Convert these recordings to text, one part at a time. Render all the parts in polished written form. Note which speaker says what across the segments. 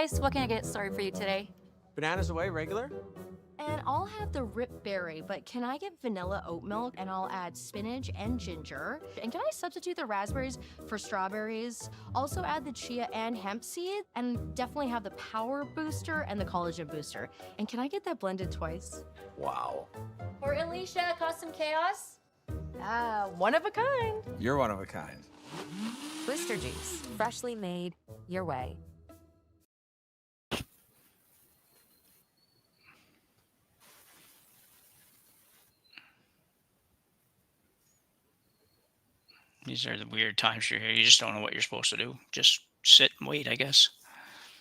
Speaker 1: guys, what can I get started for you today?
Speaker 2: Bananas away, regular?
Speaker 1: And I'll have the rip berry, but can I get vanilla oat milk and I'll add spinach and ginger? And can I substitute the raspberries for strawberries? Also add the chia and hemp seed and definitely have the power booster and the collagen booster. And can I get that blended twice?
Speaker 2: Wow.
Speaker 1: For Alicia, custom chaos? One of a kind.
Speaker 3: You're one of a kind.
Speaker 4: Booster juice, freshly made, your way.
Speaker 5: These are the weird times you're here. You just don't know what you're supposed to do. Just sit and wait, I guess.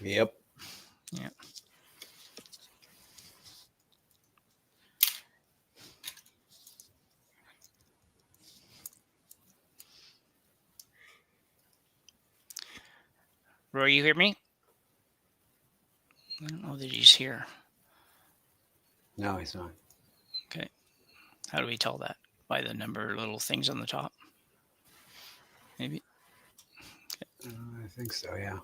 Speaker 2: Yep.
Speaker 5: Yeah. Roy, you hear me? I don't know that he's here.
Speaker 2: No, he's not.
Speaker 5: Okay. How do we tell that? By the number of little things on the top? Maybe.
Speaker 2: I think so, yeah.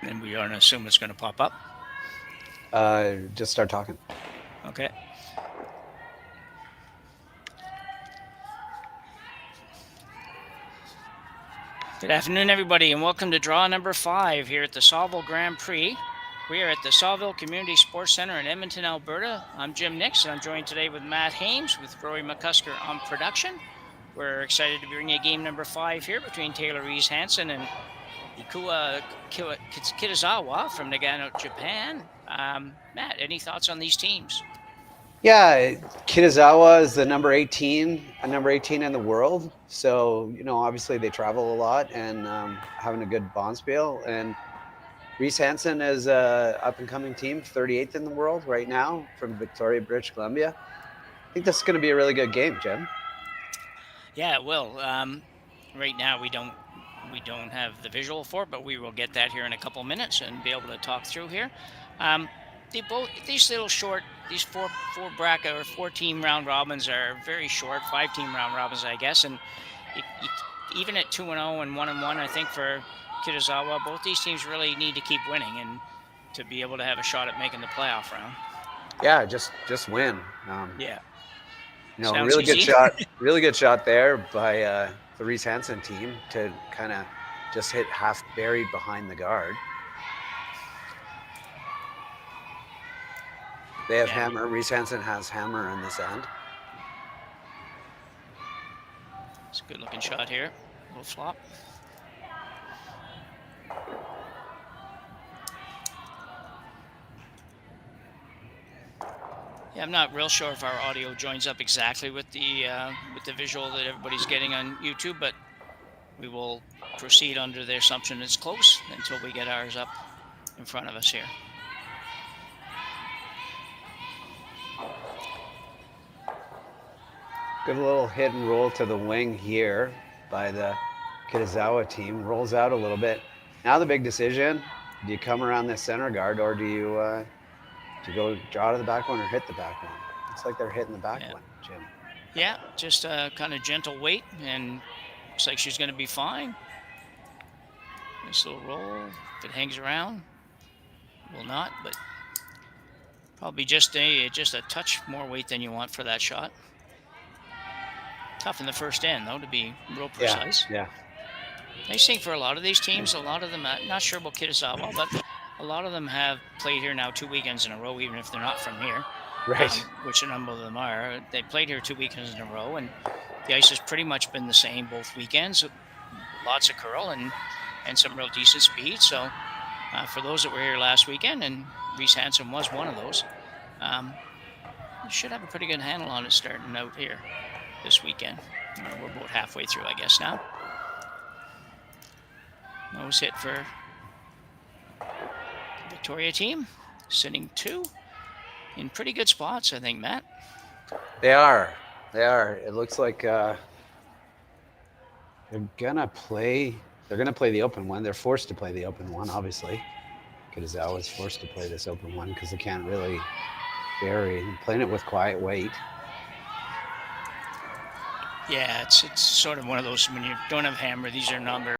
Speaker 5: And we aren't assume it's going to pop up.
Speaker 2: Just start talking.
Speaker 5: Okay. Good afternoon, everybody, and welcome to draw number 5 here at the Saville Grand Prix. We are at the Saville Community Sports Center in Edmonton, Alberta. I'm Jim Nix, and I'm joined today with Matt Hames with Roy McCusker on production. We're excited to bring you game number 5 here between Taylor Reese-Hansen and Ikue Kitazawa from Nagano, Japan. Matt, any thoughts on these teams?
Speaker 2: Yeah, Kitazawa is the number 18 in the world. So, obviously they travel a lot and having a good bonspiel. And Reese-Hansen is a up-and-coming team, 38th in the world right now from Victoria, British Columbia. I think this is going to be a really good game, Jim.
Speaker 5: Yeah, it will. Right now we don't have the visual for it, but we will get that here in a couple minutes and be able to talk through here. These little short, these four bracket or 4-team round robins are very short, 5-team round robins, I guess. And even at 2-0 and 1-1, I think for Kitazawa, both these teams really need to keep winning and to be able to have a shot at making the playoff round.
Speaker 2: Yeah, just win.
Speaker 5: Yeah.
Speaker 2: Sounds really easy. Really good shot there by the Reese-Hansen team to kind of just hit half buried behind the guard. They have hammer. Reese-Hansen has hammer on this end.
Speaker 5: It's a good looking shot here. A little flop. Yeah, I'm not real sure if our audio joins up exactly with the visual that everybody's getting on YouTube, but we will proceed under the assumption it's close until we get ours up in front of us here.
Speaker 2: Good little hit and roll to the wing here by the Kitazawa team. Rolls out a little bit. Now the big decision, do you come around this center guard or do you go draw to the back one or hit the back one? Looks like they're hitting the back one, Jim.
Speaker 5: Yeah, just a kind of gentle weight, and looks like she's going to be fine. Nice little roll. If it hangs around, will not, but probably just a touch more weight than you want for that shot. Tough in the first end, though, to be real
Speaker 2: Yeah,
Speaker 5: precise.
Speaker 2: yeah,
Speaker 5: Nice thing for a lot of these teams, a lot of them, not sure about Kitazawa, but a lot of them have played here now 2 weekends in a row, even if they're not from here,
Speaker 2: right.
Speaker 5: which a number of them are. They played here 2 weekends in a row, and the ice has pretty much been the same both weekends. Lots of curl and some real decent speed. So for those that were here last weekend, and Reese-Hansen was one of those, you should have a pretty good handle on it starting out here this weekend. We're about halfway through, I guess, now. Nose hit for the Victoria team, sitting 2 in pretty good spots, I think, Matt.
Speaker 2: They are. It looks like they're gonna play. They're gonna play the open one. They're forced to play the open one, obviously. Kitazawa is forced to play this open one because they can't really bury. Playing it with quiet weight.
Speaker 5: Yeah, it's sort of one of those when you don't have hammer. These are number.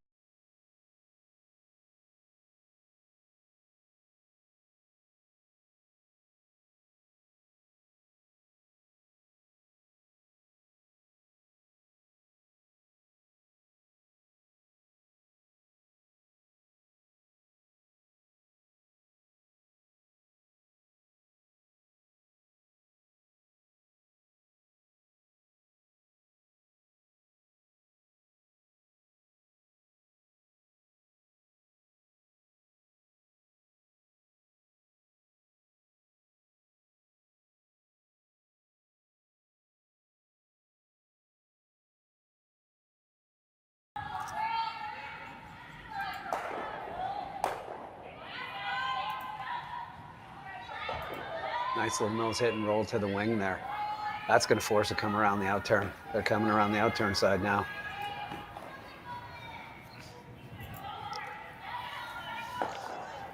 Speaker 2: Nice little nose hit and roll to the wing there. That's going to force a come around the outturn. They're coming around the outturn side now.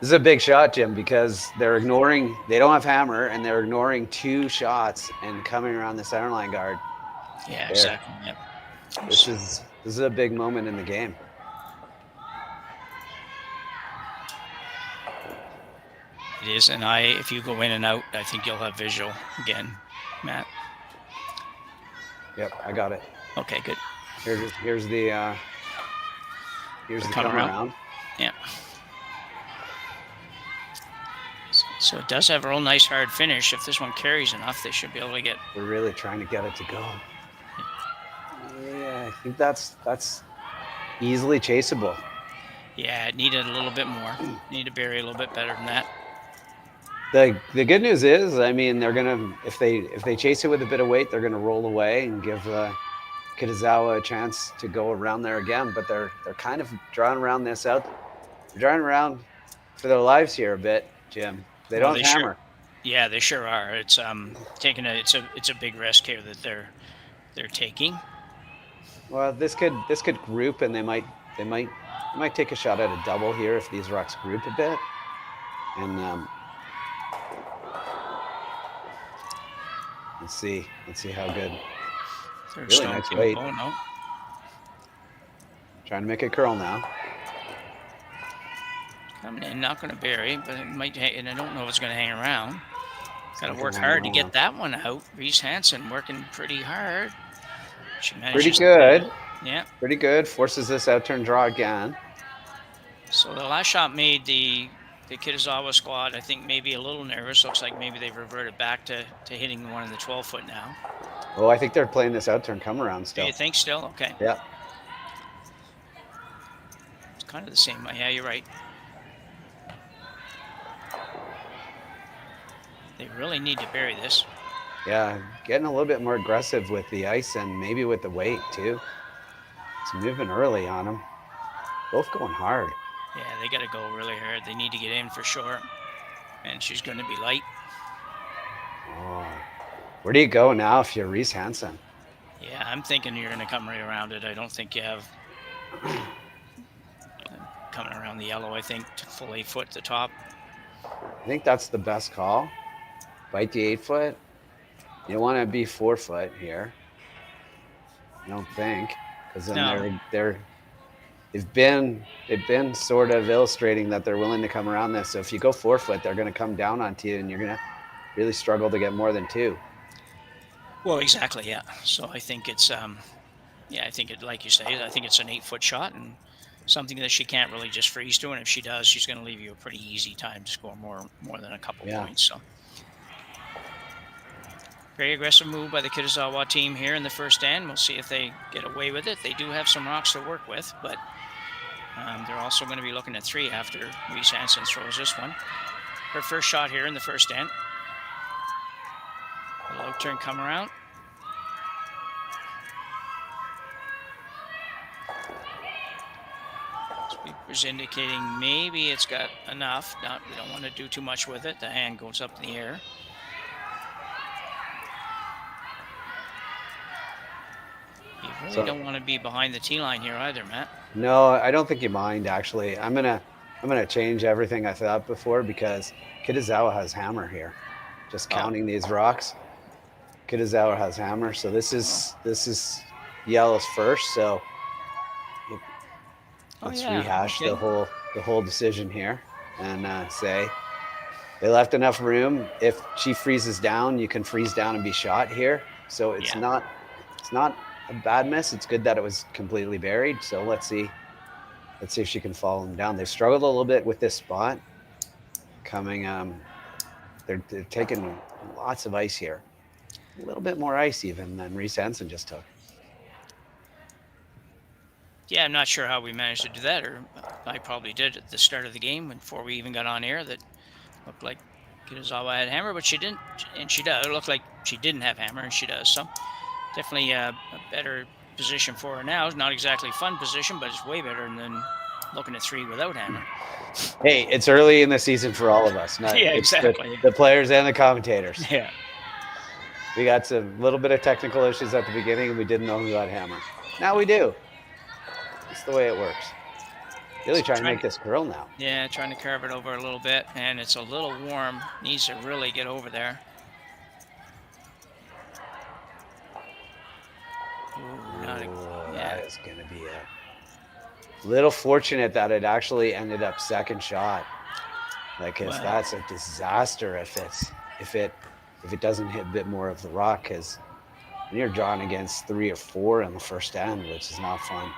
Speaker 2: This is a big shot, Jim, because they don't have hammer, and they're ignoring 2 shots and coming around the center line guard.
Speaker 5: Yeah,
Speaker 2: There.
Speaker 5: exactly. Yep.
Speaker 2: This is a big moment in the game.
Speaker 5: It is, and if you go in and out, I think you'll have visual again, Matt.
Speaker 2: Yep, I got it.
Speaker 5: Okay, good.
Speaker 2: Here's the come around.
Speaker 5: Yeah. So it does have a real nice hard finish. If this one carries enough, they should be able to get.
Speaker 2: We're really trying to get it to go. Yeah, I think that's easily chaseable.
Speaker 5: Yeah, it needed a little bit more. Need to bury a little bit better than that.
Speaker 2: The good news is, I mean, they're gonna if they chase it with a bit of weight, they're gonna roll away and give Kitazawa a chance to go around there again. But they're kind of drawing around this out. They're drawing around for their lives here a bit, Jim. They don't hammer.
Speaker 5: Yeah, they sure are. It's taking it's a big risk here that they're taking.
Speaker 2: Well, this could group, and they might take a shot at a double here if these rocks group a bit, and let's see how good. Really nice weight.
Speaker 5: Oh, no.
Speaker 2: Trying to make it curl now.
Speaker 5: Coming in, not going to bury, but it might. And I don't know if it's going to hang around. Got to work hard to get that one out. Reese-Hansen working pretty hard.
Speaker 2: Pretty good.
Speaker 5: Yeah.
Speaker 2: Pretty good. Forces this outturn draw again.
Speaker 5: So the last shot made the Kitazawa squad, I think, maybe a little nervous. Looks like maybe they've reverted back to hitting one in the 12-foot now.
Speaker 2: Oh, I think they're playing this outturn come around still.
Speaker 5: Do you think still? Okay.
Speaker 2: Yeah.
Speaker 5: It's kind of the same. Yeah, you're right. They really need to bury this.
Speaker 2: Yeah, getting a little bit more aggressive with the ice and maybe with the weight too. It's moving early on them. Both going hard.
Speaker 5: Yeah, they got to go really hard. They need to get in for sure. And she's going to be light.
Speaker 2: Oh, where do you go now if you're Reese-Hansen?
Speaker 5: Yeah, I'm thinking you're going to come right around it. I don't think you have coming around the yellow. I think full 8-foot to top.
Speaker 2: I think that's the best call. Bite the 8-foot. You want to be 4-foot here. I don't think, because then
Speaker 5: No.
Speaker 2: they've been sort of illustrating that they're willing to come around this. So if you go 4 foot, they're going to come down onto you, and you're going to really struggle to get more than 2.
Speaker 5: Well, exactly. Yeah. So I think it's yeah, I think it, like you say, I think it's an 8-foot shot and something that she can't really just freeze to. And if she does, she's going to leave you a pretty easy time to score more than a couple
Speaker 2: Yeah.
Speaker 5: points. So very aggressive move by the Kitazawa team here in the first end. We'll see if they get away with it. They do have some rocks to work with, but they're also going to be looking at 3 after Reese-Hansen throws this one. Her first shot here in the first end. A low turn come around. Sweeper's indicating maybe it's got enough. We don't want to do too much with it. The hand goes up in the air. You really don't want to be behind the tee line here either, Matt.
Speaker 2: No, I don't think you mind actually. I'm gonna change everything I thought before because Kitazawa has hammer here. Just counting these rocks. Kitazawa has hammer, so this is yellow's first. So let's rehash the whole decision here and say they left enough room. If she freezes down, you can freeze down and be shot here. So it's not a bad miss. It's good that it was completely buried. So let's see if she can follow them down. They've struggled a little bit with this spot. Coming, they're taking lots of ice here. A little bit more ice even than Reese-Hansen just took.
Speaker 5: Yeah, I'm not sure how we managed to do that, or I probably did at the start of the game before we even got on air. That looked like Kitazawa had hammer, but she didn't, and she does. It looked like she didn't have hammer, and she does. So definitely a better position for her now. It's not exactly a fun position, but it's way better than looking at 3 without hammer.
Speaker 2: Hey, it's early in the season for all of us.
Speaker 5: Yeah, exactly.
Speaker 2: The players and the commentators.
Speaker 5: Yeah.
Speaker 2: We got some little bit of technical issues at the beginning, and we didn't know who got hammer. Now we do. That's the way it works. Really trying to make this curl now.
Speaker 5: Yeah, trying to carve it over a little bit, and it's a little warm. Needs to really get over there.
Speaker 2: That is going to be a little fortunate that it actually ended up second shot. Like, that's a disaster if it doesn't hit a bit more of the rock, because you're drawing against 3 or 4 in the first end, which is not fun.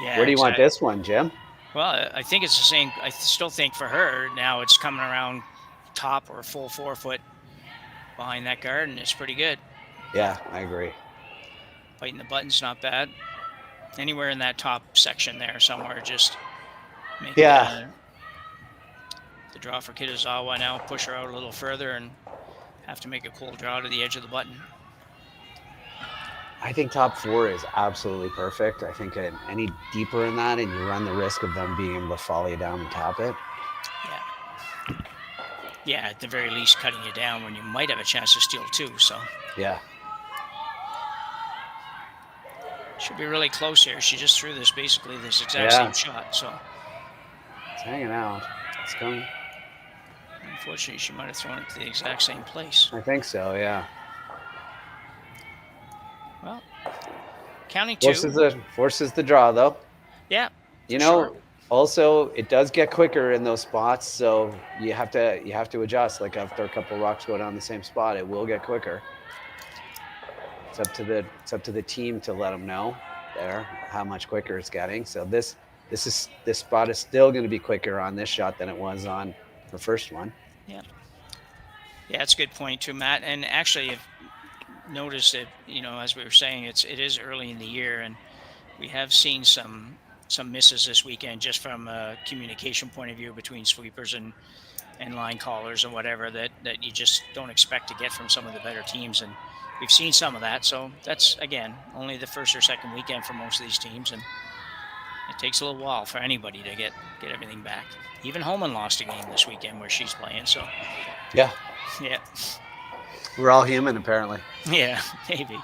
Speaker 5: Yeah.
Speaker 2: Where do you want this one, Jim?
Speaker 5: Well, I think it's the same. I still think for her now it's coming around top or full 4 foot behind that guard, and it's pretty good.
Speaker 2: Yeah, I agree.
Speaker 5: Biting the button's not bad. Anywhere in that top section there somewhere, just make it the draw for Kitazawa now. Push her out a little further and have to make a cool draw to the edge of the button.
Speaker 2: I think top 4 is absolutely perfect. I think any deeper in that, and you run the risk of them being able to follow you down and tap it.
Speaker 5: Yeah. Yeah, at the very least, cutting you down when you might have a chance to steal 2. So
Speaker 2: yeah.
Speaker 5: Should be really close here. She just threw this exact same shot. So
Speaker 2: it's hanging out. It's coming.
Speaker 5: Unfortunately, she might have thrown it to the exact same place.
Speaker 2: I think so, yeah.
Speaker 5: Well, counting 2.
Speaker 2: Forces the draw, though.
Speaker 5: Yeah.
Speaker 2: You know, also, it does get quicker in those spots, so you have to adjust. Like, after a couple rocks go down the same spot, it will get quicker. It's up to the team to let them know there how much quicker it's getting. So this spot is still going to be quicker on this shot than it was on the first one.
Speaker 5: Yeah. Yeah, that's a good point too, Matt. And actually, if noticed that, as we were saying, it is early in the year, and we have seen some misses this weekend just from a communication point of view between sweepers and line callers and whatever that you just don't expect to get from some of the better teams. And we've seen some of that. So that's, again, only the first or second weekend for most of these teams, and it takes a little while for anybody to get everything back. Even Holman lost a game this weekend where she's playing. So
Speaker 2: yeah.
Speaker 5: We're
Speaker 2: all human, apparently.
Speaker 5: Yeah, maybe.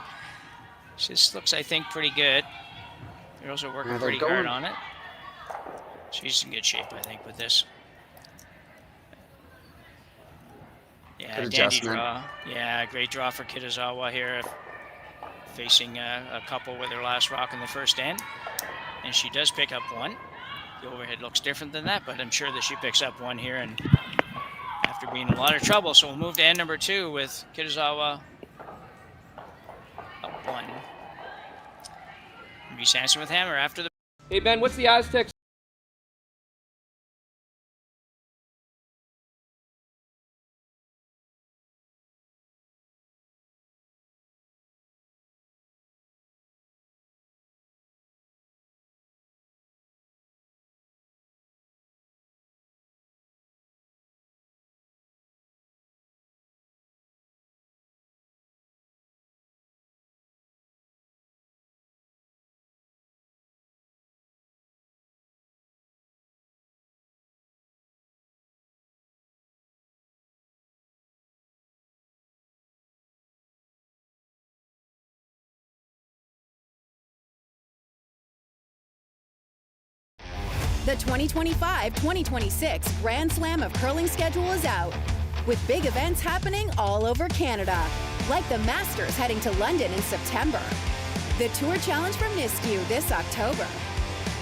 Speaker 5: This looks, I think, pretty good. Girls are working pretty hard on it. She's in good shape, I think, with this. Yeah, dandy draw. Yeah, great draw for Kitazawa here. facing a couple with her last rock in the first end. And she does pick up one. The overhead looks different than that, but I'm sure that she picks up one here and after being in a lot of trouble. So we'll move to end number 2 with Kitazawa up 1. Reese-Hansen with hammer after the...
Speaker 3: Hey, Ben, what's the Aztecs?
Speaker 6: The 2025-2026 Grand Slam of Curling schedule is out, with big events happening all over Canada, like the Masters heading to London in September, the Tour Challenge from Nisku this October,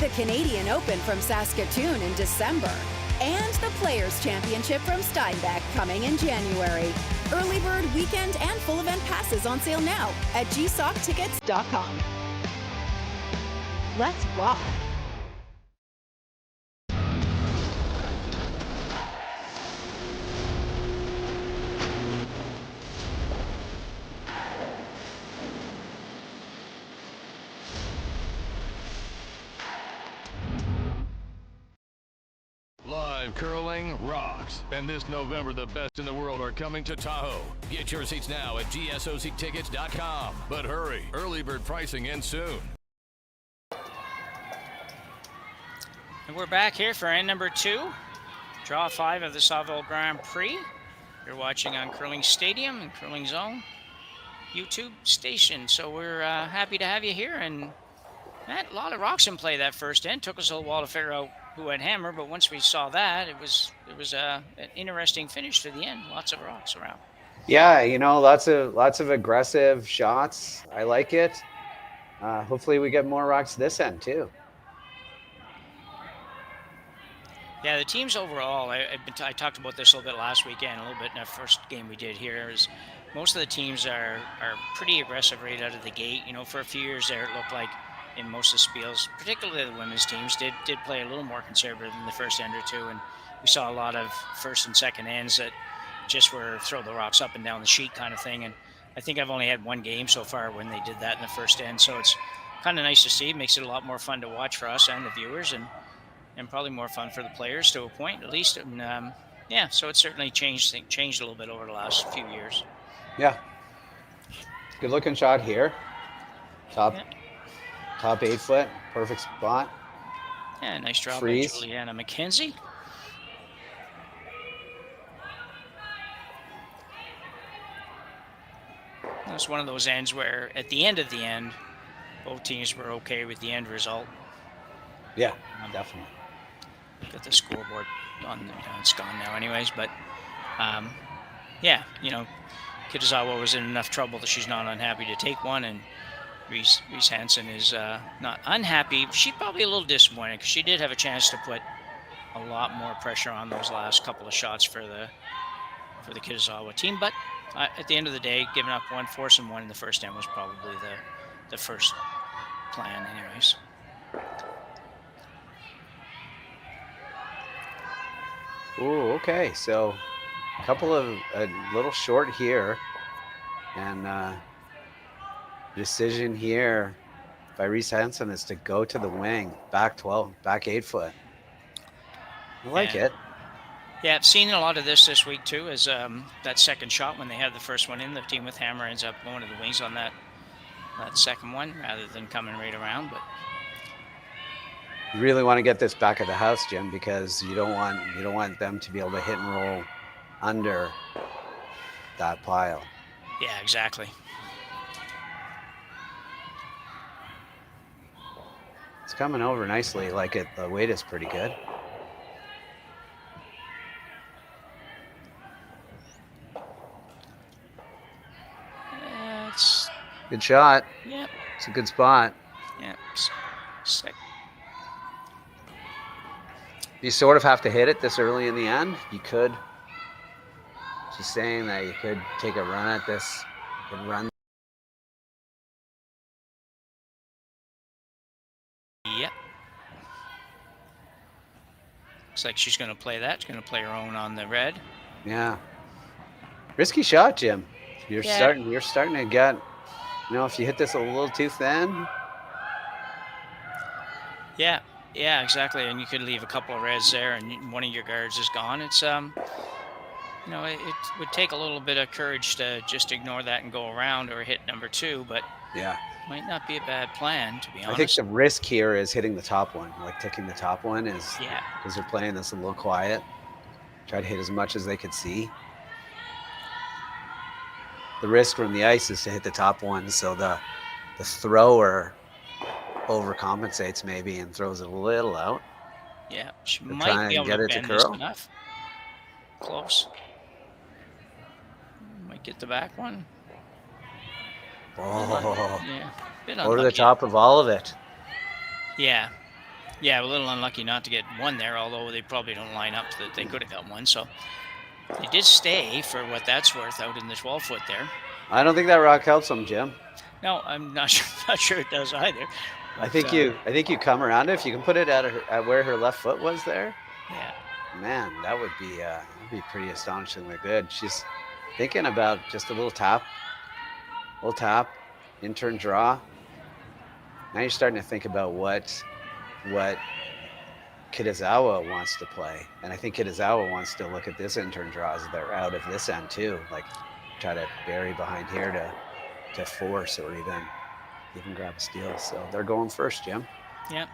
Speaker 6: the Canadian Open from Saskatoon in December, and the Players' Championship from Steinbeck coming in January. Early bird weekend and full event passes on sale now at gsoctickets.com. Let's rock!
Speaker 7: Live curling rocks. And this November, the best in the world are coming to Tahoe. Get your seats now at gsoctickets.com. But hurry, early bird pricing ends soon.
Speaker 5: And we're back here for end number 2. Draw 5 of the Saville Grand Prix. You're watching on Curling Stadium and Curling Zone YouTube station. So we're happy to have you here. And Matt, a lot of rocks in play that first end. Took us a little while to figure out who had hammer, but once we saw that, it was an interesting finish to the end. Lots of rocks around.
Speaker 2: Yeah, you know, lots of aggressive shots. I like it. Hopefully we get more rocks this end too.
Speaker 5: Yeah, the teams overall, I talked about this a little bit last weekend, a little bit in the first game we did here, is most of the teams are pretty aggressive right out of the gate. You know, for a few years there, it looked like in most of the spiels, particularly the women's teams, did play a little more conservative in the first end or two, and we saw a lot of first and second ends that just were throw the rocks up and down the sheet kind of thing. And I think I've only had one game so far when they did that in the first end, so it's kind of nice to see. It makes it a lot more fun to watch for us and the viewers, and probably more fun for the players to a point, at least. And yeah, so it's certainly changed a little bit over the last few years.
Speaker 2: Yeah, good looking shot here. Top 8 foot, perfect spot.
Speaker 5: Yeah, nice job
Speaker 2: Freeze.
Speaker 5: by Juliana McKenzie. It's one of those ends where at the end of the end, both teams were okay with the end result.
Speaker 2: Yeah, definitely.
Speaker 5: Got the scoreboard on, it's gone now anyways, but yeah, you know, Kitazawa was in enough trouble that she's not unhappy to take one, and Reese-Hansen is not unhappy. She's probably a little disappointed because she did have a chance to put a lot more pressure on those last couple of shots for the Kitazawa team. But at the end of the day, giving up one, forcing one in the first end was probably the first plan anyways.
Speaker 2: Ooh, okay. So a little short here, and decision here by Reese-Hansen is to go to the wing, back 8 foot. I like it.
Speaker 5: Yeah, I've seen a lot of this week too, is that second shot when they had the first one in, the team with hammer ends up going to the wings on that second one rather than coming right around. But
Speaker 2: You really want to get this back at the house, Jim, because you don't want them to be able to hit and roll under that pile.
Speaker 5: yeah, exactly.
Speaker 2: It's coming over nicely. Like it, the weight is pretty good. Good shot.
Speaker 5: Yep.
Speaker 2: It's a good spot.
Speaker 5: Yep. Sick.
Speaker 2: You sort of have to hit it this early in the end. You could. Just saying that you could take a run at this. You could run.
Speaker 5: Yep. Looks like she's going to play that. She's going to play her own on the red.
Speaker 2: Yeah. Risky shot, Jim. You're
Speaker 5: Yeah.
Speaker 2: starting to get, if you hit this a little too thin.
Speaker 5: Yeah. Yeah, exactly. And you could leave a couple of reds there and one of your guards is gone. It's, it would take a little bit of courage to just ignore that and go around or hit number 2, but
Speaker 2: Yeah.
Speaker 5: might not be a bad plan, to be honest.
Speaker 2: I think the risk here is hitting the top one. Like taking the top one is,
Speaker 5: Yeah.
Speaker 2: because they're playing this a little quiet. Try to hit as much as they could see. The risk from the ice is to hit the top one, so the thrower overcompensates maybe and throws it a little out.
Speaker 5: Yeah, she
Speaker 2: They're
Speaker 5: might
Speaker 2: trying
Speaker 5: be
Speaker 2: to
Speaker 5: able
Speaker 2: get
Speaker 5: to
Speaker 2: it to
Speaker 5: bend this
Speaker 2: curl.
Speaker 5: enough. Close. Might get the back one.
Speaker 2: Oh,
Speaker 5: Yeah. Bit
Speaker 2: over the
Speaker 5: unlucky.
Speaker 2: top of all of it.
Speaker 5: Yeah. Yeah, a little unlucky not to get one there, although they probably don't line up so that they could have got one. So they did stay for what that's worth out in the 12-foot there.
Speaker 2: I don't think that rock helps them, Jim.
Speaker 5: No, I'm not sure, not sure it does either.
Speaker 2: I
Speaker 5: But,
Speaker 2: think you come around it. If you can put it at where her left foot was there,
Speaker 5: Yeah.
Speaker 2: man, that would be pretty astonishingly good. She's thinking about just a little tap, in turn draw. Now you're starting to think about what Kitazawa wants to play, and I think Kitazawa wants to look at this in turn draw as they're out of this end too, like try to bury behind here to force or even grab a steal. So they're going first, Jim.
Speaker 5: Yeah.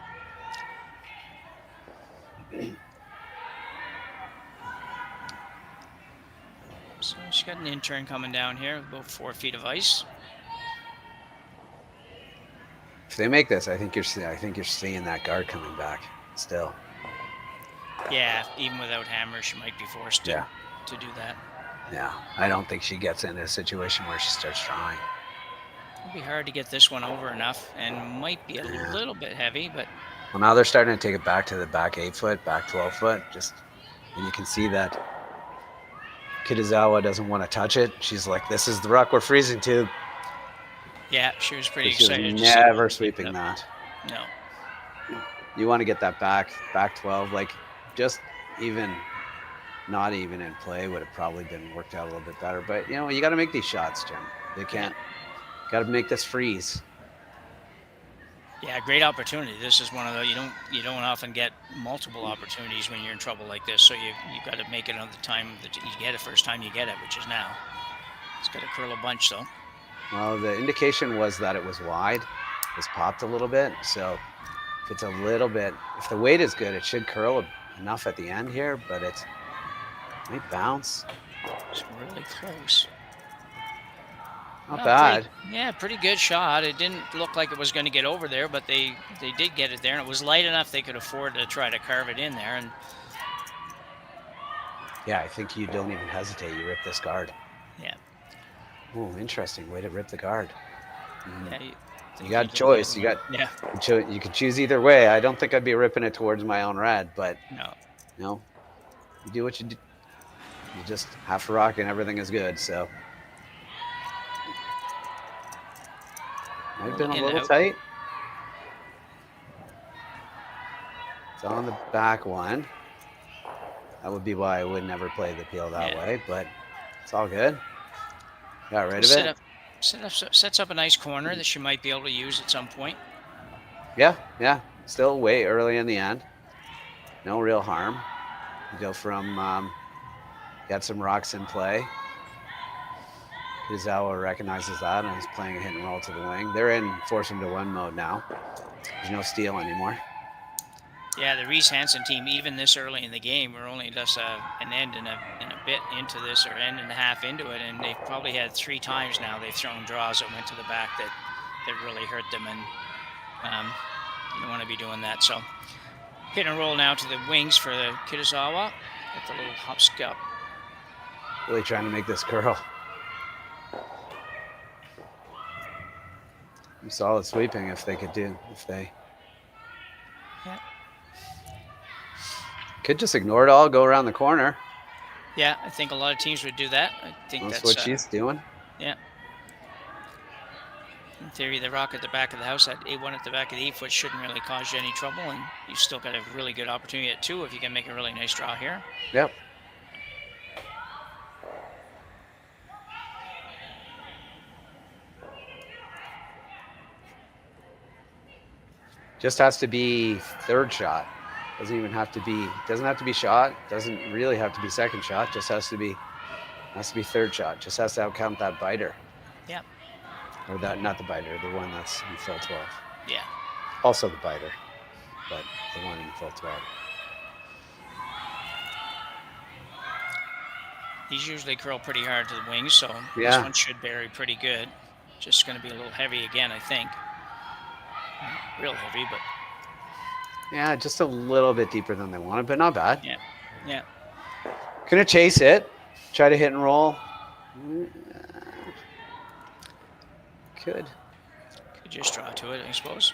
Speaker 5: So she's got an intern coming down here with about 4 feet of ice.
Speaker 2: If they make this, I think you're seeing that guard coming back still.
Speaker 5: Yeah, even without hammer, she might be forced to do that.
Speaker 2: Yeah, I don't think she gets into a situation where she starts trying.
Speaker 5: It'll be hard to get this one over enough and might be a little bit heavy, but
Speaker 2: Well, now they're starting to take it back to the back 8 foot, back 12 foot. And you can see that Kitazawa doesn't want to touch it. She's like, "This is the rock we're freezing to."
Speaker 5: yeah, she was pretty
Speaker 2: She was
Speaker 5: excited. to see
Speaker 2: never
Speaker 5: what
Speaker 2: sweeping
Speaker 5: picked up.
Speaker 2: that.
Speaker 5: No.
Speaker 2: You want to get that back 12. Like, just not even in play would have probably been worked out a little bit better. But you got to make these shots, Jim. They can't. Got to make this freeze.
Speaker 5: Yeah, great opportunity. This is one of the you don't often get multiple opportunities when you're in trouble like this. So you got to make it on the time that you get it, first time you get it, which is now. It's got to curl a bunch though.
Speaker 2: Well, the indication was that it was wide. It was popped a little bit. So if it's a little bit, if the weight is good, it should curl enough at the end here, but it might bounce.
Speaker 5: It's really close.
Speaker 2: Not bad.
Speaker 5: Pretty good shot. It didn't look like it was going to get over there, but they did get it there, and it was light enough they could afford to try to carve it in there. And
Speaker 2: Yeah, I think you don't even hesitate. You rip this guard.
Speaker 5: yeah,
Speaker 2: Oh, interesting way to rip the guard.
Speaker 5: yeah
Speaker 2: You got choice. You can choose either way. I don't think I'd be ripping it towards my own red, but
Speaker 5: no.
Speaker 2: you do what you do. You just half a rock and everything is good. So might have been a little tight. It's on the back one. That would be why I would never play the peel that way, but it's all good. Got rid of it.
Speaker 5: Sets up a nice corner that she might be able to use at some point.
Speaker 2: Yeah. Still way early in the end. No real harm. You go from, got some rocks in play. Kitazawa recognizes that and is playing a hit and roll to the wing. They're in force them to one mode now. There's no steal anymore.
Speaker 5: Yeah, the Reese-Hansen team, even this early in the game, we're only just an end and a bit into this, or end and a half into it, and they've probably had 3 times now they've thrown draws that went to the back that really hurt them, and you don't want to be doing that. So hit and roll now to the wings for the Kitazawa. Got the little hop skip.
Speaker 2: Really trying to make this curl. solid sweeping if they could do. If they
Speaker 5: Yeah.
Speaker 2: could just ignore it all, go around the corner.
Speaker 5: Yeah, I think a lot of teams would do that. I think
Speaker 2: That's
Speaker 5: that's
Speaker 2: what she's doing.
Speaker 5: yeah. In theory, the rock at the back of the house, that A1 at the back of the E-foot shouldn't really cause you any trouble, and you've still got a really good opportunity at 2 if you can make a really nice draw here.
Speaker 2: Yep. Just has to be third shot. Doesn't even have to be. Doesn't have to be shot. Doesn't really have to be second shot. Just has to be third shot. Just has to outcount that biter.
Speaker 5: Yeah.
Speaker 2: Or that, not the biter, the one that's in fill 12.
Speaker 5: Yeah.
Speaker 2: Also the biter, but the one in fill 12.
Speaker 5: These usually curl pretty hard to the wings, so
Speaker 2: Yeah.
Speaker 5: this one should bury pretty good. Just going to be a little heavy again, I think. Not real heavy, but
Speaker 2: Yeah, just a little bit deeper than they wanted, but not bad.
Speaker 5: yeah. Yeah.
Speaker 2: Gonna chase it, try to hit and roll. Could.
Speaker 5: Could just draw to it, I suppose.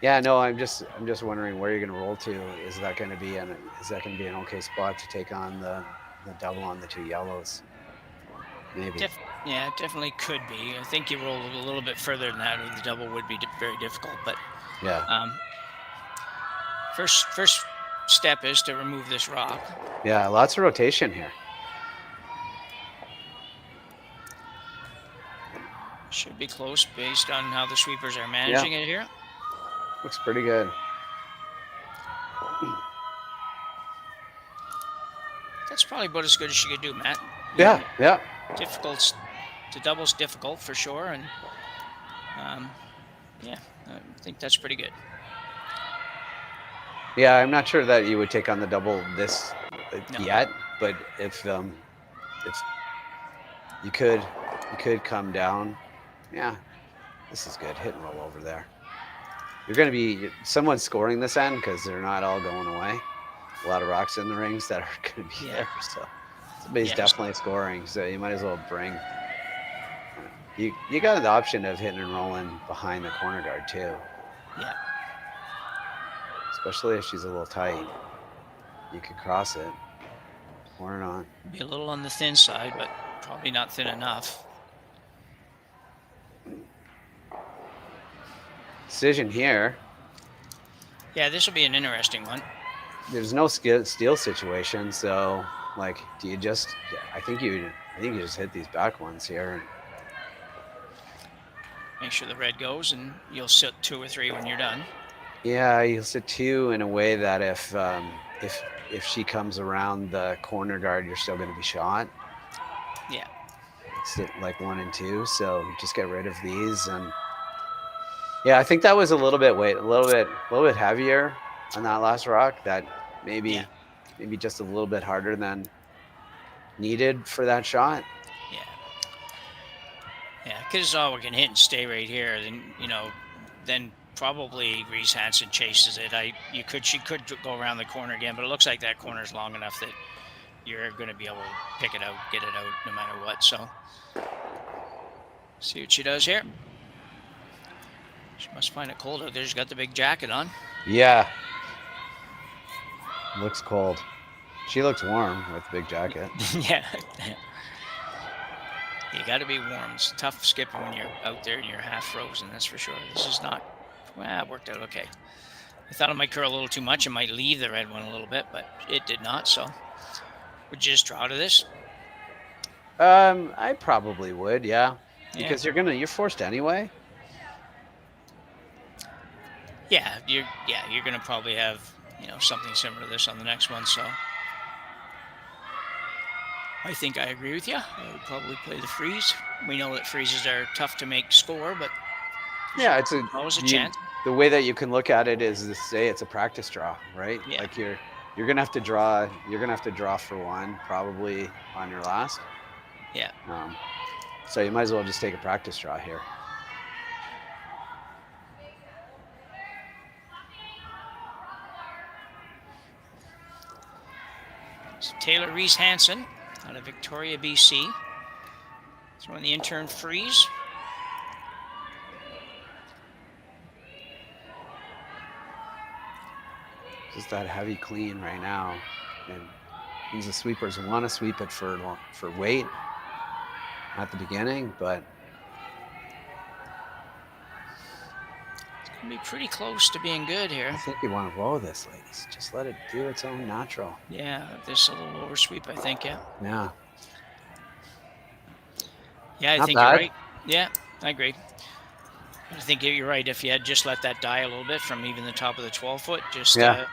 Speaker 2: Yeah, no, I'm just wondering where you're gonna roll to. Is that gonna be an okay spot to take on the double on the 2 yellows? Maybe.
Speaker 5: Yeah, it definitely could be. I think you roll a little bit further than that, or the double would be very difficult. But
Speaker 2: Yeah.
Speaker 5: first step is to remove this rock.
Speaker 2: Yeah, lots of rotation here.
Speaker 5: Should be close based on how the sweepers are managing it here.
Speaker 2: Looks pretty good.
Speaker 5: That's probably about as good as she could do, Matt.
Speaker 2: Yeah, yeah.
Speaker 5: Difficult. The double's difficult for sure, and yeah, I think that's pretty good.
Speaker 2: Yeah, I'm not sure that you would take on the double this
Speaker 5: No.
Speaker 2: yet, but if you could come down. Yeah, this is good. Hit and roll over there. You're going to be someone scoring this end because they're not all going away. A lot of rocks in the rings that are going to be there, so somebody's definitely scoring. So you might as well bring. You got the option of hitting and rolling behind the corner guard too.
Speaker 5: Yeah.
Speaker 2: Especially if she's a little tight. You could cross it. Or not.
Speaker 5: Be a little on the thin side, but probably not thin enough.
Speaker 2: Decision here.
Speaker 5: Yeah, this will be an interesting one.
Speaker 2: There's no steal situation, so like, do you just? I think you just hit these back ones here. And
Speaker 5: Make sure the red goes, and you'll sit 2 or 3 when you're done.
Speaker 2: yeah, you'll sit 2 in a way that if she comes around the corner guard, you're still going to be shot.
Speaker 5: Yeah.
Speaker 2: Sit like 1 and 2, so just get rid of these. And yeah, I think that was a little bit heavier on that last rock. That maybe just a little bit harder than needed for that shot.
Speaker 5: Yeah. Yeah, Kitazawa can hit and stay right here. Then probably Reese-Hansen chases it. She could go around the corner again, but it looks like that corner is long enough that you're going to be able to pick it out, get it out, no matter what. So, see what she does here. She must find it cold out there. She's got the big jacket on.
Speaker 2: Yeah. Looks cold. She looks warm with the big jacket.
Speaker 5: Yeah. You got to be warm. It's tough skipping when you're out there and you're half frozen, that's for sure. This is not, it worked out okay. I thought it might curl a little too much. It might leave the red one a little bit, but it did not. So, would you just draw to this?
Speaker 2: I probably would, yeah. Because you're forced anyway.
Speaker 5: Yeah, you're gonna probably have something similar to this on the next one. So, I think I agree with you. I would probably play the freeze. We know that freezes are tough to make score, but
Speaker 2: yeah, it's
Speaker 5: always a chance.
Speaker 2: The way that you can look at it is to say it's a practice draw, right?
Speaker 5: Yeah.
Speaker 2: Like you're gonna have to draw. You're gonna have to draw for 1 probably on your last.
Speaker 5: Yeah.
Speaker 2: So you might as well just take a practice draw here.
Speaker 5: So Taylor Reese-Hansen out of Victoria, BC. Throwing the intern freeze.
Speaker 2: just that heavy clean right now, and means the sweepers want to sweep it for weight at the beginning, but
Speaker 5: It's going to be pretty close to being good here.
Speaker 2: I think you want to roll this, ladies. Just let it do its own natural.
Speaker 5: Yeah, this a little oversweep, I think, yeah.
Speaker 2: Yeah.
Speaker 5: Yeah, I
Speaker 2: Not
Speaker 5: think
Speaker 2: bad.
Speaker 5: you're right. Yeah, I agree. I think you're right. If you had just let that die a little bit from even the top of the 12-foot, just it'll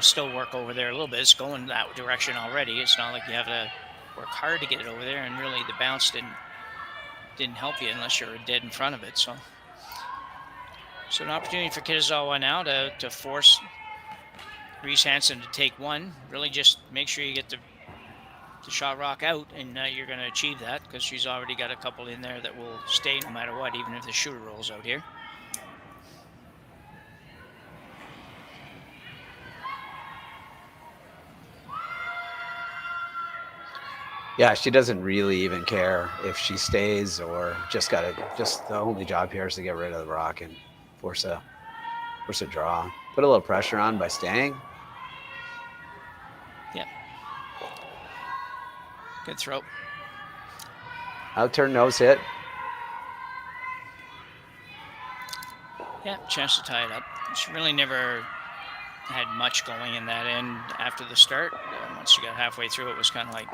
Speaker 5: still work over there a little bit. It's going that direction already. It's not like you have to work hard to get it over there, and really the bounce didn't help you unless you're dead in front of it. So an opportunity for Kitazawa now to force Reese-Hansen to take one. Really just make sure you get the shot rock out, and you're going to achieve that because she's already got a couple in there that will stay no matter what, even if the shooter rolls out here.
Speaker 2: Yeah, she doesn't really even care if she stays or just the only job here is to get rid of the rock and force a draw. Put a little pressure on by staying.
Speaker 5: Yeah. Good throw.
Speaker 2: Out turn, nose hit.
Speaker 5: Yeah, chance to tie it up. She really never had much going in that end after the start. Once she got halfway through, it was kind of like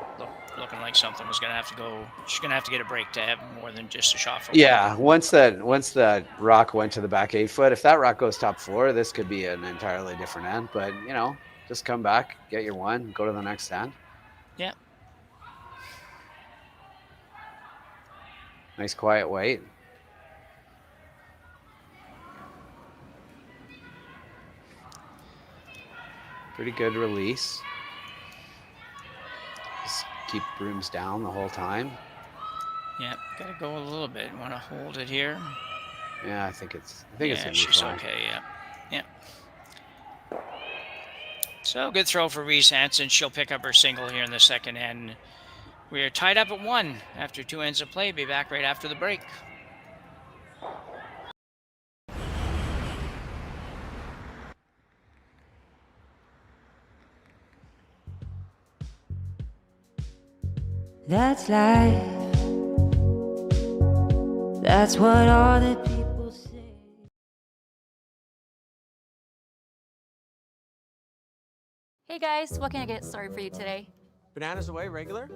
Speaker 5: looking like something was going to have to go. She's going to have to get a break to have more than just a shot from.
Speaker 2: Yeah, once that rock went to the back 8-foot, if that rock goes top 4, this could be an entirely different end. But just come back, get your one, go to the next end.
Speaker 5: Yeah.
Speaker 2: Nice quiet wait. Pretty good release. Just keep brooms down the whole time.
Speaker 5: Yeah, got to go a little bit. Want to hold it here?
Speaker 2: Yeah, I think it's gonna be
Speaker 5: she's
Speaker 2: fine.
Speaker 5: okay. Yeah. So good throw for Reese-Hansen. She'll pick up her single here in the second end. We are tied up at 1 after 2 ends of play. Be back right after the break.
Speaker 3: That's life. That's what all the people say.
Speaker 1: Hey guys, what can I get started for you today?
Speaker 8: Bananas away, regular?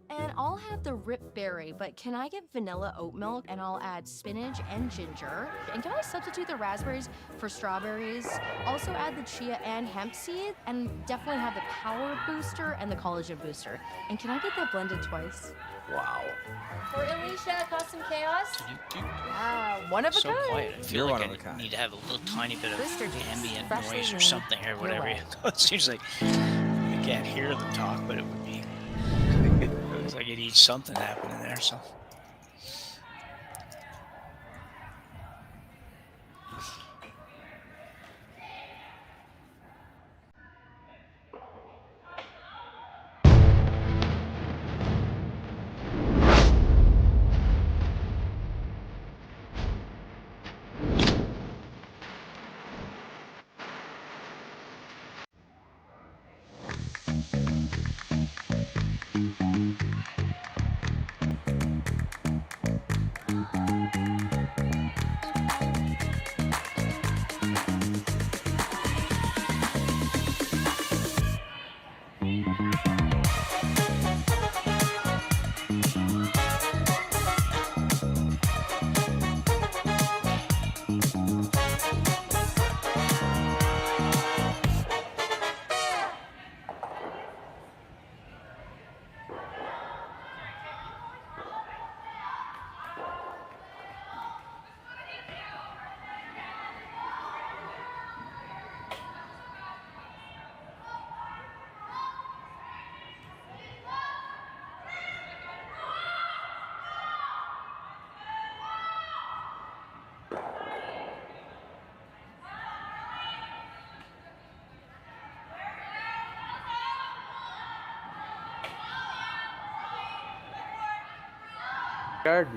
Speaker 1: And I'll have the rip berry, but can I get vanilla oat milk and I'll add spinach and ginger? And can I substitute the raspberries for strawberries? Also add the chia and hemp seed, and definitely have the power booster and the collagen booster. And can I get that blended twice?
Speaker 2: Wow.
Speaker 1: For Alicia, Custom Chaos? Yeah, one of a
Speaker 5: So
Speaker 1: kind.
Speaker 5: quiet. I feel
Speaker 8: You're
Speaker 5: like
Speaker 8: one of
Speaker 5: I
Speaker 8: a kind.
Speaker 5: need to have a little tiny bit of
Speaker 4: Blister juice,
Speaker 5: ambient
Speaker 4: freshly
Speaker 5: noise or
Speaker 4: made
Speaker 5: something or
Speaker 4: your
Speaker 5: whatever.
Speaker 4: way.
Speaker 5: It seems like you can't hear them talk, but it would be. It looks like it needs something happening there. So.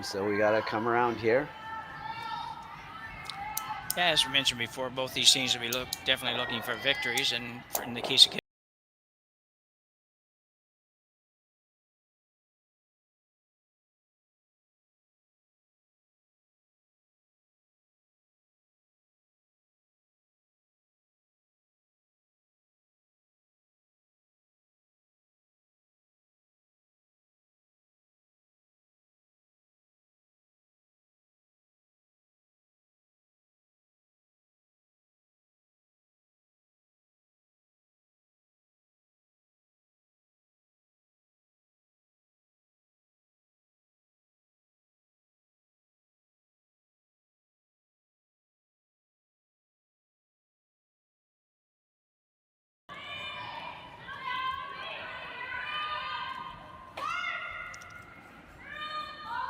Speaker 2: So we got to come around here.
Speaker 5: Yeah, as we mentioned before, both these teams will be definitely looking for victories, and in the case of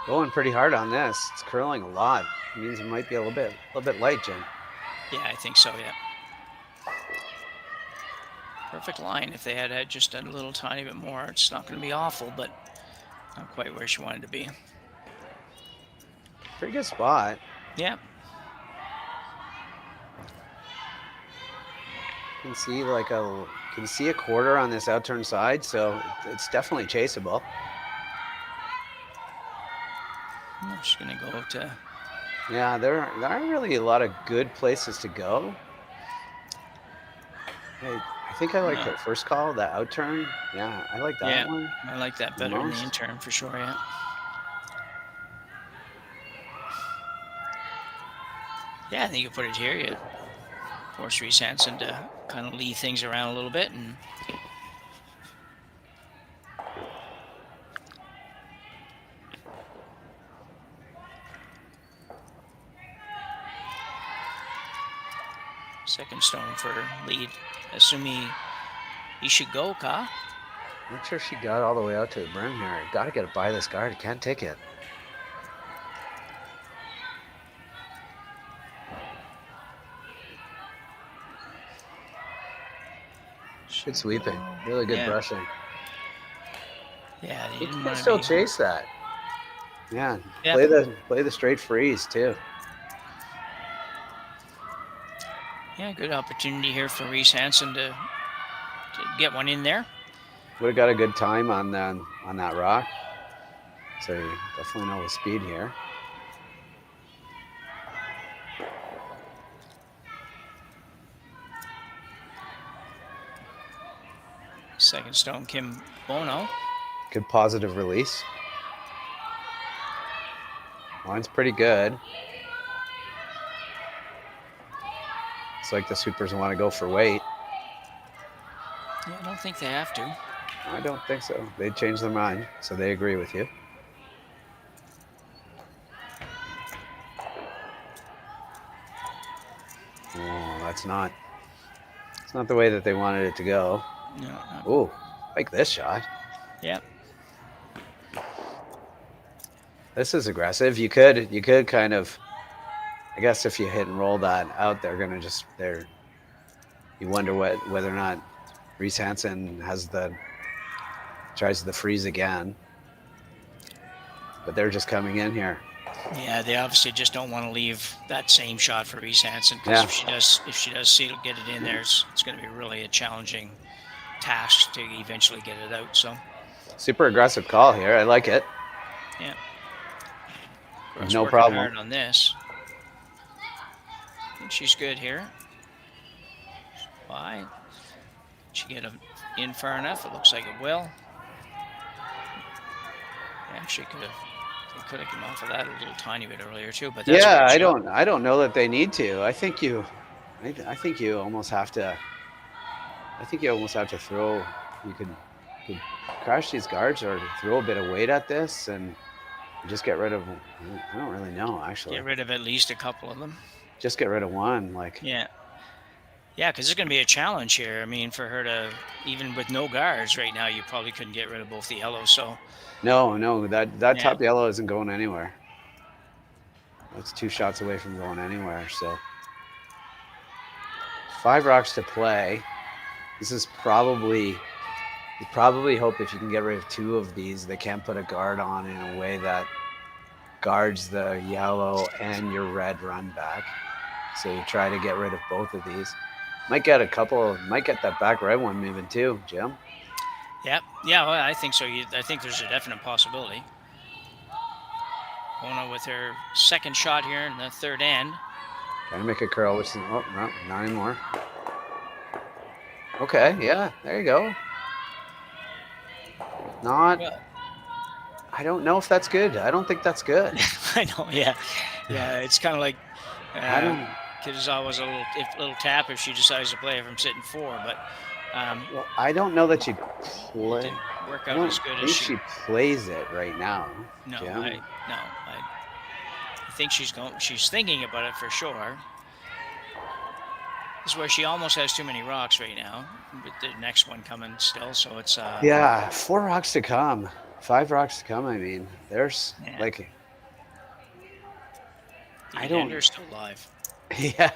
Speaker 2: Going pretty hard on this. It's curling a lot. It means it might be a little bit light, Jim.
Speaker 5: Yeah, I think so, yeah. Perfect line. If they had just a little tiny bit more, it's not going to be awful, but not quite where she wanted to be.
Speaker 2: Pretty good spot.
Speaker 5: Yeah.
Speaker 2: You can see a quarter on this outturn side, so it's definitely chaseable.
Speaker 5: She's going to go to...
Speaker 2: Yeah, there aren't really a lot of good places to go. I think I like the first call, the outturn. Yeah, I like that one.
Speaker 5: I like that better than the inturn for sure, yeah. Yeah, I think you put it here. You force Reese-Hansen to kind of lead things around a little bit. And second stone for lead. Assuming he should go, Ka.
Speaker 2: Not sure she got all the way out to the brim here. Got to get it by this guard. Can't take it. Good sweeping. Really good brushing.
Speaker 5: Yeah,
Speaker 2: you can still chase that. Yeah. Play the straight freeze too.
Speaker 5: Yeah, good opportunity here for Reese-Hansen to get one in there.
Speaker 2: Would have got a good time on that rock. So you definitely know the speed here.
Speaker 5: Second stone, Kim Bono.
Speaker 2: Good positive release. Line's pretty good. It's like the sweepers want to go for weight.
Speaker 5: Yeah, I don't think they have to.
Speaker 2: I don't think so. They changed their mind, so they agree with you. Oh, it's not the way that they wanted it to go.
Speaker 5: No.
Speaker 2: Oh, like this shot.
Speaker 5: Yep.
Speaker 2: This is aggressive. You could kind of, I guess if you hit and roll that out, you wonder whether or not Reese-Hansen tries the freeze again. But they're just coming in here.
Speaker 5: Yeah, they obviously just don't want to leave that same shot for Reese-Hansen, because if she does get it in there, it's going to be really a challenging task to eventually get it out. So
Speaker 2: super aggressive call here. I like it.
Speaker 5: Yeah.
Speaker 2: No problem.
Speaker 5: Hard on this. I think she's good here. Why? She get him in far enough? It looks like it will. Actually, they could have come off of that a little tiny bit earlier too. But that's
Speaker 2: I don't know that they need to. I think you almost have to. I think you almost have to throw. You could crash these guards or throw a bit of weight at this and just get rid of. I don't really know, actually.
Speaker 5: Get rid of at least a couple of them.
Speaker 2: Just get rid of one, like.
Speaker 5: Yeah, because it's going to be a challenge here. I mean, for her to, even with no guards right now, you probably couldn't get rid of both the yellows. So.
Speaker 2: No, that top yellow isn't going anywhere. That's 2 shots away from going anywhere. So 5 rocks to play. This is you probably hope if you can get rid of 2 of these, they can't put a guard on in a way that guards the yellow and your red run back. So you try to get rid of both of these. Might get that back right one moving too, Jim.
Speaker 5: Yeah, yeah, well, I think so. I think there's a definite possibility. Ona with her second shot here in the third end.
Speaker 2: Trying to make a curl, which is, oh, no, not anymore. Okay, yeah, there you go. I don't know if that's good. I don't think that's good.
Speaker 5: I know, yeah. Yeah, it's kind of like Kitazawa's a little tap if she decides to play from sitting 4, but
Speaker 2: well, I don't know that she
Speaker 5: it didn't work out as good as
Speaker 2: she plays it right now.
Speaker 5: No,
Speaker 2: Jim.
Speaker 5: I think she's thinking about it for sure. This is where she almost has too many rocks right now. With the next one coming still, so it's
Speaker 2: yeah, 4 rocks to come. 5 rocks to come. I mean, there's like
Speaker 5: I don't. They're still alive.
Speaker 2: Yeah.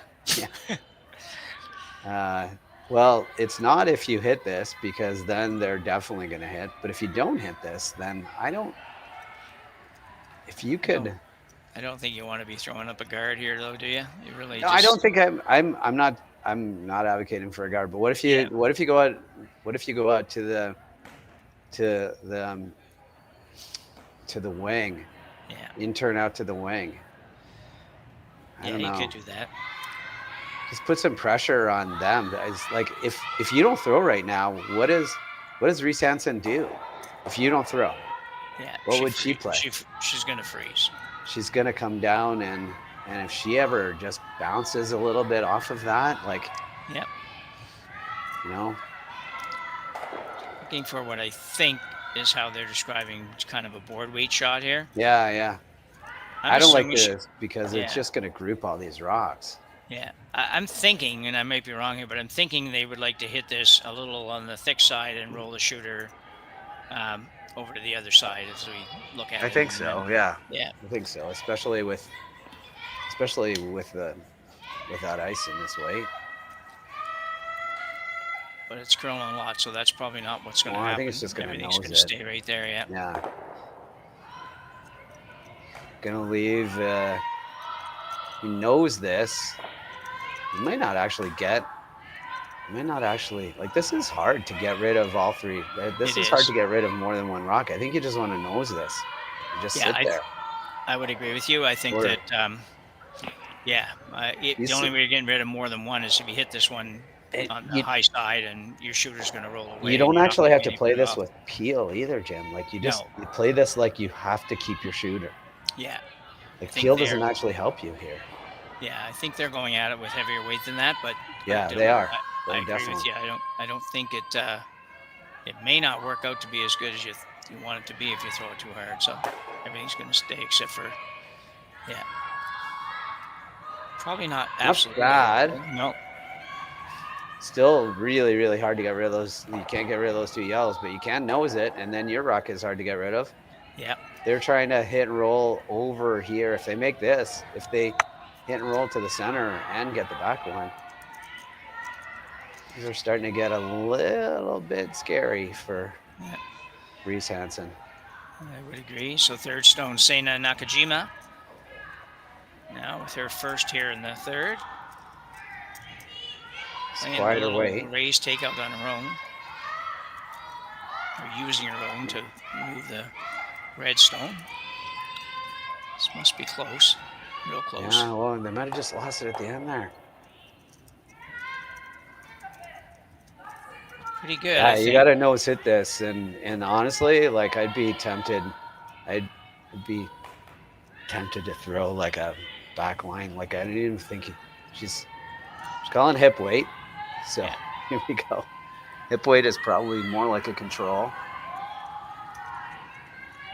Speaker 2: Well, it's not if you hit this, because then they're definitely going to hit. But if you don't hit this, then I don't. If you could.
Speaker 5: I don't think you want to be throwing up a guard here, though, do you? You really?
Speaker 2: No, I don't think I'm not advocating for a guard. But what if you go out? What if you go out to the wing?
Speaker 5: Yeah.
Speaker 2: Intern out to the wing. I don't know.
Speaker 5: You could do that.
Speaker 2: Just put some pressure on them. It's like if you don't throw right now, what does Reese-Hansen do? If you don't throw, what would she play?
Speaker 5: She's gonna freeze.
Speaker 2: She's gonna come down, and if she ever just bounces a little bit off of that, like,
Speaker 5: looking for what I think is how they're describing kind of a board weight shot here.
Speaker 2: Yeah. I don't like this because it's just gonna group all these rocks.
Speaker 5: Yeah, I'm thinking, and I might be wrong here, but I'm thinking they would like to hit this a little on the thick side and roll the shooter over to the other side as we look at it.
Speaker 2: I think so. Yeah.
Speaker 5: Yeah.
Speaker 2: I think so, especially with that ice in this weight.
Speaker 5: But it's curling a lot, so that's probably not what's going to happen.
Speaker 2: I think it's just going to
Speaker 5: Everything's going to stay right there. Yeah.
Speaker 2: Yeah. Gonna leave. He knows this. He might not actually like. This is hard to get rid of all 3. This is hard to get rid of more than 1 rock. I think you just want to nose this. You just sit there.
Speaker 5: I would agree with you. I think that. The only way you're getting rid of more than 1 is if you hit this one on the high side, and your shooter's going to roll away.
Speaker 2: You don't actually have to play this with peel either, Jim. Like you play this like you have to keep your shooter.
Speaker 5: Yeah.
Speaker 2: Like peel doesn't actually help you here.
Speaker 5: Yeah, I think they're going at it with heavier weight than that, but
Speaker 2: yeah, they are.
Speaker 5: I agree with you. I don't think it may not work out to be as good as you want it to be if you throw it too hard. So everything's going to stay except for probably not absolutely
Speaker 2: bad.
Speaker 5: No.
Speaker 2: Still really, really hard to get rid of those. You can't get rid of those 2 yellows, but you can nose it, and then your rock is hard to get rid of.
Speaker 5: Yeah.
Speaker 2: They're trying to hit and roll over here. If they make this, if they hit and roll to the center and get the back one, these are starting to get a little bit scary for Reese-Hansen.
Speaker 5: I would agree. So third stone, Seina Nakajima. Now with her first here in the third.
Speaker 2: Quieter weight.
Speaker 5: Raise takeout on her own. Or using her own to move the red stone. This must be close. Real close.
Speaker 2: Yeah, well, they might have just lost it at the end there.
Speaker 5: Pretty good.
Speaker 2: Yeah, you got to nose hit this, and honestly, like I'd be tempted to throw like a back line. Like I didn't even think she's calling hip weight. So here we go. Hip weight is probably more like a control.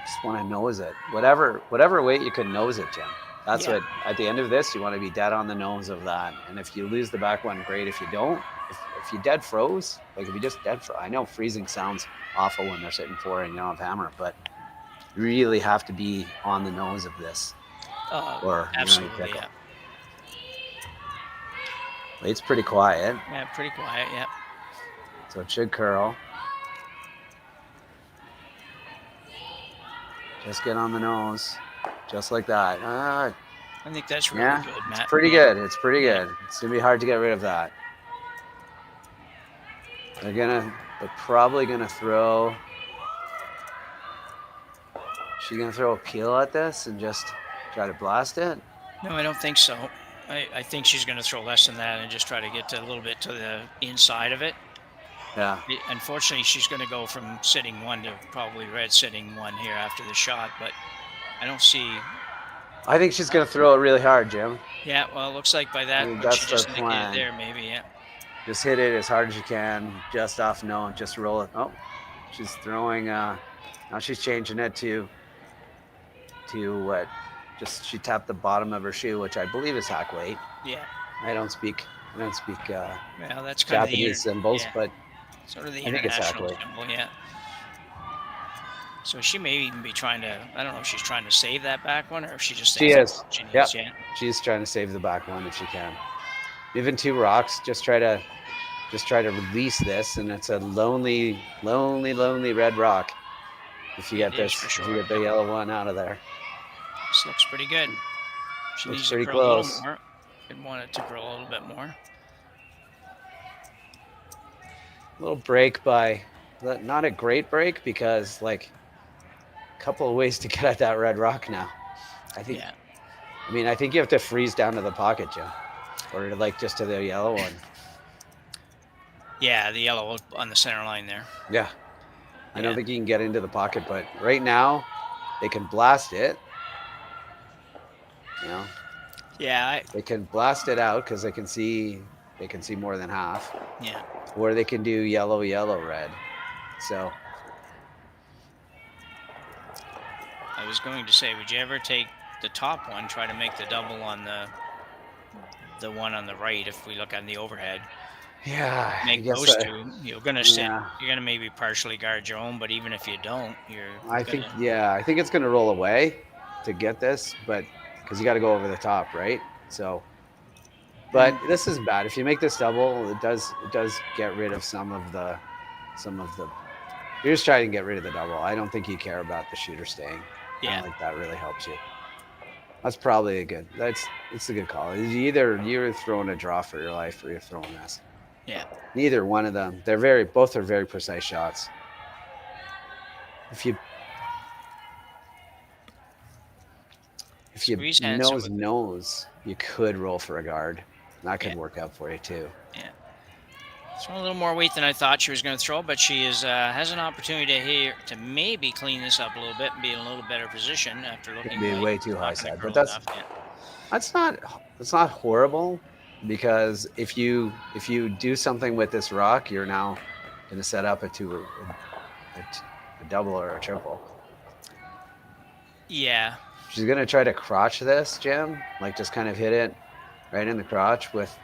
Speaker 2: Just want to nose it. Whatever weight you can nose it, Jim. That's what, at the end of this, you want to be dead on the nose of that. And if you lose the back one, great. If you don't, if you dead froze, like if you just dead froze, I know freezing sounds awful when they're sitting 4 and you don't have hammer, but you really have to be on the nose of this.
Speaker 5: Absolutely, yeah.
Speaker 2: Weight's pretty quiet.
Speaker 5: Yeah, pretty quiet, yeah.
Speaker 2: So it should curl. Just get on the nose. Just like that.
Speaker 5: I think that's really
Speaker 2: Yeah,
Speaker 5: good,
Speaker 2: it's
Speaker 5: Matt.
Speaker 2: pretty
Speaker 5: Yeah.
Speaker 2: good. It's pretty
Speaker 5: Yeah.
Speaker 2: good. It's gonna be hard to get rid of that. They're probably gonna throw. She's gonna throw a peel at this and just try to blast it.
Speaker 5: No, I don't think so. I think she's going to throw less than that and just try to get to a little bit to the inside of it.
Speaker 2: Yeah.
Speaker 5: Unfortunately, she's going to go from sitting 1 to probably red sitting 1 here after the shot, but I don't see.
Speaker 2: I think she's gonna throw it really hard, Jim.
Speaker 5: Yeah, well, it looks like by that, what
Speaker 2: That's
Speaker 5: she
Speaker 2: the
Speaker 5: just indicated
Speaker 2: plan.
Speaker 5: there, maybe, yeah.
Speaker 2: Just hit it as hard as you can, just off no, just roll it. Oh, she's throwing. Now she's changing it to what? Just she tapped the bottom of her shoe, which I believe is hack weight.
Speaker 5: Yeah.
Speaker 2: I don't speak
Speaker 5: Well, that's kind
Speaker 2: Japanese symbols,
Speaker 5: yeah,
Speaker 2: but
Speaker 5: sort of the
Speaker 2: I think it's hack
Speaker 5: international
Speaker 2: weight.
Speaker 5: symbol, yeah. So she may even be trying to. I don't know if she's trying to save that back one or if she just.
Speaker 2: She
Speaker 5: thinks
Speaker 2: is.
Speaker 5: that's what she
Speaker 2: Yep.
Speaker 5: needs, yeah.
Speaker 2: She's trying to save the back one if she can. Even 2 rocks, just try to release this, and it's a lonely red rock. If you get
Speaker 5: It is
Speaker 2: this,
Speaker 5: for
Speaker 2: if you
Speaker 5: sure.
Speaker 2: get the yellow one out of there.
Speaker 5: This looks pretty good. She
Speaker 2: Looks
Speaker 5: needs to
Speaker 2: pretty
Speaker 5: curl a little
Speaker 2: close.
Speaker 5: more. Could want it to curl a little bit more.
Speaker 2: Little break not a great break because like a couple of ways to get at that red rock now. I think.
Speaker 5: Yeah.
Speaker 2: I mean, I think you have to freeze down to the pocket, Jim, or like just to the yellow one.
Speaker 5: Yeah, the yellow on the center line there.
Speaker 2: Yeah. I don't
Speaker 5: Yeah.
Speaker 2: think you can get into the pocket, but right now they can blast it. You know,
Speaker 5: Yeah,
Speaker 2: they can blast it out because they can see more than half,
Speaker 5: yeah.
Speaker 2: or they can do yellow, red. So
Speaker 5: I was going to say, would you ever take the top one, try to make the double on the one on the right if we look on the overhead?
Speaker 2: yeah, I
Speaker 5: Make
Speaker 2: guess
Speaker 5: those two. You're gonna sit.
Speaker 2: yeah.
Speaker 5: You're gonna maybe partially guard your own, but even if you don't,
Speaker 2: I think it's going to roll away to get this, but because you got to go over the top, right? So, but this is bad. If you make this double, it does get rid of some of the. You're just trying to get rid of the double. I don't think you care about the shooter staying. I
Speaker 5: Yeah.
Speaker 2: don't think that really helps you. That's probably it's a good call. You're throwing a draw for your life, or you're throwing this.
Speaker 5: Yeah.
Speaker 2: Neither one of them. Both are very precise shots. If you
Speaker 5: Reese-Hansen
Speaker 2: nose, you could roll for a guard. That could
Speaker 5: Yeah.
Speaker 2: work out for you too.
Speaker 5: Yeah. Throwing a little more weight than I thought she was going to throw, but she has an opportunity to maybe clean this up a little bit and be in a little better position after looking.
Speaker 2: Be
Speaker 5: like
Speaker 2: way too
Speaker 5: not
Speaker 2: high
Speaker 5: gonna
Speaker 2: side,
Speaker 5: curl
Speaker 2: but
Speaker 5: enough, yeah.
Speaker 2: that's not horrible, because if you do something with this rock, you're now going to set up a double or a triple.
Speaker 5: Yeah.
Speaker 2: She's going to try to crotch this, Jim, like just kind of hit it right in the crotch with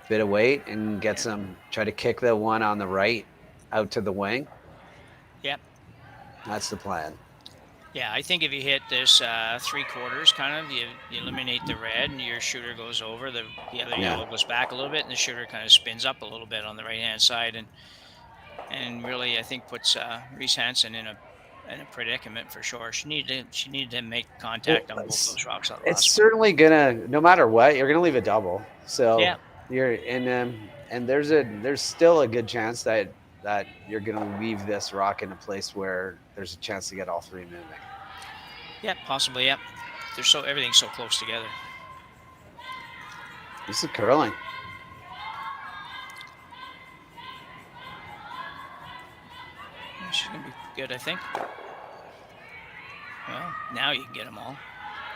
Speaker 2: a bit of weight and try to kick the one on the right out to the wing.
Speaker 5: Yep.
Speaker 2: That's the plan.
Speaker 5: Yeah, I think if you hit this 3/4, kind of, you eliminate the red and your shooter goes over. The other yellow goes back a little bit, and the shooter kind of spins up a little bit on the right-hand side, and really, I think puts Reese-Hansen in a predicament for sure. She needed to make contact on both those rocks.
Speaker 2: It's certainly gonna, no matter what, you're gonna leave a double. So
Speaker 5: yeah,
Speaker 2: you're and there's still a good chance that you're gonna leave this rock in a place where there's a chance to get all 3 moving.
Speaker 5: yeah, possibly, yeah. Everything's so close together.
Speaker 2: This is curling.
Speaker 5: She's gonna be good, I think. Well, now you can get them all.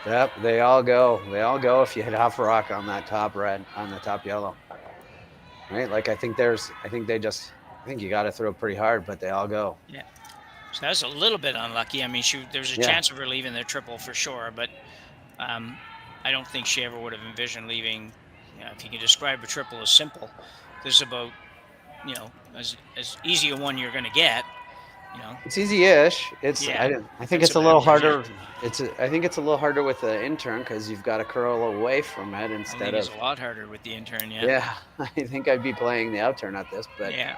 Speaker 2: Yep, they all go. They all go if you hit half a rock on that top red, on the top yellow. Right? Like I think you got to throw pretty hard, but they all go.
Speaker 5: Yeah. So that's a little bit unlucky. I mean, there's a chance of her leaving the triple for sure, but I don't think she ever would have envisioned leaving. If you can describe a triple as simple, this is about, as easy a one you're going to get.
Speaker 2: It's easy-ish. I think it's a little harder. I think it's a little harder with the intern because you've got to curl away from it instead of.
Speaker 5: It's a lot harder with the intern. Yeah.
Speaker 2: Yeah, I think I'd be playing the outturn at this, but
Speaker 5: Yeah.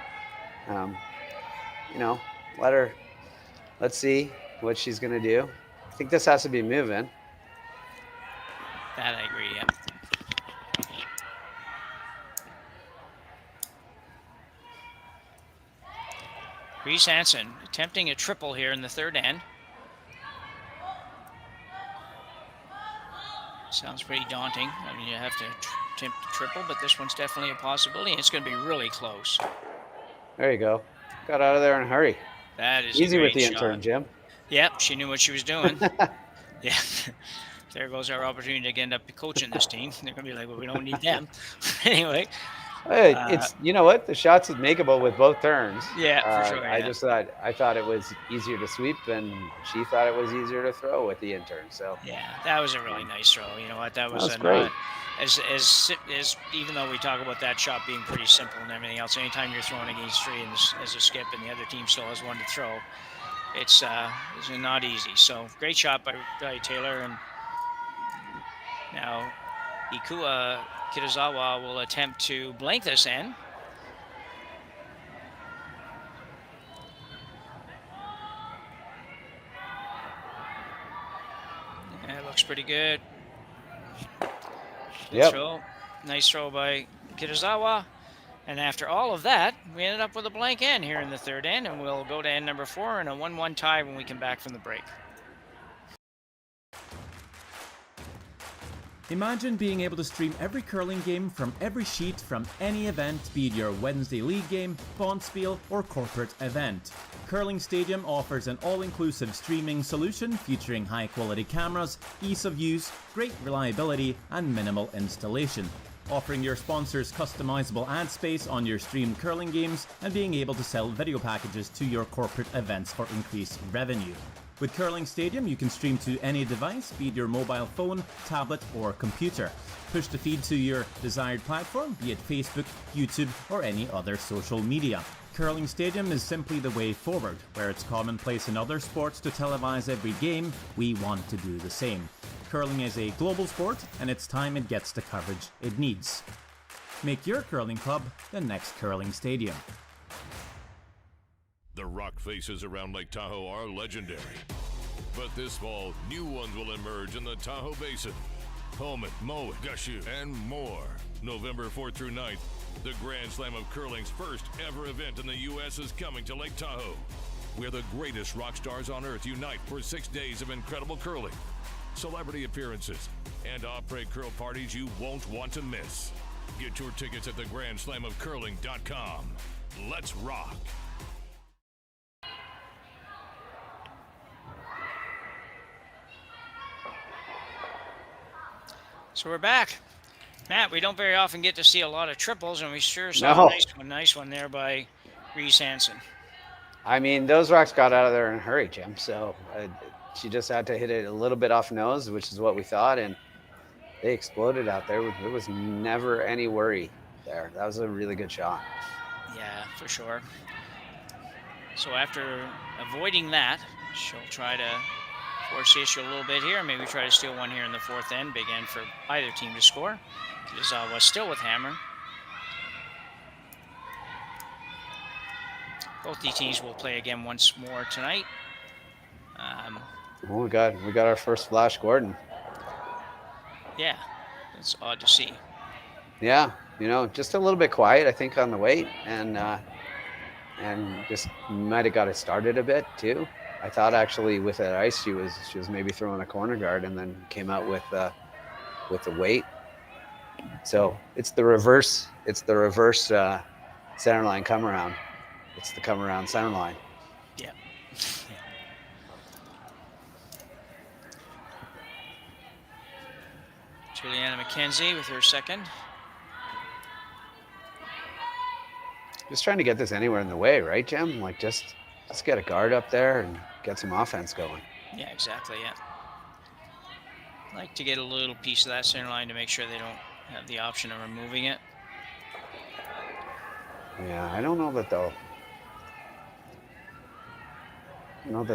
Speaker 2: Let's see what she's gonna do. I think this has to be moving.
Speaker 5: That I agree, yeah. Reese-Hansen attempting a triple here in the third end. Sounds pretty daunting. I mean, you have to attempt a triple, but this one's definitely a possibility. And it's going to be really close.
Speaker 2: There you go. Got out of there in a hurry.
Speaker 5: That is
Speaker 2: Easy
Speaker 5: a
Speaker 2: with
Speaker 5: great
Speaker 2: the
Speaker 5: shot.
Speaker 2: intern, Jim.
Speaker 5: Yep, she knew what she was doing. Yeah. There goes our opportunity to end up coaching this team. They're going to be like, well, we don't need them. Anyway.
Speaker 2: Hey, it's, you know what? The shots is makeable with both turns.
Speaker 5: Yeah, for sure.
Speaker 2: I thought it was easier to sweep, and she thought it was easier to throw with the intern. So
Speaker 5: yeah, that was a really nice throw. You know what? That was
Speaker 2: great.
Speaker 5: As even though we talk about that shot being pretty simple and everything else, anytime you're throwing against three and as a skip, and the other team still has one to throw, it's not easy. So great shot by Taylor, and now Ikue Kitazawa will attempt to blank this in. Yeah, it looks pretty good. Good throw. Nice throw by Kitazawa. And after all of that, we ended up with a blank end here in the third end, and we'll go to end number 4 and a 1-1 tie when we come back from the break.
Speaker 8: Imagine being able to stream every curling game from every sheet from any event, be it your Wednesday league game, bonspiel, or corporate event. Curling Stadium offers an all-inclusive streaming solution featuring high-quality cameras, ease of use, great reliability, and minimal installation. Offering your sponsors customizable ad space on your streamed curling games and being able to sell video packages to your corporate events for increased revenue. With Curling Stadium, you can stream to any device, be it your mobile phone, tablet, or computer. Push the feed to your desired platform, be it Facebook, YouTube, or any other social media. Curling Stadium is simply the way forward. Where it's commonplace in other sports to televise every game, we want to do the same. Curling is a global sport, and it's time it gets the coverage it needs. Make your curling club the next Curling Stadium.
Speaker 7: The rock faces around Lake Tahoe are legendary. But this fall, new ones will emerge in the Tahoe Basin. Pullman, Mowat, Gushu, and more. November 4th through 9th, the Grand Slam of Curling's first ever event in the U.S. is coming to Lake Tahoe, where the greatest rock stars on earth unite for 6 days of incredible curling, celebrity appearances, and après curl parties you won't want to miss. Get your tickets at thegrandslamofcurling.com. Let's rock.
Speaker 5: So we're back. Matt, we don't very often get to see a lot of triples, and we sure saw a nice one there by Reese-Hansen.
Speaker 2: I mean, those rocks got out of there in a hurry, Jim. So she just had to hit it a little bit off nose, which is what we thought, and they exploded out there. There was never any worry there. That was a really good shot.
Speaker 5: Yeah, for sure. So after avoiding that, she'll try to force the issue a little bit here. Maybe try to steal one here in the fourth end. Big end for either team to score. Kitazawa still with hammer. Both these teams will play again once more tonight.
Speaker 2: We got our first Flash Gordon.
Speaker 5: Yeah, it's odd to see.
Speaker 2: Yeah, just a little bit quiet, I think, on the weight, and just might have got it started a bit too. I thought actually with that ice she was maybe throwing a corner guard and then came out with the weight. So it's the reverse center line come around. It's the come around center line.
Speaker 5: Yeah. Juliana McKenzie with her second.
Speaker 2: Just trying to get this anywhere in the way, right, Jim? Like just get a guard up there and get some offense going.
Speaker 5: Yeah, exactly, yeah. Like to get a little piece of that center line to make sure they don't have the option of removing it.
Speaker 2: Yeah, I don't know that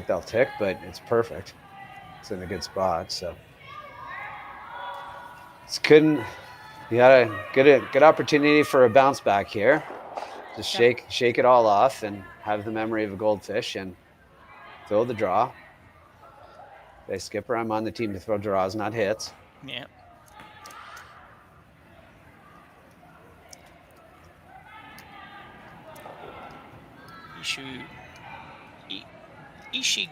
Speaker 2: they'll tick, but it's perfect. It's in a good spot, so you got a good opportunity for a bounce back here. Just shake it all off and have the memory of a goldfish and throw the draw. They skipper, I'm on the team to throw draws, not hits.
Speaker 5: Yeah. I- Ishigoka,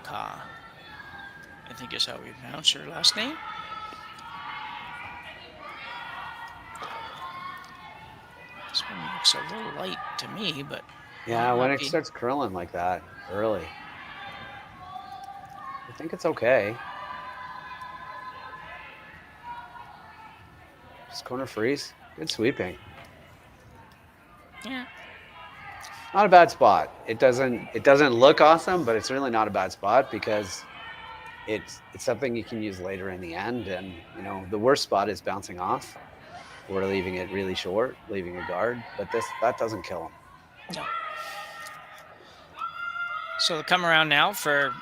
Speaker 5: I think is how we pronounce her last name. This one looks a little light to me, but
Speaker 2: Yeah,
Speaker 5: might
Speaker 2: when
Speaker 5: not
Speaker 2: it
Speaker 5: be.
Speaker 2: starts curling like that early, I think it's okay. Just corner freeze. Good sweeping.
Speaker 5: Yeah.
Speaker 2: Not a bad spot. It doesn't look awesome, but it's really not a bad spot because it's something you can use later in the end. And you know, the worst spot is bouncing off or leaving it really short, leaving a guard. But that doesn't kill him.
Speaker 5: No. So they'll come around now for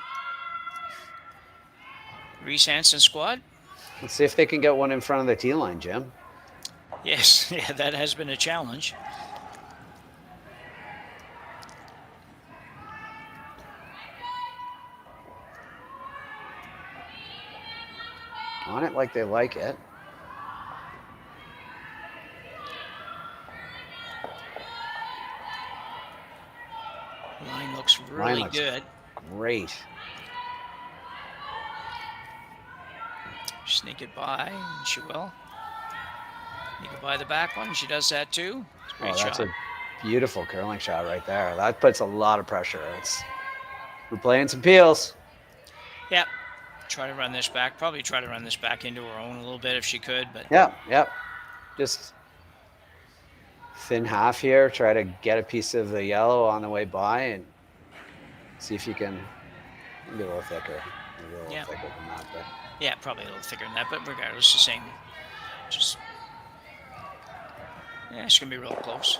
Speaker 5: Reese-Hansen squad.
Speaker 2: Let's see if they can get one in front of the tee line, Jim.
Speaker 5: Yes, yeah, that has been a challenge.
Speaker 2: On it like they like it.
Speaker 5: Line looks really
Speaker 2: looks
Speaker 5: good.
Speaker 2: Great.
Speaker 5: Sneak it by, and she will. Sneak it by the back one. She does that too. It's a great
Speaker 2: That's
Speaker 5: shot.
Speaker 2: a beautiful curling shot right there. That puts a lot of pressure. We're playing some peels.
Speaker 5: Yep. Try to run this back. Probably try to run this back into her own a little bit if she could, but
Speaker 2: Yep. Just thin half here. Try to get a piece of the yellow on the way by and see if you can maybe a little thicker. Maybe a little thicker than that. But
Speaker 5: yeah, probably a little thicker than that, but regardless, the same. Just, yeah, it's going to be real close.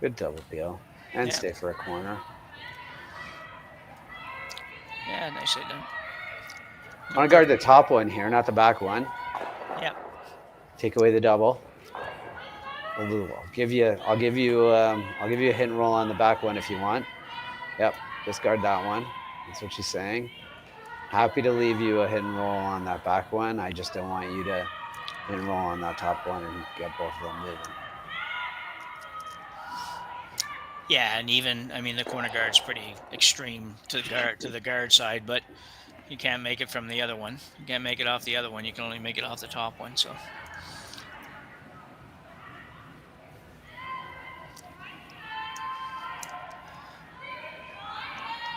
Speaker 2: good double peel. And
Speaker 5: Yeah.
Speaker 2: stay for a corner.
Speaker 5: Yeah, nicely done.
Speaker 2: I want to guard the top one here, not the back one.
Speaker 5: Yeah.
Speaker 2: Take away the double. I'll give you a hit and roll on the back one if you want. Yep, discard that one. That's what she's saying. Happy to leave you a hit and roll on that back one. I just don't want you to hit and roll on that top one and get both of them moving.
Speaker 5: Yeah, and even, I mean, the corner guard's pretty extreme to the guard side, but you can't make it from the other one. You can't make it off the other one. You can only make it off the top one, so.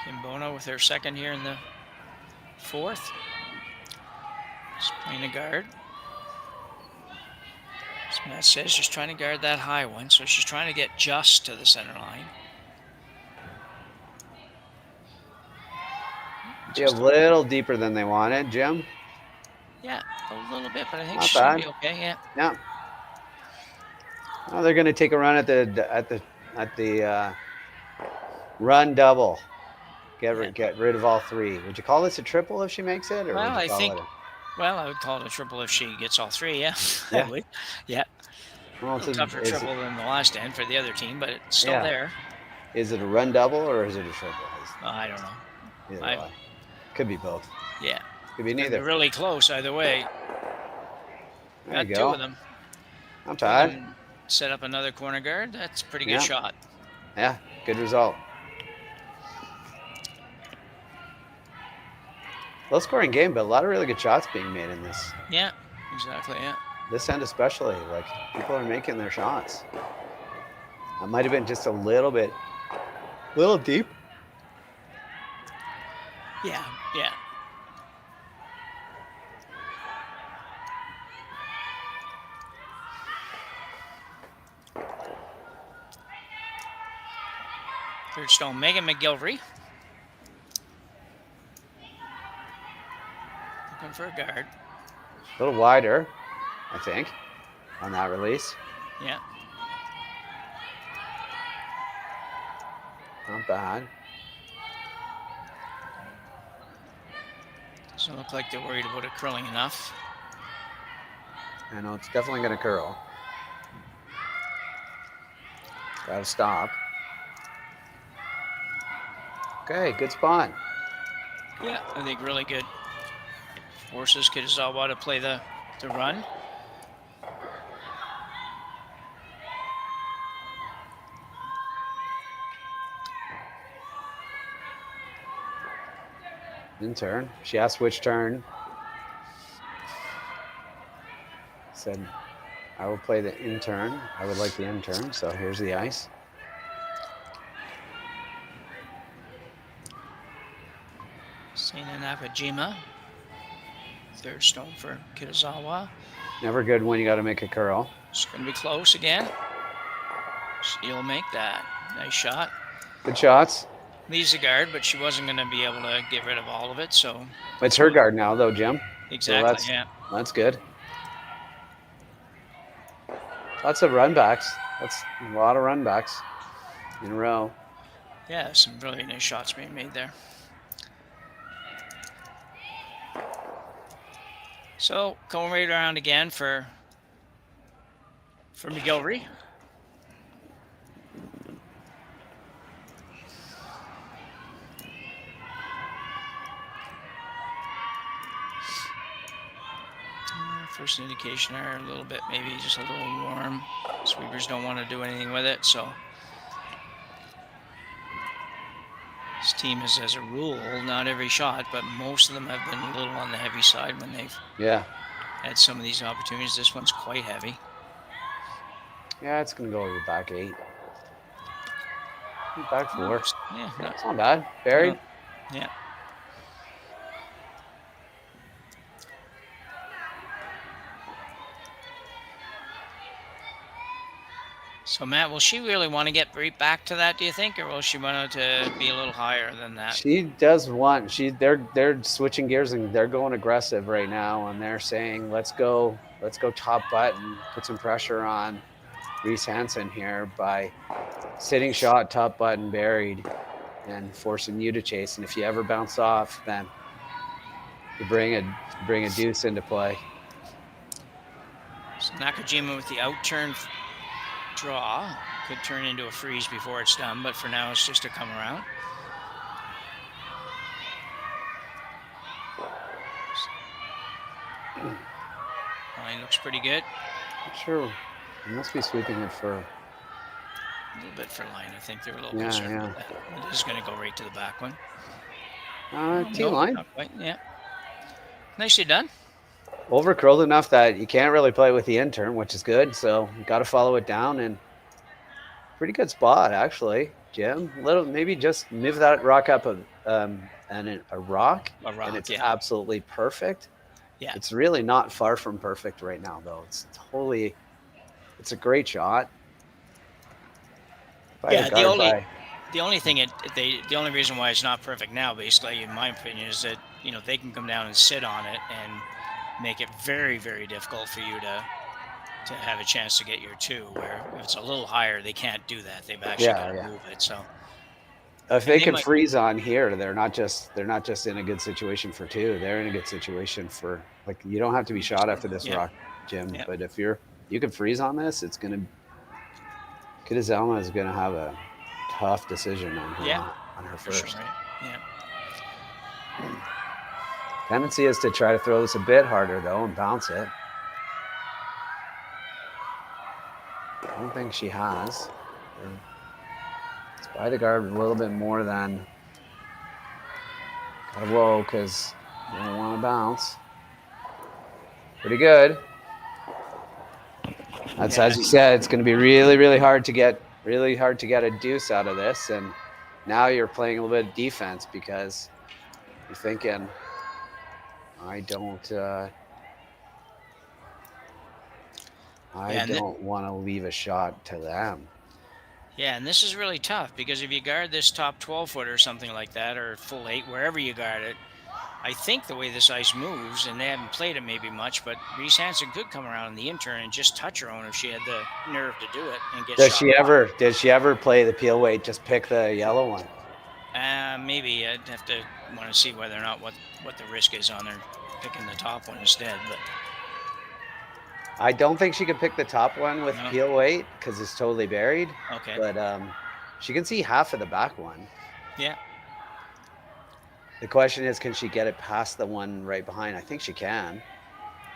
Speaker 5: Kimbono with her second here in the fourth. Just playing a guard. As Matt says, just trying to guard that high one, so she's trying to get just to the center line.
Speaker 2: Be a little deeper than they wanted, Jim.
Speaker 5: Yeah, a little bit, but I think
Speaker 2: Not
Speaker 5: she'll
Speaker 2: bad.
Speaker 5: be okay. Yeah.
Speaker 2: Yeah. Oh, they're going to take a run at the run double. Get rid of all three. Would you call this a triple if she makes it, or
Speaker 5: Well,
Speaker 2: would you call it
Speaker 5: well, I would call it a triple if she gets all three. Yeah,
Speaker 2: Yeah.
Speaker 5: I would. Yeah,
Speaker 2: well,
Speaker 5: a little tougher triple than the last end for the other team, but it's still
Speaker 2: Yeah.
Speaker 5: there.
Speaker 2: Is it a run double or is it a triple?
Speaker 5: I don't know.
Speaker 2: Either
Speaker 5: I-
Speaker 2: way. Could be both.
Speaker 5: Yeah,
Speaker 2: Could be
Speaker 5: they're
Speaker 2: neither.
Speaker 5: really close either way.
Speaker 2: There
Speaker 5: Got
Speaker 2: you
Speaker 5: two
Speaker 2: go.
Speaker 5: of them.
Speaker 2: Not bad.
Speaker 5: And set up another corner guard. That's a pretty good
Speaker 2: Yeah.
Speaker 5: shot.
Speaker 2: Yeah, good result. Low scoring game, but a lot of really good shots being made in this.
Speaker 5: Yeah, exactly. Yeah.
Speaker 2: This end especially, like people are making their shots. That might have been just a little deep.
Speaker 5: Yeah. Yeah. Third stone, Megan McGilvery. Looking for a guard.
Speaker 2: A little wider, I think, on that release.
Speaker 5: Yeah.
Speaker 2: Not bad.
Speaker 5: Doesn't look like they're worried about it curling enough.
Speaker 2: I know it's definitely going to curl. Got to stop. Okay, good spot.
Speaker 5: Yeah, I think really good. Forces Kitazawa to play the run.
Speaker 2: In turn. She asked which turn. Said, I will play the in turn. I would like the in turn. So here's the ice.
Speaker 5: Seina Nakajima. Third stone for Kitazawa.
Speaker 2: Never good when you got to make a curl.
Speaker 5: It's going to be close again. She'll make that. Nice shot.
Speaker 2: Good shots.
Speaker 5: Leaves the guard, but she wasn't going to be able to get rid of all of it, so...
Speaker 2: It's her guard now, though, Jim.
Speaker 5: Exactly,
Speaker 2: So
Speaker 5: yeah.
Speaker 2: That's good. Lots of run backs. That's a lot of run backs in a row.
Speaker 5: Yeah, some really nice shots being made there. So, going right around again for McGilvery. First indication there, a little bit, maybe just a little warm. Sweepers don't want to do anything with it, so this team is, as a rule, not every shot, but most of them have been a little on the heavy side when they've had some of these opportunities. This one's quite heavy.
Speaker 2: Yeah, it's going to go over back 8. Back 4.
Speaker 5: Yeah,
Speaker 2: it's not bad. Buried.
Speaker 5: Yeah. So, Matt, will she really want to get right back to that, do you think, or will she want to be a little higher than that?
Speaker 2: She does want. They're switching gears and they're going aggressive right now, and they're saying, let's go top button, put some pressure on Reese-Hansen here by sitting shot, top button, buried, and forcing you to chase. And if you ever bounce off, then you bring a deuce into play.
Speaker 5: So Nakajima with the outturn draw could turn into a freeze before it's done, but for now it's just a come around. Line looks pretty good.
Speaker 2: Sure, you must be sweeping it for
Speaker 5: a little bit for line. I think they're a little concerned about that. It is going to go right to the back one.
Speaker 2: T-line.
Speaker 5: Not quite, yeah. Nicely done.
Speaker 2: Over curled enough that you can't really play with the intern, which is good. So you got to follow it down, and pretty good spot actually, Jim. Maybe just move that rock up a rock, and it's absolutely perfect.
Speaker 5: Yeah,
Speaker 2: it's really not far from perfect right now, though. It's a great shot.
Speaker 5: The only reason why it's not perfect now, basically, in my opinion, is that they can come down and sit on it and make it very, very difficult for you to have a chance to get your 2. Where if it's a little higher, they can't do that. They've actually got to move it. So
Speaker 2: if they can freeze on here, they're not just in a good situation for 2. They're in a good situation for, like, you don't have to be shot after this rock, Jim. Yeah. But if you can freeze on this, it's gonna. Kitazawa is gonna have a tough decision on her first.
Speaker 5: Sure, right? Yeah.
Speaker 2: Tendency is to try to throw this a bit harder, though, and bounce it. I don't think she has. It's by the guard a little bit more than... Whoa, because you don't want to bounce. Pretty good. That's, as you said, it's going to be really, really hard to get a deuce out of this. And now you're playing a little bit of defense because you're thinking... I don't want to leave a shot to them.
Speaker 5: Yeah, and this is really tough because if you guard this top 12-foot or something like that, or full 8, wherever you guard it, I think the way this ice moves, and they haven't played it maybe much, but Reese-Hansen could come around in the intern and just touch her own if she had the nerve to do it and get
Speaker 2: Did she ever play the peel weight, just pick the yellow one?
Speaker 5: Maybe I'd have to want to see whether or not what the risk is on her picking the top one instead. But
Speaker 2: I don't think she could pick the top one with peel weight because it's totally buried.
Speaker 5: Okay.
Speaker 2: But she can see half of the back one.
Speaker 5: Yeah.
Speaker 2: The question is, can she get it past the one right behind? I think she can.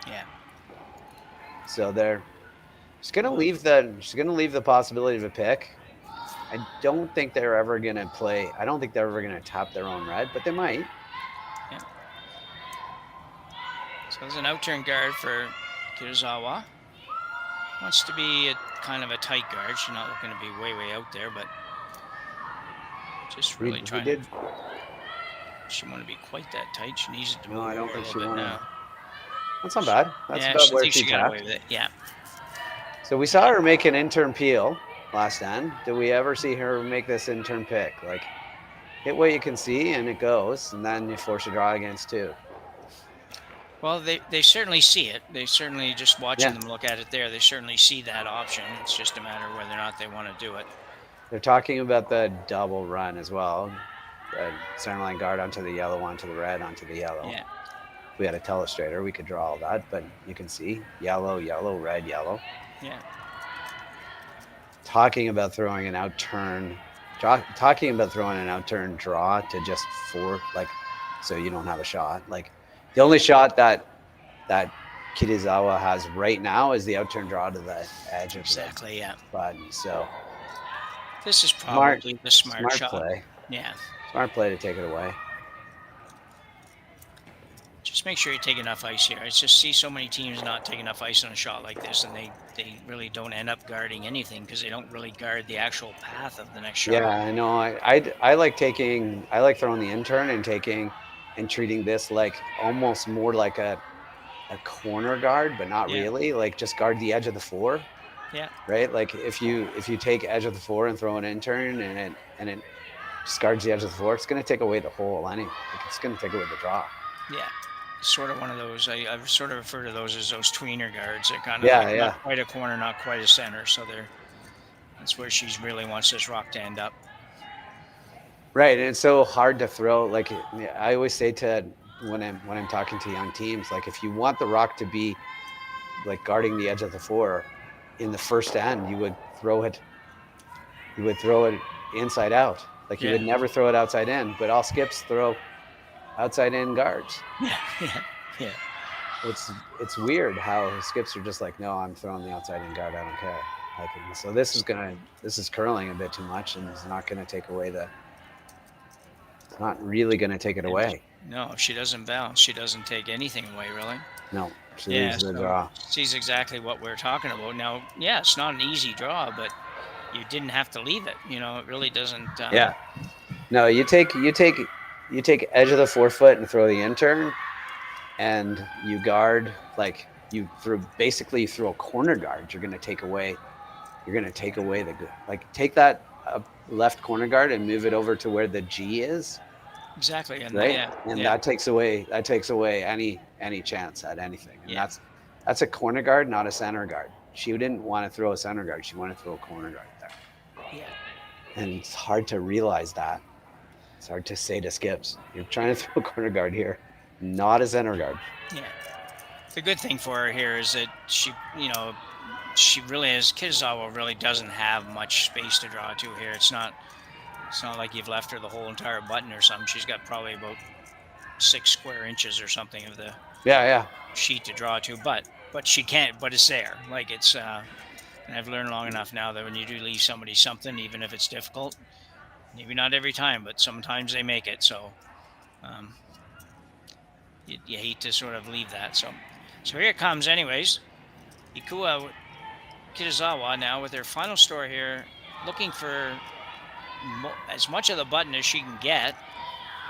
Speaker 5: Yeah.
Speaker 2: So she's gonna leave the possibility of a pick. I don't think they're ever going to play. I don't think they're ever going to tap their own red, but they might.
Speaker 5: Yeah. So there's an out-turn guard for Kitazawa. Wants to be a kind of a tight guard. She's not looking to be way out there, but just really trying to. She want to be quite that tight. She needs it to move
Speaker 2: I don't
Speaker 5: over
Speaker 2: think
Speaker 5: a
Speaker 2: she
Speaker 5: little bit
Speaker 2: wanted.
Speaker 5: now.
Speaker 2: That's not bad. That's
Speaker 5: Yeah,
Speaker 2: about
Speaker 5: she
Speaker 2: where
Speaker 5: thinks
Speaker 2: she
Speaker 5: she got away
Speaker 2: tapped.
Speaker 5: with it. Yeah.
Speaker 2: So we saw her make an in-turn peel last end. Did we ever see her make this in-turn pick? Like, hit what you can see and it goes, and then you force a draw against 2.
Speaker 5: Well, they certainly see it. They certainly, just watching them look at it there, they certainly see that option. It's just a matter of whether or not they want to do it.
Speaker 2: They're talking about the double run as well. The center line guard onto the yellow, onto the red, onto the yellow.
Speaker 5: Yeah.
Speaker 2: If we had a telestrator, we could draw all that, but you can see yellow, yellow, red, yellow.
Speaker 5: Yeah.
Speaker 2: Talking about throwing an out-turn draw to just 4, like, so you don't have a shot. Like, the only shot that Kitazawa has right now is the out-turn draw to the edge of the button. So
Speaker 5: this is probably the smart shot.
Speaker 2: Play.
Speaker 5: Yeah.
Speaker 2: Smart play to take it away.
Speaker 5: Just make sure you take enough ice here. I just see so many teams not take enough ice on a shot like this, and they really don't end up guarding anything because they don't really guard the actual path of the next shot.
Speaker 2: Yeah, I know. I like throwing the in-turn and treating this like almost more like a corner guard, but not really. Like, just guard the edge of the floor.
Speaker 5: Yeah.
Speaker 2: Right. Like, if you take edge of the floor and throw an in-turn and it just guards the edge of the floor, it's going to take away the hole anyway. Like, it's going to take away the draw.
Speaker 5: Yeah. Sort of one of those. I've sort of referred to those as those tweener guards. They're kind of not quite a corner, not quite a center. So that's where she really wants this rock to end up.
Speaker 2: Right, and it's so hard to throw. Like, I always say to when I'm talking to young teams, like, if you want the rock to be like guarding the edge of the floor in the first end, you would throw it inside out. Like, you would never throw it outside in. But all skips throw outside in guards.
Speaker 5: Yeah.
Speaker 2: It's weird how skips are just like, no, I'm throwing the outside in guard. I don't care. Like, so this is curling a bit too much, and it's not going to take away It's not really going to take it away.
Speaker 5: No, if she doesn't bounce, she doesn't take anything away, really.
Speaker 2: No, she leaves the draw.
Speaker 5: Sees exactly what we're talking about. Now, it's not an easy draw, but you didn't have to leave it. It really doesn't.
Speaker 2: No, you take edge of the forefoot and throw the in-turn, and you guard, like, you throw a corner guard. You're going to take away the good. Like, take that left corner guard and move it over to where the G is.
Speaker 5: Exactly. And
Speaker 2: right. That takes away any chance at anything. And that's a corner guard, not a center guard. She didn't want to throw a center guard. She wanted to throw a corner guard there.
Speaker 5: Yeah.
Speaker 2: And it's hard to realize that. It's hard to say to skips, you're trying to throw a corner guard here, not a center guard.
Speaker 5: Yeah. The good thing for her here is that she really is. Kitazawa really doesn't have much space to draw to here. It's not like you've left her the whole entire button or something. She's got probably about 6 square inches or something of the sheet to draw to, but she can't. But it's there. Like, it's. And I've learned long enough now that when you do leave somebody something, even if it's difficult, maybe not every time, but sometimes they make it. So you hate to sort of leave that. So here it comes anyways. Ikue Kitazawa now with her final store here, looking for as much of the button as she can get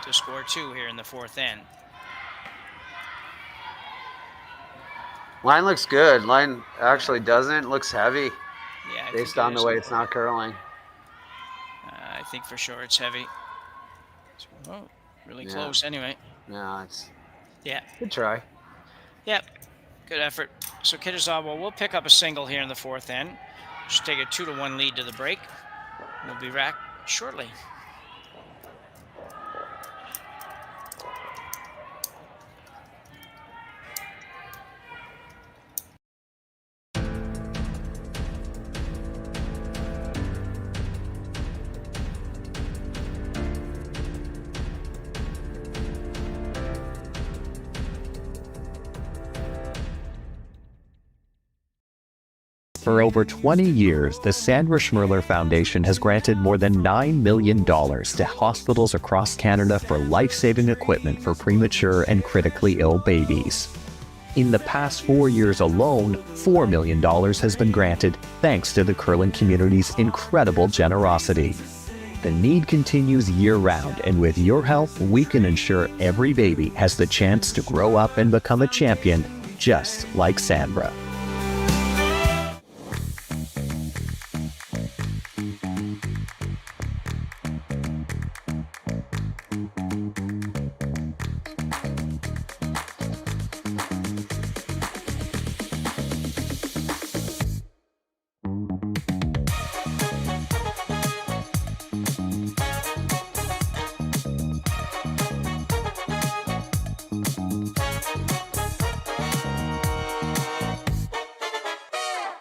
Speaker 5: to score 2 here in the 4th end.
Speaker 2: Line looks good. Line actually doesn't. It looks heavy.
Speaker 5: Yeah.
Speaker 2: Based on the way it's not curling.
Speaker 5: I think for sure it's heavy. So, really close anyway.
Speaker 2: Yeah, it's.
Speaker 5: Yeah.
Speaker 2: Good try.
Speaker 5: Yep. Good effort. So Kitazawa will pick up a single here in the 4th end. Just take a 2-1 lead to the break. We'll be back shortly.
Speaker 9: For over 20 years, the Sandra Schmirler Foundation has granted more than $9 million to hospitals across Canada for life-saving equipment for premature and critically ill babies. In the past 4 years alone, $4 million has been granted thanks to the curling community's incredible generosity. The need continues year-round, and with your help, we can ensure every baby has the chance to grow up and become a champion, just like Sandra.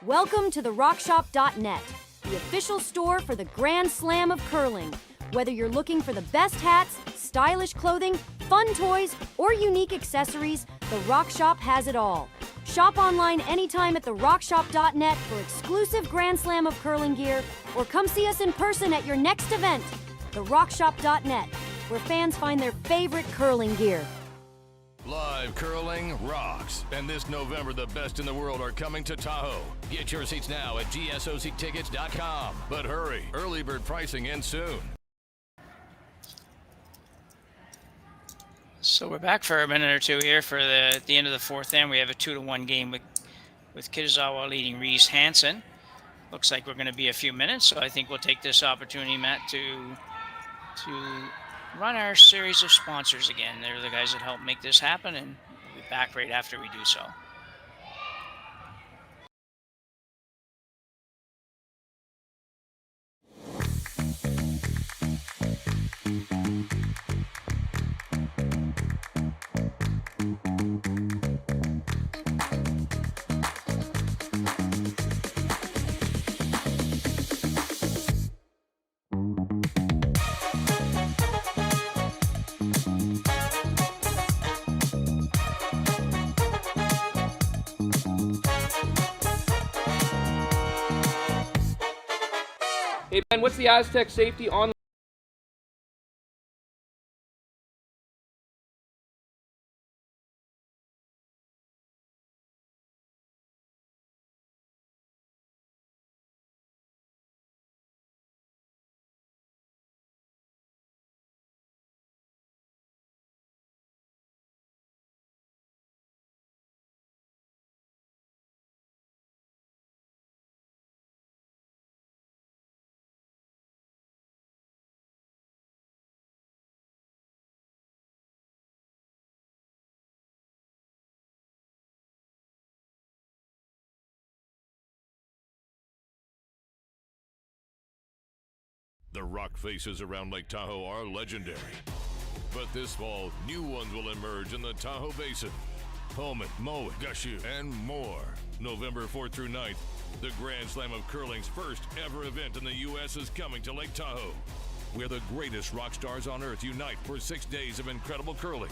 Speaker 10: Welcome to the RockShop.net, the official store for the Grand Slam of curling. Whether you're looking for the best hats, stylish clothing, fun toys, or unique accessories, the RockShop has it all. Shop online anytime at the RockShop.net for exclusive Grand Slam of curling gear, or come see us in person at your next event. The RockShop.net, where fans find their favorite curling gear.
Speaker 7: Live curling rocks. And this November, the best in the world are coming to Tahoe. Get your seats now at gsoctickets.com. But hurry, early bird pricing ends soon.
Speaker 5: So we're back for a minute or two here for the end of the fourth end. We have a 2-1 game with Kitazawa leading Reese-Hansen. Looks like we're going to be a few minutes, so I think we'll take this opportunity, Matt, to run our series of sponsors again. They're the guys that help make this happen, and we'll be back right after we do so.
Speaker 11: Hey Ben, what's the Aztec safety on?
Speaker 7: The rock faces around Lake Tahoe are legendary. But this fall, new ones will emerge in the Tahoe Basin. Pullman, Moe, Gushu, and more. November 4th through 9th, the Grand Slam of Curling's first ever event in the U.S. is coming to Lake Tahoe, where the greatest rock stars on earth unite for 6 days of incredible curling,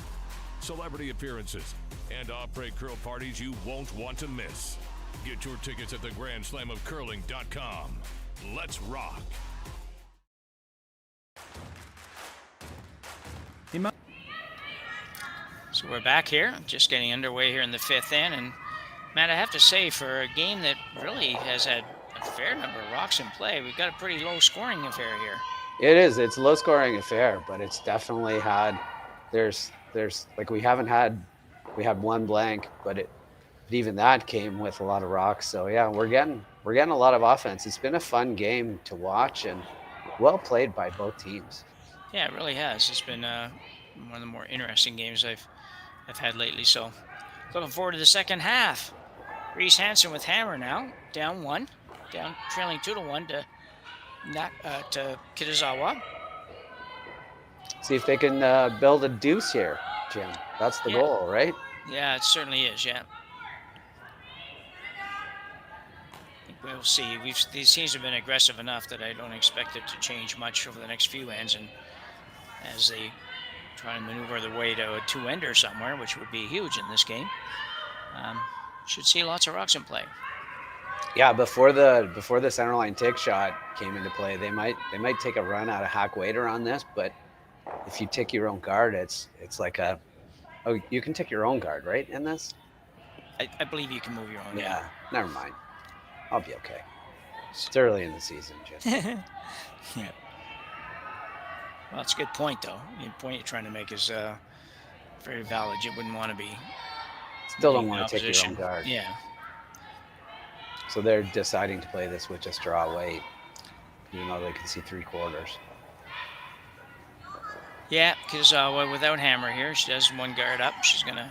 Speaker 7: celebrity appearances, and après curl parties you won't want to miss. Get your tickets at thegrandslamofcurling.com. Let's rock.
Speaker 5: So we're back here, just getting underway here in the fifth end. And Matt, I have to say, for a game that really has had a fair number of rocks in play, we've got a pretty low scoring affair here.
Speaker 2: It is. It's a low scoring affair, but it's definitely had, there's like we had one blank, but even that came with a lot of rocks. So yeah, we're getting a lot of offense. It's been a fun game to watch and well played by both teams.
Speaker 5: Yeah, it really has. It's been one of the more interesting games I've had lately. So looking forward to the second half. Reese-Hansen with hammer now, down trailing 2-1 to Kitazawa.
Speaker 2: See if they can build a deuce here, Jim. That's the goal, right?
Speaker 5: Yeah, it certainly is, yeah. I think we'll see. These teams have been aggressive enough that I don't expect it to change much over the next few ends, and as they try to maneuver their way to a two-ender somewhere, which would be huge in this game. Should see lots of rocks in play.
Speaker 2: Yeah, before the centerline take shot came into play, they might take a run out of hack waiter on this, but if you tick your own guard, it's like you can tick your own guard, right, in this?
Speaker 5: I believe you can move your own.
Speaker 2: Yeah, never mind. I'll be okay. It's early in the season, Jim.
Speaker 5: Yeah. Well, it's a good point, though. The point you're trying to make is very valid. You wouldn't want to be.
Speaker 2: Still don't
Speaker 5: in
Speaker 2: want to take your
Speaker 5: opposition.
Speaker 2: own guard.
Speaker 5: Yeah.
Speaker 2: So they're deciding to play this with just draw weight, even though they can see 3/4.
Speaker 5: Yeah, Kitazawa without hammer here. She does one guard up. She's going to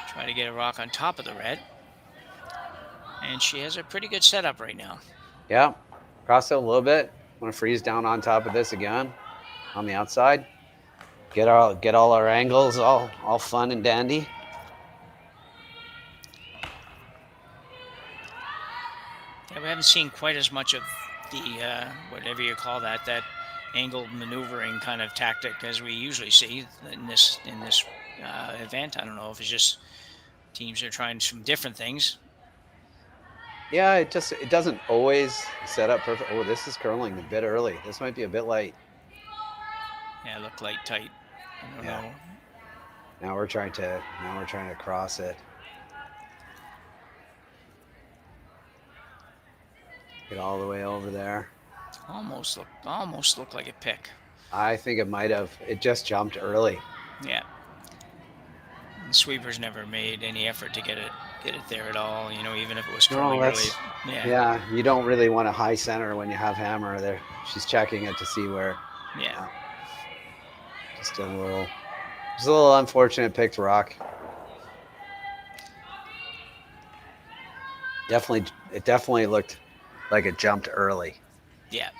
Speaker 5: try to get a rock on top of the red. And she has a pretty good setup right now.
Speaker 2: Yeah, cross it a little bit. Want to freeze down on top of this again, on the outside. Get all our angles all fun and dandy.
Speaker 5: Yeah, we haven't seen quite as much of the whatever you call that angled maneuvering kind of tactic as we usually see in this event. I don't know if it's just teams are trying some different things.
Speaker 2: Yeah, it doesn't always set up perfect. Oh, this is curling a bit early. This might be a bit light.
Speaker 5: Yeah, look light tight. I don't know.
Speaker 2: Now we're trying to cross it. Get all the way over there.
Speaker 5: Almost look like a pick.
Speaker 2: I think it might have. It just jumped early.
Speaker 5: Yeah. And sweepers never made any effort to get it there at all. You know, even if it was curling early.
Speaker 2: Yeah, you don't really want a high center when you have hammer there. She's checking it to see where.
Speaker 5: Yeah.
Speaker 2: Just a little unfortunate picked rock. It definitely looked like it jumped early.
Speaker 5: Yeah.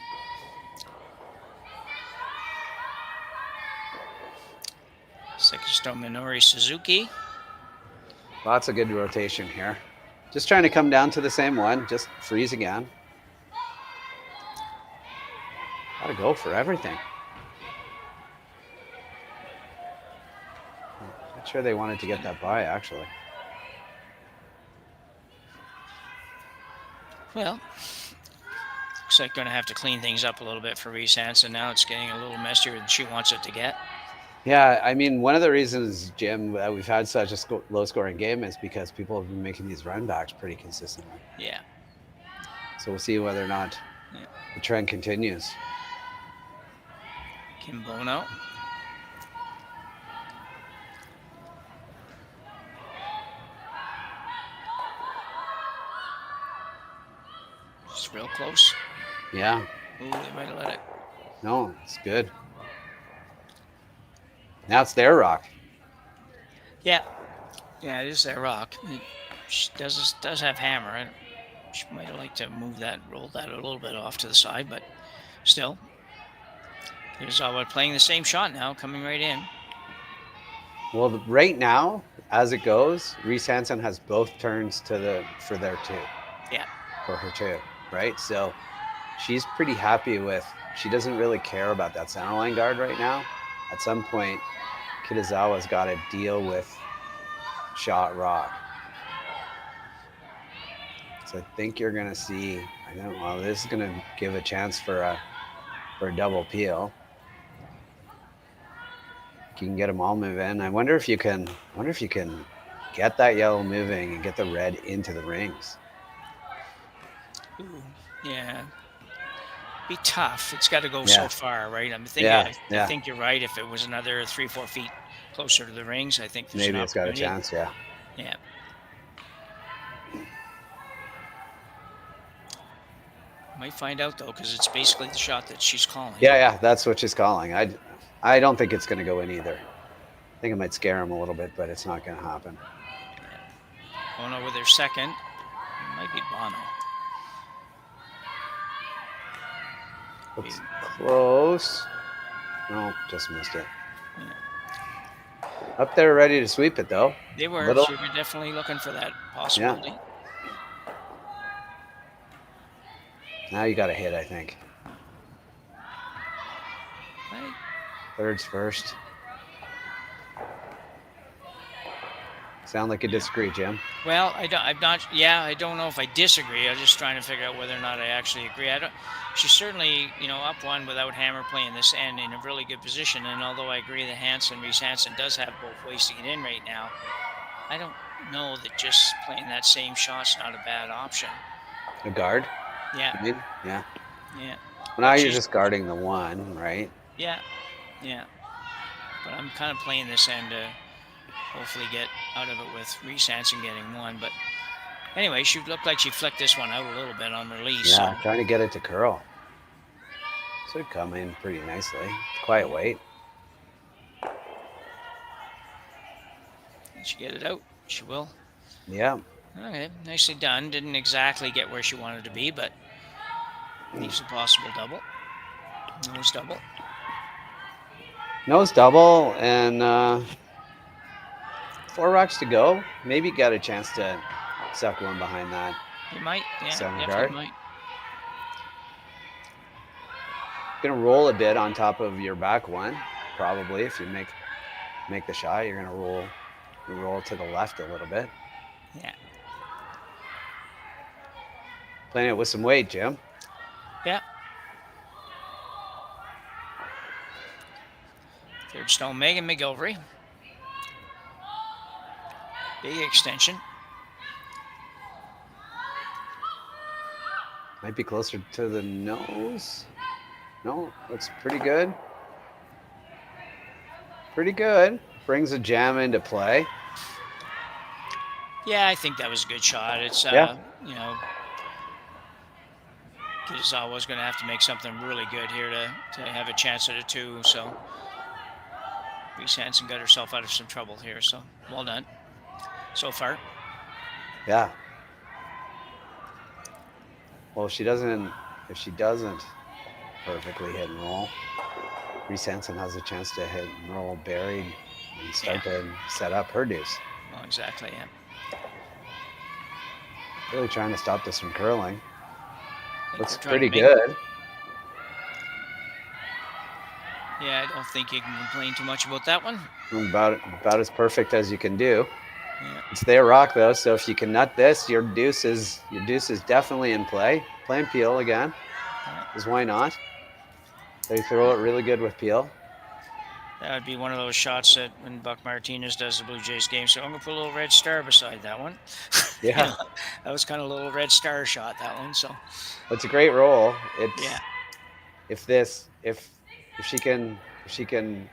Speaker 5: Sekisto Minori Suzuki.
Speaker 2: Lots of good rotation here. Just trying to come down to the same one. Just freeze again. Gotta go for everything. Not sure they wanted to get that by, actually.
Speaker 5: Well, looks like going to have to clean things up a little bit for Reese-Hansen. Now it's getting a little messier than she wants it to get.
Speaker 2: Yeah, I mean, one of the reasons, Jim, that we've had such a low-scoring game is because people have been making these run backs pretty consistently.
Speaker 5: Yeah.
Speaker 2: So we'll see whether or not the trend continues.
Speaker 5: Kim Bono. Just real close.
Speaker 2: Yeah.
Speaker 5: Ooh, they might have let it.
Speaker 2: No, it's good. Now it's their rock.
Speaker 5: Yeah. Yeah, it is their rock. She does have hammer. She might have liked to roll that a little bit off to the side, but still. Here's Alberta playing the same shot now, coming right in.
Speaker 2: Well, right now, as it goes, Reese-Hansen has both turns for their two.
Speaker 5: Yeah.
Speaker 2: For her two, right? So she's pretty happy with. She doesn't really care about that center line guard right now. At some point, Kitazawa's got to deal with shot rock. So I think you're going to see. This is going to give a chance for a double peel. You can get them all moving. I wonder if you can get that yellow moving and get the red into the rings.
Speaker 5: Ooh, yeah. Be tough. It's got to go so far, right? I think you're right. If it was another 3-4 feet closer to the rings, I think there's
Speaker 2: maybe it's got a chance. Yeah.
Speaker 5: Yeah. Might find out though, because it's basically the shot that she's calling.
Speaker 2: Yeah, that's what she's calling. I don't think it's going to go in either. I think it might scare him a little bit, but it's not going to happen.
Speaker 5: Bono with her second. It might be Bono.
Speaker 2: Looks close. No, just missed it.
Speaker 5: Yeah.
Speaker 2: Up there ready to sweep it, though.
Speaker 5: They were. They were definitely looking for that possibility.
Speaker 2: Yeah. Now you got to hit, I think.
Speaker 5: Right.
Speaker 2: Thirds first. Sound like you disagree, Jim?
Speaker 5: Well, I don't know if I disagree. I'm just trying to figure out whether or not I actually agree. She's certainly, up one without hammer playing this end in a really good position. And although I agree that Reese-Hansen does have both ways to get in right now, I know that just playing that same shot's not a bad option.
Speaker 2: A guard?
Speaker 5: Yeah.
Speaker 2: You mean? Yeah.
Speaker 5: Yeah.
Speaker 2: Well, now you're
Speaker 5: She's-
Speaker 2: just guarding the one, right?
Speaker 5: Yeah. Yeah. But I'm kind of playing this end to hopefully get out of it with Reese-Hansen getting one. But anyway, she looked like she flicked this one out a little bit on release.
Speaker 2: Yeah,
Speaker 5: So.
Speaker 2: trying to get it to curl. Should come in pretty nicely. Quiet weight.
Speaker 5: Did she get it out? She will.
Speaker 2: Yeah.
Speaker 5: Okay, nicely done. Didn't exactly get where she wanted to be, but leaves a possible double. Nose double.
Speaker 2: Nose double and 4 rocks to go. Maybe got a chance to suck one behind that.
Speaker 5: You might, yeah,
Speaker 2: Center
Speaker 5: definitely
Speaker 2: guard.
Speaker 5: might.
Speaker 2: Gonna roll a bit on top of your back one, probably. If you make the shot, you're gonna roll to the left a little bit.
Speaker 5: Yeah.
Speaker 2: Playing it with some weight, Jim.
Speaker 5: Yeah. Third stone, Megan McGilvery. Big extension.
Speaker 2: Might be closer to the nose. No, looks pretty good. Pretty good. Brings a jam into play.
Speaker 5: Yeah, I think that was a good shot. It's,
Speaker 2: Yeah.
Speaker 5: you know, Kitazawa's going to have to make something really good here to have a chance at a 2. So Reese-Hansen got herself out of some trouble here. So well done so far.
Speaker 2: Yeah. Well, if she doesn't perfectly hit and roll, Reese-Hansen has a chance to hit and roll buried and start to set up her deuce.
Speaker 5: Well, exactly, yeah.
Speaker 2: Really trying to stop this from curling. Looks
Speaker 5: they're trying
Speaker 2: pretty
Speaker 5: to make-
Speaker 2: good.
Speaker 5: Yeah, I don't think you can complain too much about that one.
Speaker 2: About as perfect as you can do.
Speaker 5: Yeah.
Speaker 2: It's their rock though, so if you can nut this, your deuce is definitely in play. Playing Peel again, because why not? They throw it really good with Peel.
Speaker 5: That would be one of those shots that when Buck Martinez does the Blue Jays game. So I'm going to put a little red star beside that one.
Speaker 2: Yeah.
Speaker 5: You know, that was kind of a little red star shot, that one. So
Speaker 2: It's a great roll. It's
Speaker 5: yeah.
Speaker 2: if she can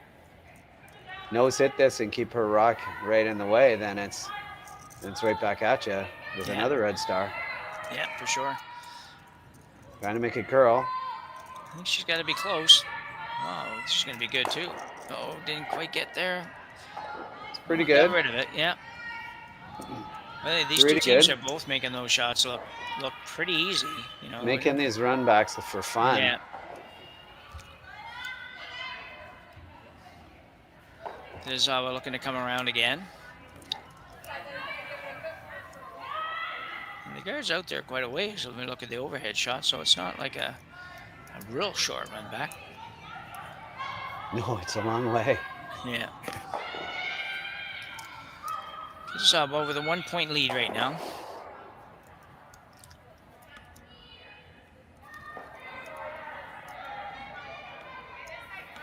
Speaker 2: nose hit this and keep her rock right in the way, then it's right back at you with
Speaker 5: Yeah.
Speaker 2: another red star.
Speaker 5: Yeah, for sure.
Speaker 2: Trying to make it curl.
Speaker 5: I think she's got to be close. Wow, she's going to be good too. Oh, didn't quite get there.
Speaker 2: It's pretty
Speaker 5: Got
Speaker 2: good.
Speaker 5: rid of it, yeah. Well, these
Speaker 2: Pretty
Speaker 5: two teams
Speaker 2: good.
Speaker 5: are both making those shots look pretty easy. You know,
Speaker 2: Making these run backs for fun.
Speaker 5: Yeah. Kitazawa looking to come around again. And the guard's out there quite a ways. Let me look at the overhead shot, so it's not like a real short run back.
Speaker 2: No, it's a long way.
Speaker 5: Yeah. Kitazawa with a 1-point lead right now.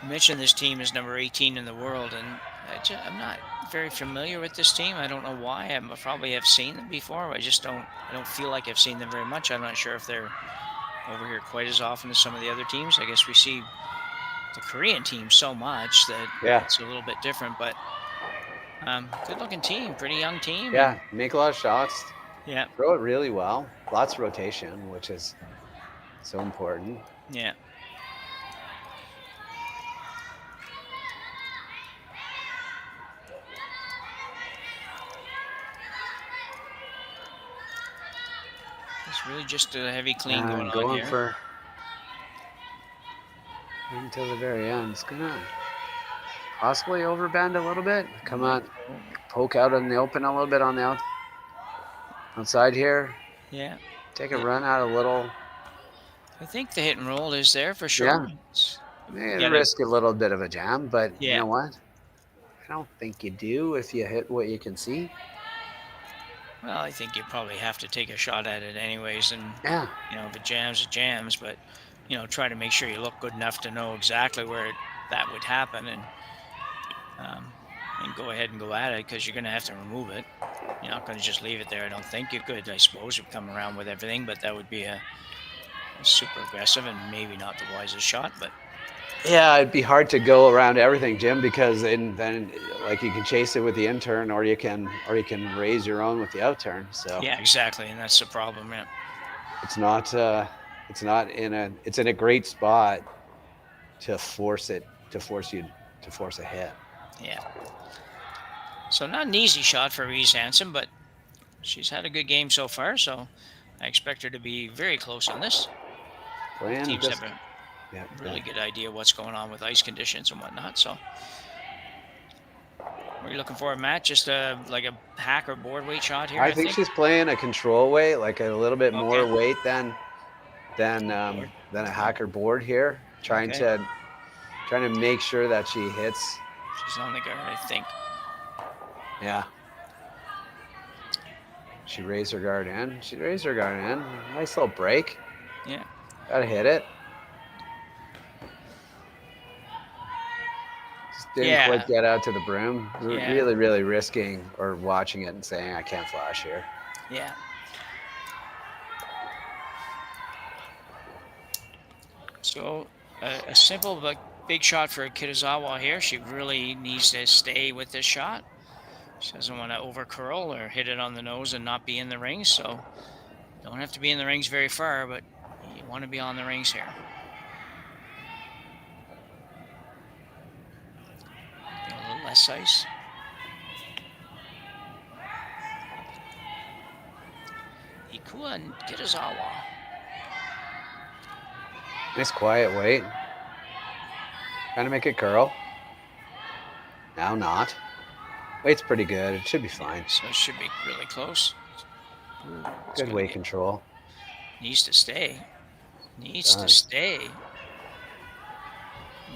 Speaker 5: You mentioned this team is number 18 in the world, and I'm not very familiar with this team. I don't know why. I probably have seen them before. I don't feel like I've seen them very much. I'm not sure if they're over here quite as often as some of the other teams. I guess we see the Korean team so much that it's a little bit different, but good looking team, pretty young team.
Speaker 2: Yeah, make a lot of shots.
Speaker 5: Yeah.
Speaker 2: Throw it really well. Lots of rotation, which is so important.
Speaker 5: Yeah. It's really just a heavy clean going on here.
Speaker 2: For until the very end. It's gonna possibly overbend a little bit. Come on, poke out in the open a little bit on the outside here.
Speaker 5: Yeah.
Speaker 2: Take a run out a little.
Speaker 5: I think the hit and roll is there for sure.
Speaker 2: Yeah.
Speaker 5: It's-
Speaker 2: Maybe
Speaker 5: Yeah,
Speaker 2: risk a little bit of a jam, but you
Speaker 5: Yeah.
Speaker 2: know what? I don't think you do if you hit what you can see.
Speaker 5: Well, I think you probably have to take a shot at it anyways, and
Speaker 2: Yeah.
Speaker 5: you know, if it jams, it jams. But you know, try to make sure you look good enough to know exactly where that would happen, and and go ahead and go at it, because you're going to have to remove it. You're not going to just leave it there. I don't think you could. I suppose you'd come around with everything, but that would be a super aggressive and maybe not the wisest shot. But
Speaker 2: Yeah, it'd be hard to go around everything, Jim, because then like you can chase it with the in turn, or you can raise your own with the out turn. So
Speaker 5: yeah, exactly, and that's the problem. Yeah.
Speaker 2: it's not it's in a great spot to force a hit.
Speaker 5: Yeah. So not an easy shot for Reese-Hansen, but she's had a good game so far, so I expect her to be very close on this. Teams have a really good idea what's going on with ice conditions and whatnot. So what are you looking for, Matt? Just like a hack or board weight shot here?
Speaker 2: I think she's playing a control weight, like a little bit more weight than a hacker board here. Trying to make sure that she hits.
Speaker 5: She's on the guard, I think.
Speaker 2: Yeah. She raised her guard in. Nice little break.
Speaker 5: Yeah.
Speaker 2: Gotta hit it. Just didn't quite get out to the brim. Really, really risking or watching it and saying, I can't flash here.
Speaker 5: Yeah. So a simple but big shot for Kitazawa here. She really needs to stay with this shot. She doesn't want to over curl or hit it on the nose and not be in the rings. So don't have to be in the rings very far, but you want to be on the rings here. Get a little less ice. Ikue Kitazawa.
Speaker 2: Nice quiet weight. Trying to make it curl. Now not. Weight's pretty good. It should be fine.
Speaker 5: So it should be really close. Ooh,
Speaker 2: good weight control.
Speaker 5: Needs to stay. Needs to stay.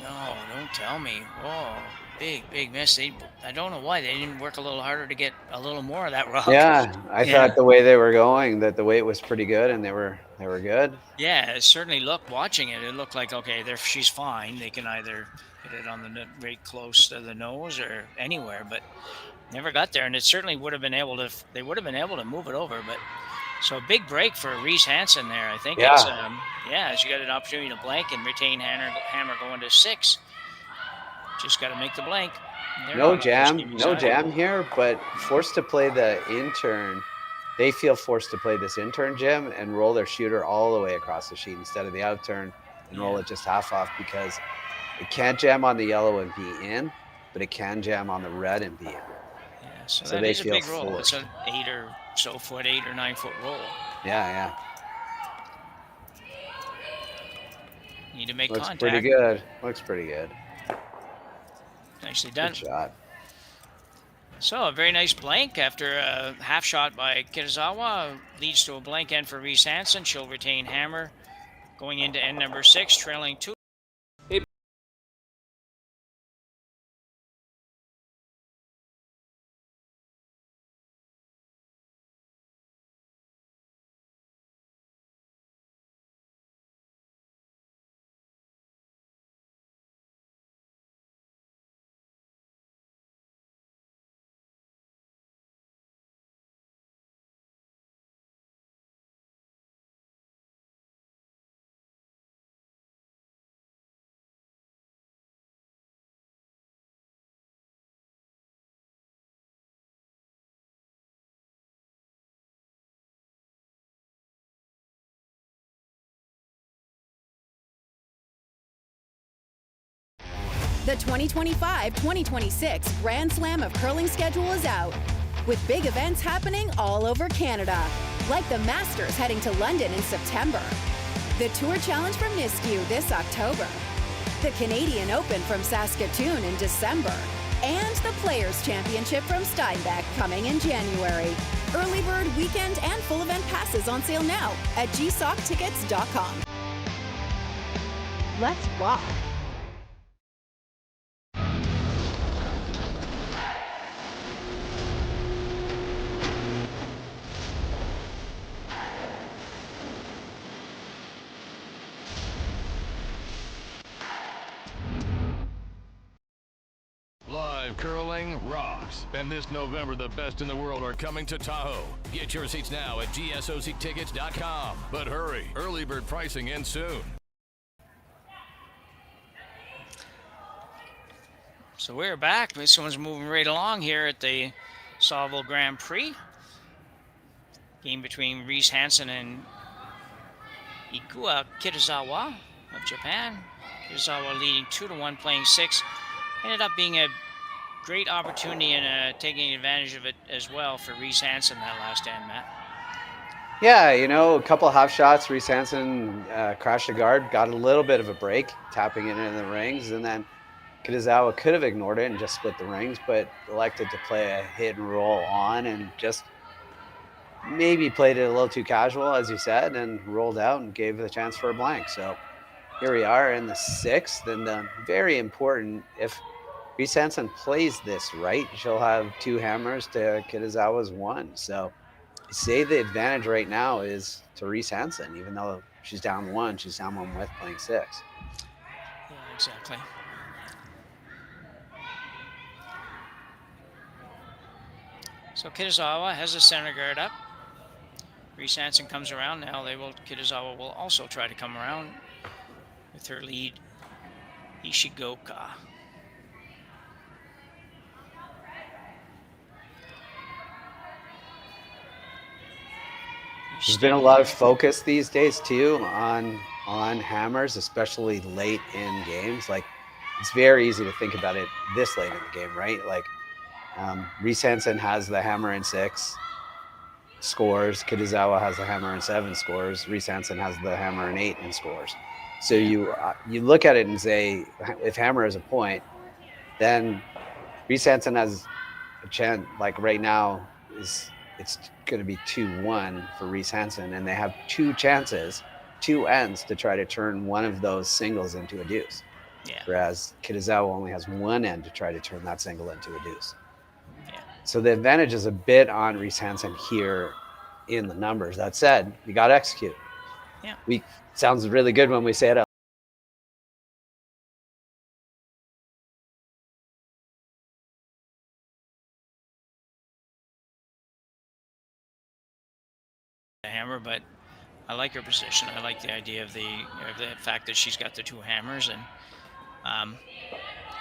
Speaker 5: No, don't tell me. Oh, big miss. I don't know why they didn't work a little harder to get a little more of that rock.
Speaker 2: Yeah, I thought the way they were going, that the weight was pretty good, and they were good.
Speaker 5: Yeah, it certainly looked, watching it, it looked like, okay, she's fine. They can either hit it on the very close to the nose or anywhere, but never got there. And it certainly would have been able to, they would have been able to move it over. But so a big break for Reese-Hansen there, I think.
Speaker 2: Yeah.
Speaker 5: It's, she got an opportunity to blank and retain hammer going to 6. Just got to make the blank.
Speaker 2: No jam here, but forced to play the intern. They feel forced to play this intern, Jim, and roll their shooter all the way across the sheet instead of the out turn and roll it just half off, because it can't jam on the yellow and be in, but it can jam on the red and be in.
Speaker 5: Yeah, so that is a big roll. It's an 8 or so foot, 8 or 9 foot roll.
Speaker 2: Yeah.
Speaker 5: Need to make
Speaker 2: Looks
Speaker 5: contact.
Speaker 2: pretty good. Looks pretty good.
Speaker 5: Nicely done.
Speaker 2: Good shot.
Speaker 5: So a very nice blank after a half shot by Kitazawa leads to a blank end for Reese-Hansen. She'll retain hammer going into end number 6, trailing 2.
Speaker 6: The 2025-2026 Grand Slam of Curling schedule is out, with big events happening all over Canada, like the Masters heading to London in September, the Tour Challenge from Nisku this October, the Canadian Open from Saskatoon in December, and the Players' Championship from Steinbeck coming in January. Early bird weekend and full event passes on sale now at gsoctickets.com.
Speaker 10: Let's rock.
Speaker 7: Live Curling rocks. And this November, the best in the world are coming to Tahoe. Get your seats now at gsoctickets.com. But hurry, early bird pricing ends soon.
Speaker 5: So we're back. This one's moving right along here at the Saville Grand Prix. Game between Reese-Hansen and Ikue Kitazawa of Japan. Kitazawa leading 2-1, playing 6. Ended up being a great opportunity and taking advantage of it as well for Reese-Hansen that last end, Matt.
Speaker 2: Yeah, you know, a couple half shots. Reese-Hansen crashed the guard, got a little bit of a break, tapping it into the rings, and then Kitazawa could have ignored it and just split the rings, but elected to play a hit and roll on and just maybe played it a little too casual, as you said, and rolled out and gave the chance for a blank. So here we are in the 6th, and very important, if Reese-Hansen plays this right, she'll have 2 hammers to Kitazawa's 1. So say the advantage right now is to Reese-Hansen, even though she's down 1, she's down 1 with playing 6.
Speaker 5: Yeah, exactly. So Kitazawa has the center guard up. Reese-Hansen comes around. Now Kitazawa will also try to come around with her lead, Ishigoka.
Speaker 2: There's been a lot of focus these days too on hammers, especially late in games. Like, it's very easy to think about it this late in the game, right? Like, Reese-Hansen has the hammer in 6, scores. Kitazawa has the hammer in 7, scores. Reese-Hansen has the hammer in 8 and scores. So you look at it and say, if hammer is a point, then Reese-Hansen has a chance. Like right now, it's going to be 2-1 for Reese-Hansen, and they have 2 chances, 2 ends to try to turn one of those singles into a deuce.
Speaker 5: Yeah.
Speaker 2: Whereas Kitazawa only has 1 end to try to turn that single into a deuce.
Speaker 5: Yeah.
Speaker 2: So the advantage is a bit on Reese-Hansen here in the numbers. That said, you got to execute.
Speaker 5: Yeah.
Speaker 2: Sounds really good when we say it out.
Speaker 5: Hammer, but I like her position. I like the idea of the fact that she's got the 2 hammers, and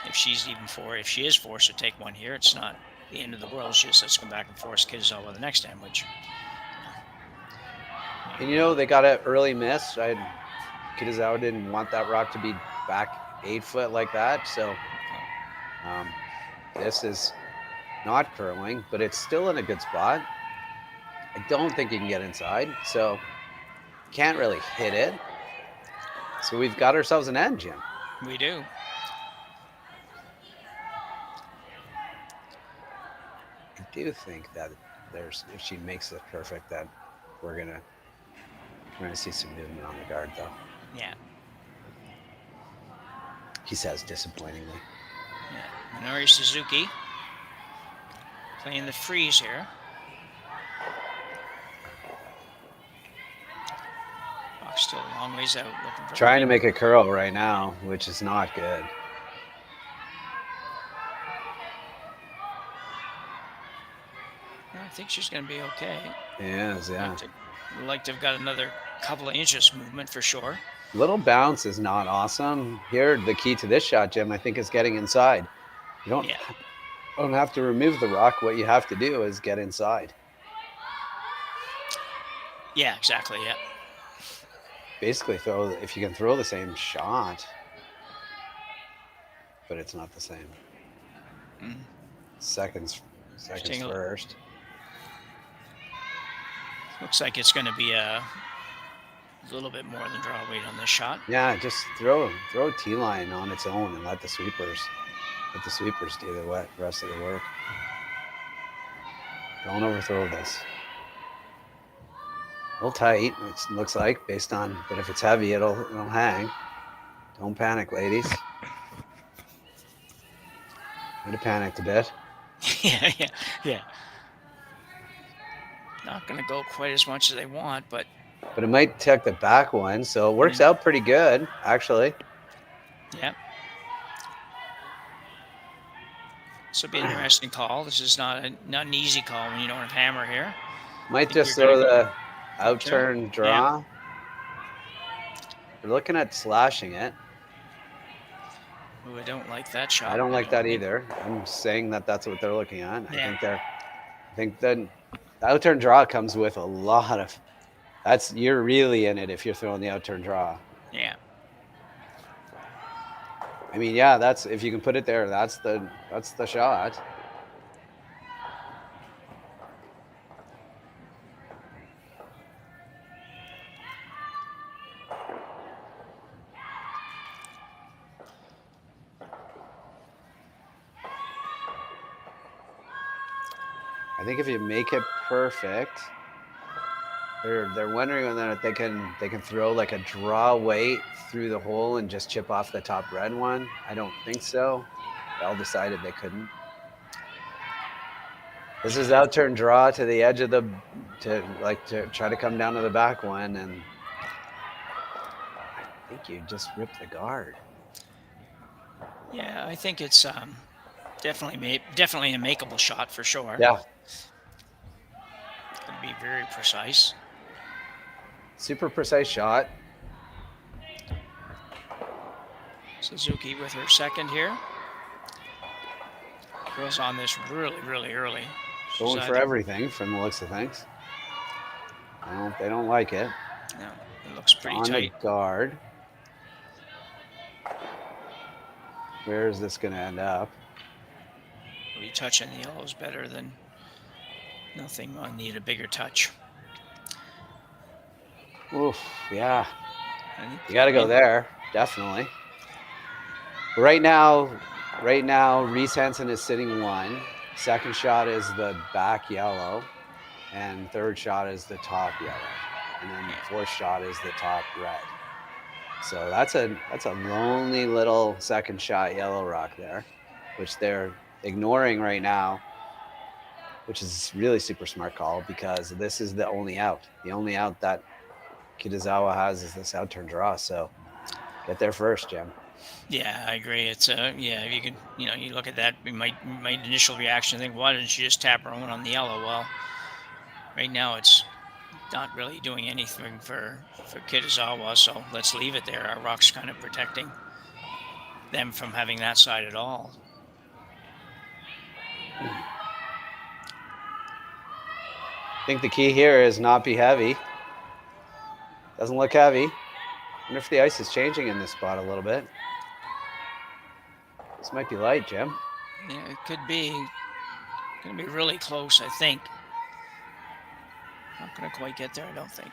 Speaker 5: if she is forced to take one here, it's not the end of the world. She just has to come back and force Kitazawa the next time, which.
Speaker 2: And you know, they got an early miss. Kitazawa didn't want that rock to be back 8 foot like that, so this is not curling, but it's still in a good spot. I don't think you can get inside, so can't really hit it. So we've got ourselves an end, Jim.
Speaker 5: We do.
Speaker 2: I do think that if she makes it perfect, that we're gonna see some movement on the guard, though.
Speaker 5: Yeah.
Speaker 2: He says disappointingly.
Speaker 5: Yeah. Minori Suzuki playing the freeze here. Still a long ways out. Looking for
Speaker 2: Trying to make a curl right now, which is not good.
Speaker 5: I think she's going to be okay.
Speaker 2: Yes, yeah.
Speaker 5: We'd like to have got another couple of inches movement for sure.
Speaker 2: Little bounce is not awesome. Here, the key to this shot, Jim, I think, is getting inside. You don't have to remove the rock. What you have to do is get inside.
Speaker 5: Yeah, exactly. Yeah.
Speaker 2: Basically, if you can throw the same shot, but it's not the same. Seconds first.
Speaker 5: Looks like it's going to be a little bit more than draw weight on this shot.
Speaker 2: Yeah, just throw a T-line on its own and let the sweepers do the rest of the work. Don't overthrow this. A little tight, it looks like, but if it's heavy, it'll hang. Don't panic, ladies. Might have panicked a bit.
Speaker 5: Yeah. Not going to go quite as much as they want, but
Speaker 2: it might take the back one, so it works out pretty good, actually.
Speaker 5: Yeah. This will be an interesting call. This is not an easy call when you don't have hammer here.
Speaker 2: Might
Speaker 5: think
Speaker 2: just
Speaker 5: you're
Speaker 2: throw
Speaker 5: gonna
Speaker 2: the out-turn draw. They're looking at slashing it.
Speaker 5: Ooh, I don't like that shot.
Speaker 2: I don't like that either. I'm saying that that's what they're looking at.
Speaker 5: Yeah.
Speaker 2: I think the out-turn draw comes with a lot of. You're really in it if you're throwing the out-turn draw.
Speaker 5: Yeah.
Speaker 2: I mean, yeah, that's if you can put it there, that's the shot. I think if you make it perfect, they're wondering whether they can throw like a draw weight through the hole and just chip off the top red one. I don't think so. They all decided they couldn't. This is out-turn draw to the edge of to try to come down to the back one, and I think you just ripped the guard.
Speaker 5: Yeah, I think it's definitely a makeable shot for sure.
Speaker 2: Yeah.
Speaker 5: Could be very precise.
Speaker 2: Super precise shot.
Speaker 5: Suzuki with her second here. Girls on this really, really early.
Speaker 2: Going for everything from the looks of things. They don't like it.
Speaker 5: No, it looks pretty
Speaker 2: on
Speaker 5: tight.
Speaker 2: The guard. Where is this going to end up?
Speaker 5: Maybe touching the yellows better than nothing. I'll need a bigger touch.
Speaker 2: Oof, yeah. You got to go there, definitely. Right now, Reese-Hansen is sitting 1. Second shot is the back yellow, and third shot is the top yellow, and then the fourth shot is the top red. So that's a lonely little second shot yellow rock there, which they're ignoring right now, which is really super smart call because this is the only out. The only out that Kitazawa has is this out-turn draw. So get there first, Jim.
Speaker 5: Yeah, I agree. It's if you could, you look at that, my initial reaction, think, why didn't she just tap her own on the yellow? Well, right now it's not really doing anything for Kitazawa, so let's leave it there. Our rock's kind of protecting them from having that side at all.
Speaker 2: I think the key here is not be heavy. Doesn't look heavy. Wonder if the ice is changing in this spot a little bit. This might be light, Jim.
Speaker 5: Yeah, it could be. Going to be really close, I think. Not going to quite get there, I don't think.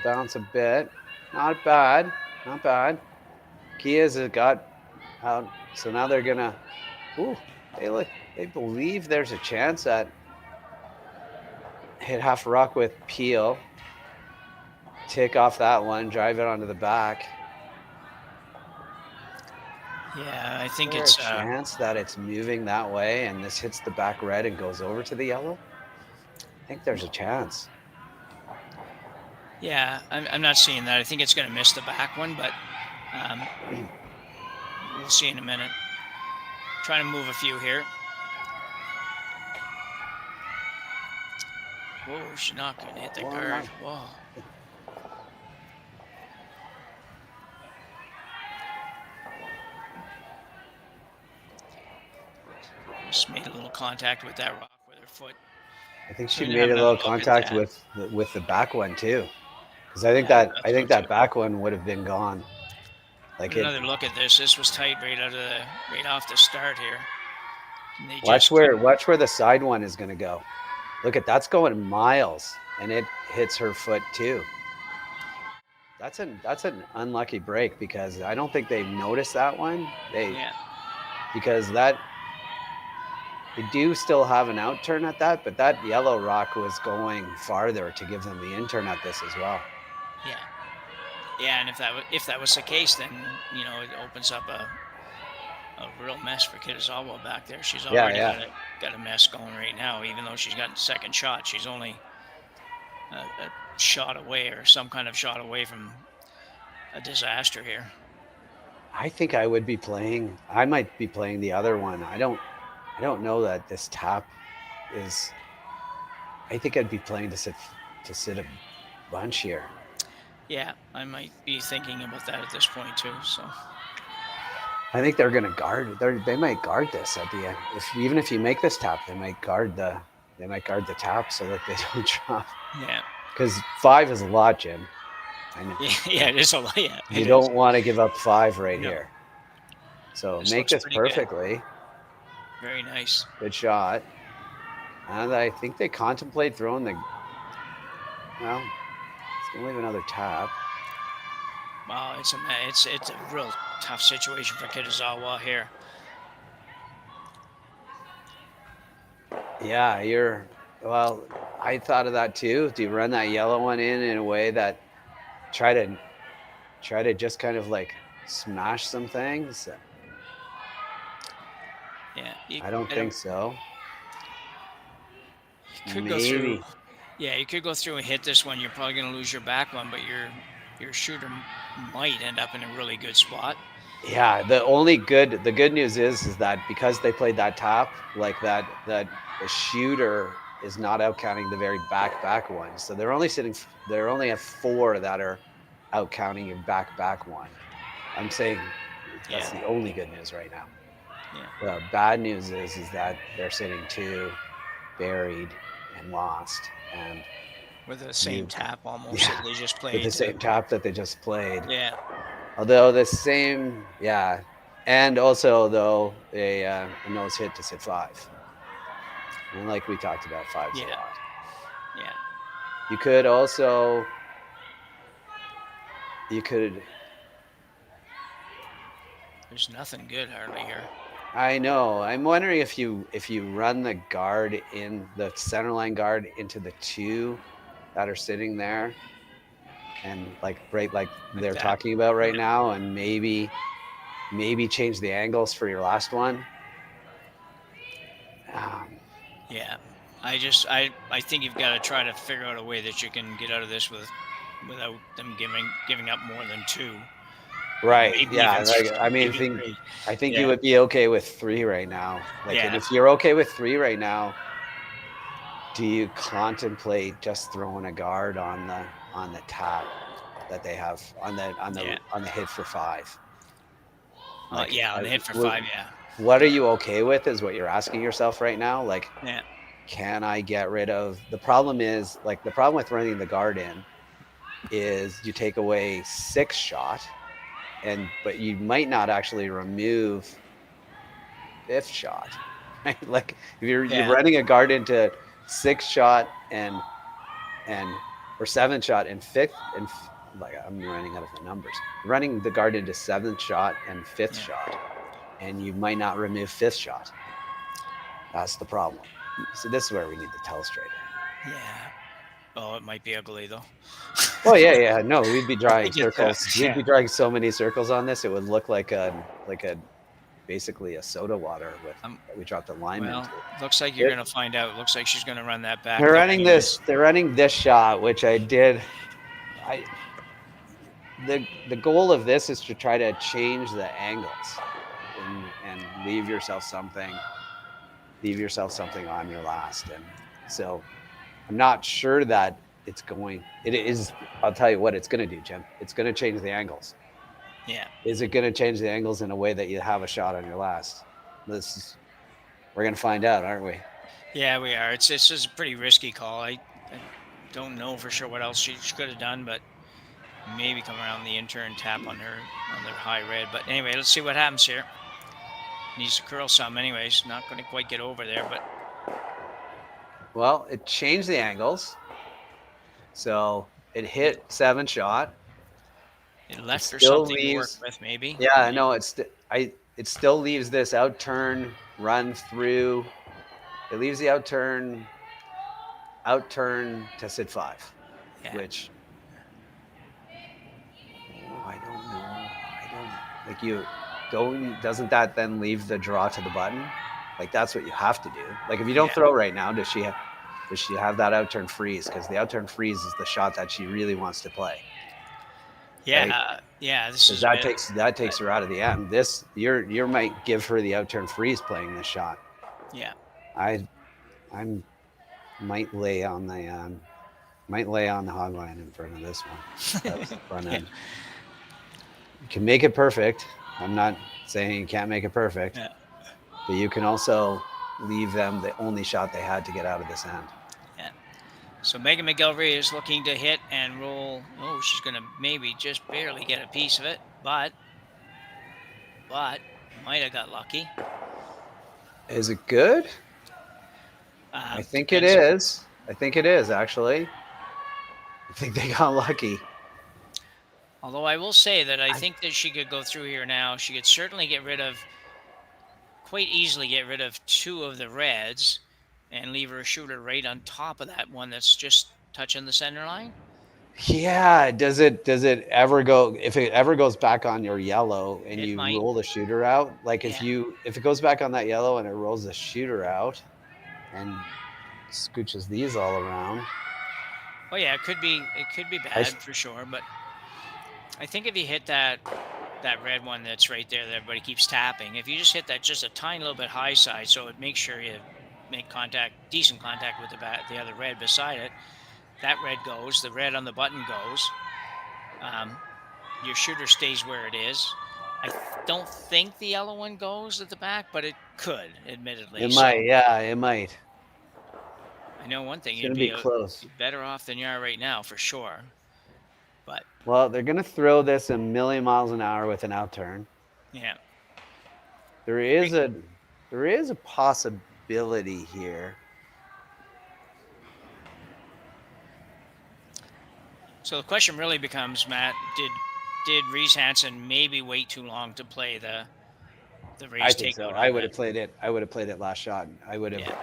Speaker 2: Bounce a bit. Not bad. Not bad. Kia's got out. So now they're going to... Ooh, they believe there's a chance at hit half a rock with Peel. Tick off that one, drive it onto the back.
Speaker 5: Yeah, I think
Speaker 2: Is
Speaker 5: it's
Speaker 2: there a chance that it's moving that way and this hits the back red and goes over to the yellow? I think there's a chance.
Speaker 5: Yeah, I'm not seeing that. I think it's going to miss the back one, but we'll see in a minute. Trying to move a few here. Whoa, she's not going to hit the guard. Whoa. Just made a little contact with that rock with her foot.
Speaker 2: I think she made a little contact with the back one too, because I think that back one would have been gone. Like
Speaker 5: another look at this. This was tight right off the start here.
Speaker 2: Watch where the side one is going to go. Look at that's going miles, and it hits her foot too. That's an unlucky break because I don't think they've noticed that one. Because they do still have an out turn at that, but that yellow rock was going farther to give them the in turn at this as well.
Speaker 5: Yeah, and if that was the case, then it opens up a real mess for Kitazawa back there. She's already got a mess going right now. Even though she's got a second shot, she's only a shot away or some kind of shot away from a disaster here.
Speaker 2: I think I would be playing. I might be playing the other one. I don't know that this tap is. I think I'd be playing to sit a bunch here.
Speaker 5: Yeah, I might be thinking about that at this point too. So
Speaker 2: I think they're going to guard. They might guard this at the end. Even if you make this tap, they might guard the tap so that they don't drop.
Speaker 5: yeah,
Speaker 2: Because 5 is a lot, Jim. I know.
Speaker 5: yeah, it is a lot. Yeah,
Speaker 2: You don't want to give up 5 right here. So
Speaker 5: This
Speaker 2: make
Speaker 5: looks
Speaker 2: this
Speaker 5: pretty good.
Speaker 2: perfectly.
Speaker 5: Very nice.
Speaker 2: Good shot. And I think they contemplate throwing the. Well, it's going to leave another tap.
Speaker 5: Wow, it's a real tough situation for Kitazawa here.
Speaker 2: Yeah, well, I thought of that too. Do you run that yellow one in a way that try to just kind of like smash some things?
Speaker 5: Yeah,
Speaker 2: I don't think so.
Speaker 5: You could go through. Yeah, you could go through and hit this one. You're probably going to lose your back one, but your shooter might end up in a really good spot.
Speaker 2: Yeah, the good news is that because they played that tap like that the shooter is not out counting the very back one. So they're only have 4 that are out counting your back one. I'm saying that's the only good news right now.
Speaker 5: Yeah.
Speaker 2: The bad news is that they're sitting 2 buried and lost, and
Speaker 5: with the same tap almost that they just played.
Speaker 2: With the same tap that they just played.
Speaker 5: Yeah.
Speaker 2: Although the same, and also though a nose hit to sit 5, and like we talked about, 5's a lot.
Speaker 5: Yeah.
Speaker 2: You could also.
Speaker 5: There's nothing good hardly here.
Speaker 2: I know. I'm wondering if you run the guard in the center line guard into the 2 that are sitting there, and like they're talking about right now, and maybe change the angles for your last one.
Speaker 5: Yeah, I think you've got to try to figure out a way that you can get out of this without them giving up more than 2.
Speaker 2: Right.
Speaker 5: Maybe
Speaker 2: Yeah. I think you would be okay with 3 right now. And if you're okay with 3 right now, do you contemplate just throwing a guard on the tap that they have on the hit for 5?
Speaker 5: On the hit for 5. Yeah.
Speaker 2: What are you okay with is what you're asking yourself right now. Can I get rid of the problem with running the guard in is you take away 6 shot. But you might not actually remove 5th shot, right? Like if you're running a guard into 6th shot or 7th shot and 5th, and like I'm running out of the numbers. Running the guard into 7th shot and 5th shot, and you might not remove 5th shot. That's the problem. So this is where we need the telestrator.
Speaker 5: Yeah. Oh, it might be ugly though.
Speaker 2: Oh yeah. No, we'd be drawing circles. We'd be drawing so many circles on this. It would look like basically a soda water with we dropped a lime into.
Speaker 5: Looks like you're gonna find out. Looks like she's gonna run that back.
Speaker 2: They're running this shot, which I did. The goal of this is to try to change the angles and leave yourself something on your last. And so I'm not sure that it is. I'll tell you what it's going to do, Jim. It's going to change the angles.
Speaker 5: Yeah.
Speaker 2: Is it going to change the angles in a way that you have a shot on your last? We're going to find out, aren't we?
Speaker 5: Yeah, we are. It's just a pretty risky call. I don't know for sure what else she could have done, but maybe come around the intern tap on their high red. But anyway, let's see what happens here. Needs to curl some anyways. Not going to quite get over there, but.
Speaker 2: Well, it changed the angles. So it hit 7 shot.
Speaker 5: It left her something to work with, maybe.
Speaker 2: Yeah, no, it still leaves this outturn run through. It leaves the outturn to sit 5, which I don't know. Doesn't that then leave the draw to the button? Like that's what you have to do. Like if you don't throw right now, does she have that outturn freeze? Because the outturn freeze is the shot that she really wants to play.
Speaker 5: Yeah,
Speaker 2: right?
Speaker 5: Yeah, this is
Speaker 2: that takes her out of the end. This you might give her the outturn freeze playing this shot.
Speaker 5: Yeah.
Speaker 2: I might lay on the hog line in front of this one. That's the front end. You can make it perfect. I'm not saying you can't make it perfect, but you can also leave them the only shot they had to get out of this end.
Speaker 5: Yeah. So Megan McGilvery is looking to hit and roll. Oh, she's going to maybe just barely get a piece of it, but might have got lucky.
Speaker 2: Is it good? I think it is. I think it is, actually. I think they got lucky.
Speaker 5: Although I will say that I think that she could go through here now. She could certainly quite easily get rid of 2 of the reds and leave her a shooter right on top of that one that's just touching the center line.
Speaker 2: Yeah. Does it ever go, if it ever goes back on your yellow and you roll the shooter out, like if it goes back on that yellow and it rolls the shooter out and scooches these all around.
Speaker 5: Oh yeah, it could be bad for sure, but I think if you hit that red one that's right there that everybody keeps tapping, if you just hit that just a tiny little bit high side, so it makes sure you make decent contact with the other red beside it, that red goes, the red on the button goes, your shooter stays where it is. I don't think the yellow one goes at the back, but it could, admittedly.
Speaker 2: It might, yeah, it might.
Speaker 5: I know one thing,
Speaker 2: It's gonna be close.
Speaker 5: Better off than you are right now, for sure. But
Speaker 2: well, they're gonna throw this a million miles an hour with an outturn.
Speaker 5: Yeah.
Speaker 2: There is a possibility here.
Speaker 5: So the question really becomes, Matt, did Reese-Hansen maybe wait too long to play the race
Speaker 2: I think
Speaker 5: takeout?
Speaker 2: so. I would have played it last shot. I would have. Yeah.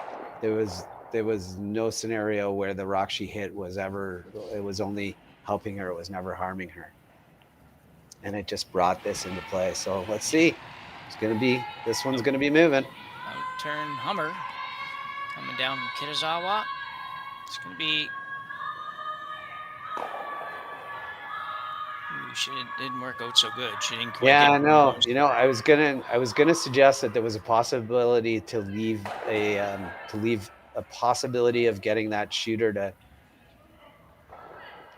Speaker 2: There was no scenario where the rock she hit was only helping her. It was never harming her. And it just brought this into play. So let's see. This one's going to be moving.
Speaker 5: Outturn Hummer coming down from Kitazawa. It's going to be... It didn't work out so good. She didn't quite
Speaker 2: I know. I was gonna suggest that there was a possibility to leave a possibility of getting that shooter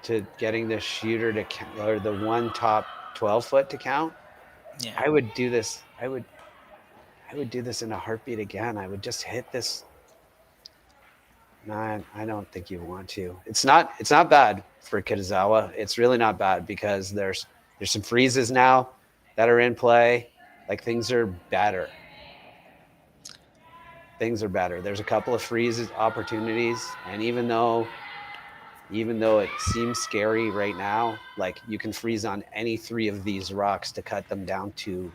Speaker 2: to getting the shooter to count, or the one top 12 foot to count.
Speaker 5: Yeah.
Speaker 2: I would do this. I would do this in a heartbeat again. I would just hit this. No, I don't think you want to. It's not bad for Kitazawa. It's really not bad because there's some freezes now that are in play. Like things are better. There's a couple of freeze opportunities, and even though it seems scary right now, like you can freeze on any 3 of these rocks to cut them down to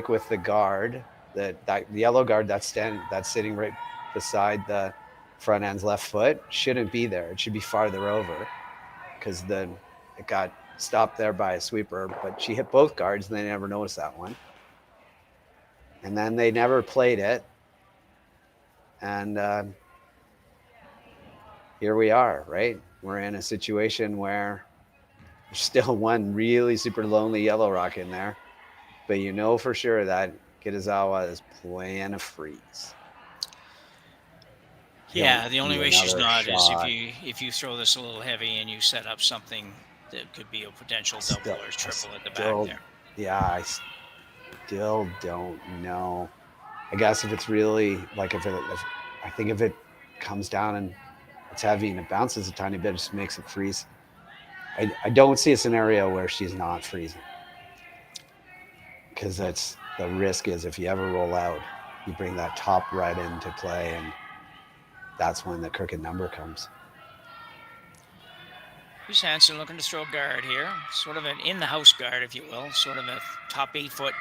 Speaker 2: with the guard, that yellow guard that's sitting right beside the front end's left foot shouldn't be there. It should be farther over because then it got stopped there by a sweeper, but she hit both guards and they never noticed that one. And then they never played it. And here we are, right? We're in a situation where there's still one really super lonely yellow rock in there. But you know for sure that Kitazawa is playing a freeze.
Speaker 5: Yeah, the only way she's not is if you throw this a little heavy and you set up something that could be a potential double or triple at the back there.
Speaker 2: Yeah, I still don't know. I guess if it's really like if it comes down and it's heavy and it bounces a tiny bit, it just makes it freeze. I don't see a scenario where she's not freezing, because that's the risk is if you ever roll out, you bring that top red into play, and that's when the crooked number comes.
Speaker 5: Reese-Hansen looking to throw a guard here, sort of an in-the-house guard, if you will, sort of a top 8 foot,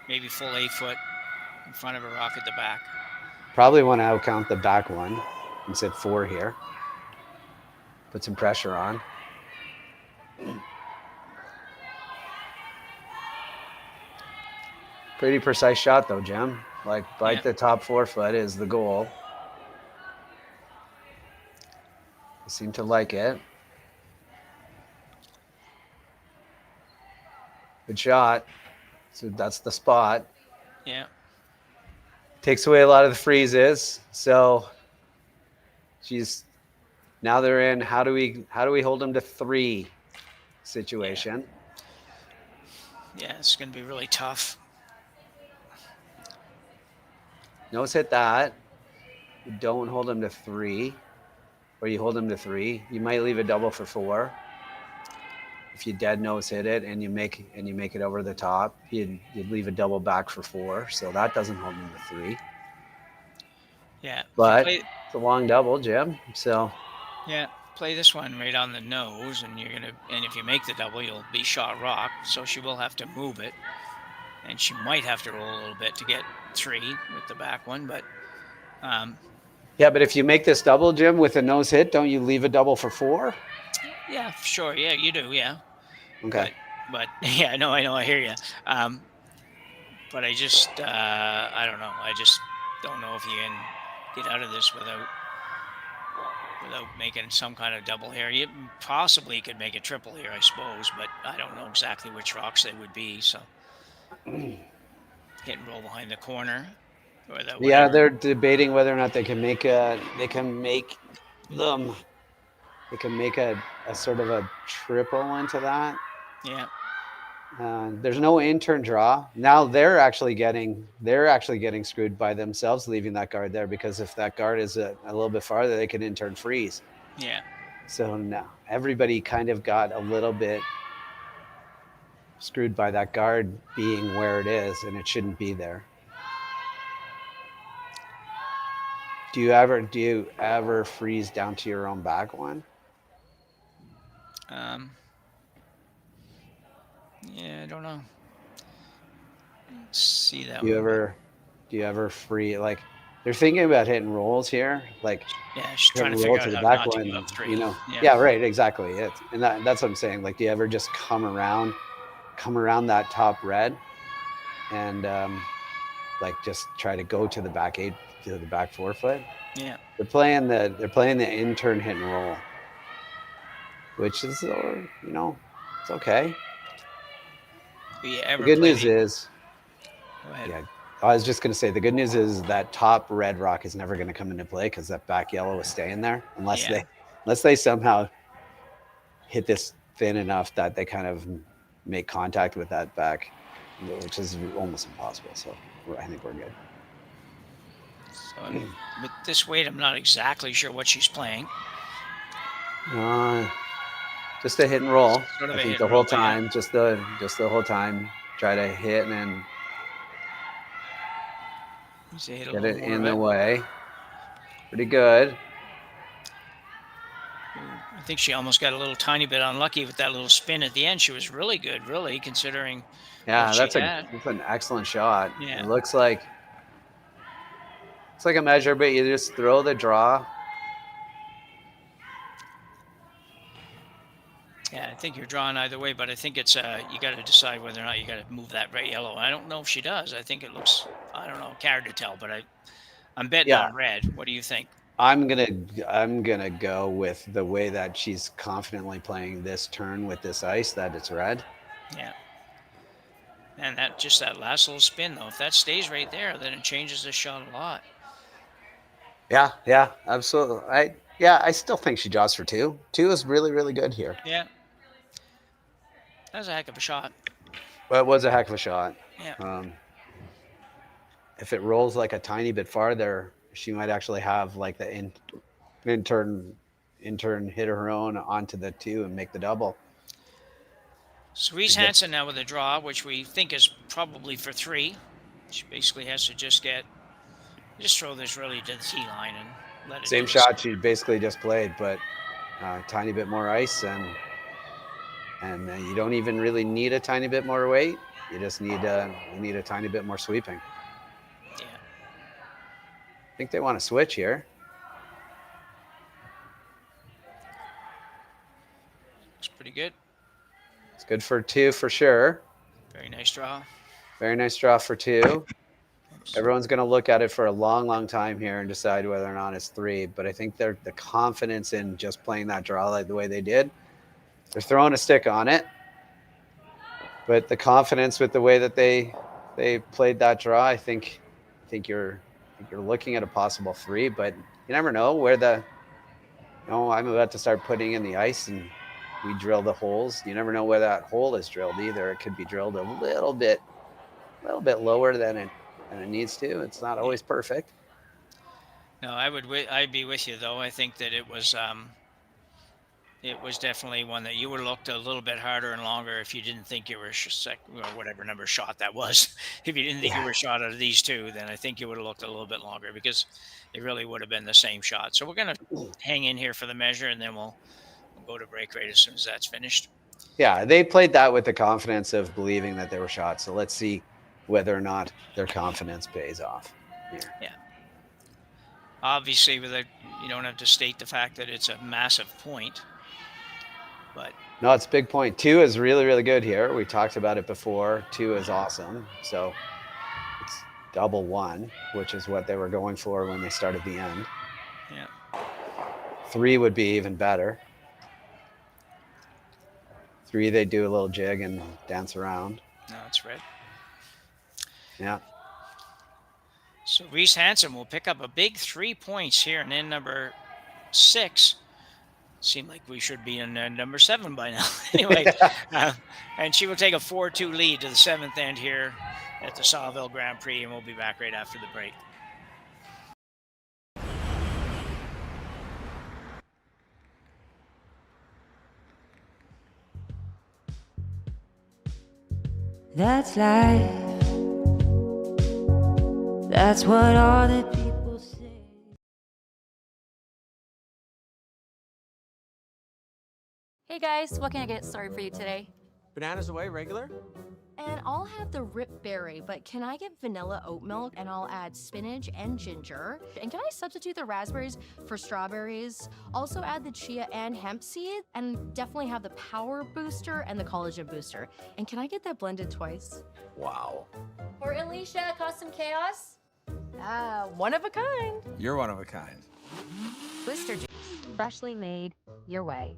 Speaker 5: maybe full 8 foot in front of a rock at the back.
Speaker 2: Probably want to outcount the back one and set 4 here. Put some pressure on. Pretty precise shot though, Jim. Like bite the top 4 foot is the goal. I seem to like it. Good shot. So that's the spot.
Speaker 5: Yeah.
Speaker 2: Takes away a lot of the freezes. So she's now they're in how do we hold them to 3 situation.
Speaker 5: Yeah, it's going to be really tough.
Speaker 2: Nose hit that. You don't hold them to 3, or you hold them to 3. You might leave a double for 4. If you dead nose hit it and you make it over the top, you'd leave a double back for 4. So that doesn't hold them to 3.
Speaker 5: Yeah,
Speaker 2: but it's a long double, Jim. So
Speaker 5: yeah, play this one right on the nose, and and if you make the double, you'll be shot rock. So she will have to move it, and she might have to roll a little bit to get 3 with the back one. But
Speaker 2: yeah, but if you make this double, Jim, with a nose hit, don't you leave a double for 4?
Speaker 5: Yeah, sure. Yeah, you do. Yeah.
Speaker 2: Okay.
Speaker 5: But yeah, no, I know. I hear you. But I just, I don't know. I just don't know if you can get out of this without making some kind of double here. You possibly could make a triple here, I suppose, but I don't know exactly which rocks they would be. So hit and roll behind the corner.
Speaker 2: Yeah, they're debating whether or not they can make a sort of a triple into that.
Speaker 5: Yeah.
Speaker 2: There's no intern draw. Now they're actually getting screwed by themselves leaving that guard there, because if that guard is a little bit farther, they can intern freeze.
Speaker 5: Yeah.
Speaker 2: So now everybody kind of got a little bit screwed by that guard being where it is, and it shouldn't be there. Do you ever freeze down to your own back one?
Speaker 5: Yeah, I don't know. Let's see that.
Speaker 2: Do you ever free, like they're thinking about hitting rolls here, like
Speaker 5: yeah, she's trying to figure out
Speaker 2: to the
Speaker 5: how
Speaker 2: back
Speaker 5: not
Speaker 2: one,
Speaker 5: to give up 3.
Speaker 2: you know? Yeah, right, exactly. And that's what I'm saying. Like, do you ever just come around that top red, and like just try to go to the back 8 to the back 4 foot?
Speaker 5: Yeah.
Speaker 2: They're playing the intern hit and roll, which is, it's okay. The good news is, yeah, I was just going to say, the good news is that top red rock is never going to come into play, because that back yellow is staying there unless they somehow hit this thin enough that they kind of make contact with that back, which is almost impossible. So I think we're good.
Speaker 5: So with this weight, I'm not exactly sure what she's playing.
Speaker 2: Just a hit and roll.
Speaker 5: Sort of
Speaker 2: I think the whole time, just the whole time, try to hit and then get it in the way. Pretty good.
Speaker 5: I think she almost got a little tiny bit unlucky with that little spin at the end. She was really good, really, considering.
Speaker 2: Yeah, that's an excellent shot.
Speaker 5: Yeah.
Speaker 2: It looks like a measure, but you just throw the draw.
Speaker 5: Yeah, I think you're drawing either way, but I think it's you got to decide whether or not you got to move that red yellow. I don't know if she does. I think it looks, I don't know, hard to tell, but I'm betting on red. What do you think?
Speaker 2: I'm gonna go with the way that she's confidently playing this turn with this ice, that it's red.
Speaker 5: Yeah. And that last little spin though, if that stays right there, then it changes the shot a lot.
Speaker 2: Yeah, absolutely. I still think she draws for 2. 2 is really, really good here.
Speaker 5: Yeah. That was a heck of a shot.
Speaker 2: Well, it was a heck of a shot.
Speaker 5: Yeah.
Speaker 2: If it rolls like a tiny bit farther, she might actually have like the intern in turn hit her own onto the 2 and make the double.
Speaker 5: So Reese-Hansen now with a draw, which we think is probably for 3. She basically has to just throw this really to the tee line and let it.
Speaker 2: Same shot she basically just played, but a tiny bit more ice, and you don't even really need a tiny bit more weight. You just need a tiny bit more sweeping.
Speaker 5: Yeah.
Speaker 2: I think they want to switch here.
Speaker 5: It's pretty good.
Speaker 2: It's good for 2 for sure.
Speaker 5: Very nice draw.
Speaker 2: Very nice draw for 2. Everyone's going to look at it for a long, long time here and decide whether or not it's 3. But I think the confidence in just playing that draw like the way they did, they're throwing a stick on it. But the confidence with the way that they played that draw, I think you're looking at a possible 3. But you never know where I'm about to start putting in the ice and we drill the holes. You never know where that hole is drilled either. It could be drilled a little bit lower than it needs to. It's not always perfect.
Speaker 5: No, I'd be with you though. I think that it was definitely one that you would have looked a little bit harder and longer if you didn't think you were or whatever number shot that was. If you didn't think you were shot out of these 2, then I think you would have looked a little bit longer because it really would have been the same shot. So we're going to hang in here for the measure, and then we'll go to break right as soon as that's finished.
Speaker 2: Yeah, they played that with the confidence of believing that they were shots. So let's see whether or not their confidence pays off here.
Speaker 5: Yeah. Obviously, you don't have to state the fact that it's a massive point, but
Speaker 2: no, it's a big point. 2 is really, really good here. We talked about it before. 2 is awesome. So it's double 1, which is what they were going for when they started the end.
Speaker 5: Yeah.
Speaker 2: 3 would be even better. 3, they do a little jig and dance around.
Speaker 5: No, it's red.
Speaker 2: Yeah.
Speaker 5: So Reese-Hansen will pick up a big 3 points here in end number 6. Seemed like we should be in number 7 by now. Anyway, and she will take a 4-2 lead to the 7th end here at the Saville Grand Prix, and we'll be back right after the break.
Speaker 3: That's life. That's what all the people say.
Speaker 1: Hey guys, what can I get started for you today?
Speaker 12: Bananas away, regular?
Speaker 1: And I'll have the rip berry, but can I get vanilla oat milk and I'll add spinach and ginger? And can I substitute the raspberries for strawberries? Also add the chia and hemp seed, and definitely have the power booster and the collagen booster. And can I get that blended twice?
Speaker 12: Wow.
Speaker 1: For Alicia, custom chaos? One of a kind.
Speaker 12: You're one of a kind.
Speaker 4: Blister juice, freshly made your way.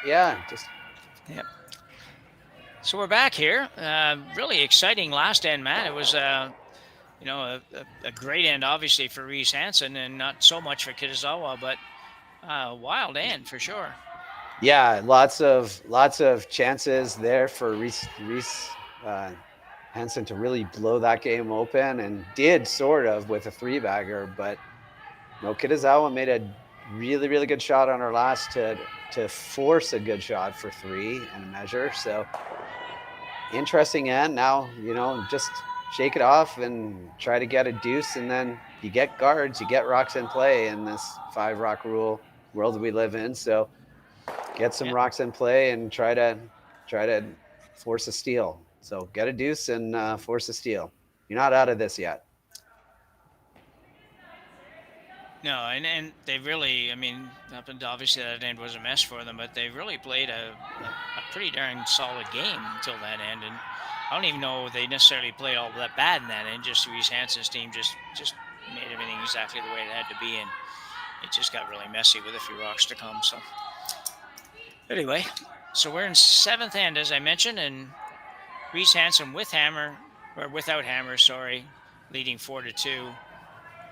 Speaker 2: Yeah,
Speaker 5: Yep. So we're back here. Really exciting last end, Matt. It was, a great end, obviously, for Reese-Hansen, and not so much for Kitazawa, but wild end for sure.
Speaker 2: Yeah, lots of chances there for Reese Hansen to really blow that game open, and did sort of with a 3-bagger, but Kitazawa made a really, really good shot on her last to force a good shot for 3 and a measure. So interesting end. Now, just shake it off and try to get a deuce, and then you get guards, you get rocks in play in this 5-rock rule world we live in. So get some rocks in play and try to force a steal. So get a deuce and force a steal. You're not out of this yet.
Speaker 5: No, and they really, I mean, obviously that end was a mess for them, but they really played a pretty darn solid game until that end. And I don't even know they necessarily played all that bad in that end. Just Reese-Hansen's team just made everything exactly the way it had to be, and it just got really messy with a few rocks to come. So anyway, so we're in 7th end, as I mentioned, and Reese-Hansen with hammer, or without hammer, sorry, leading 4-2.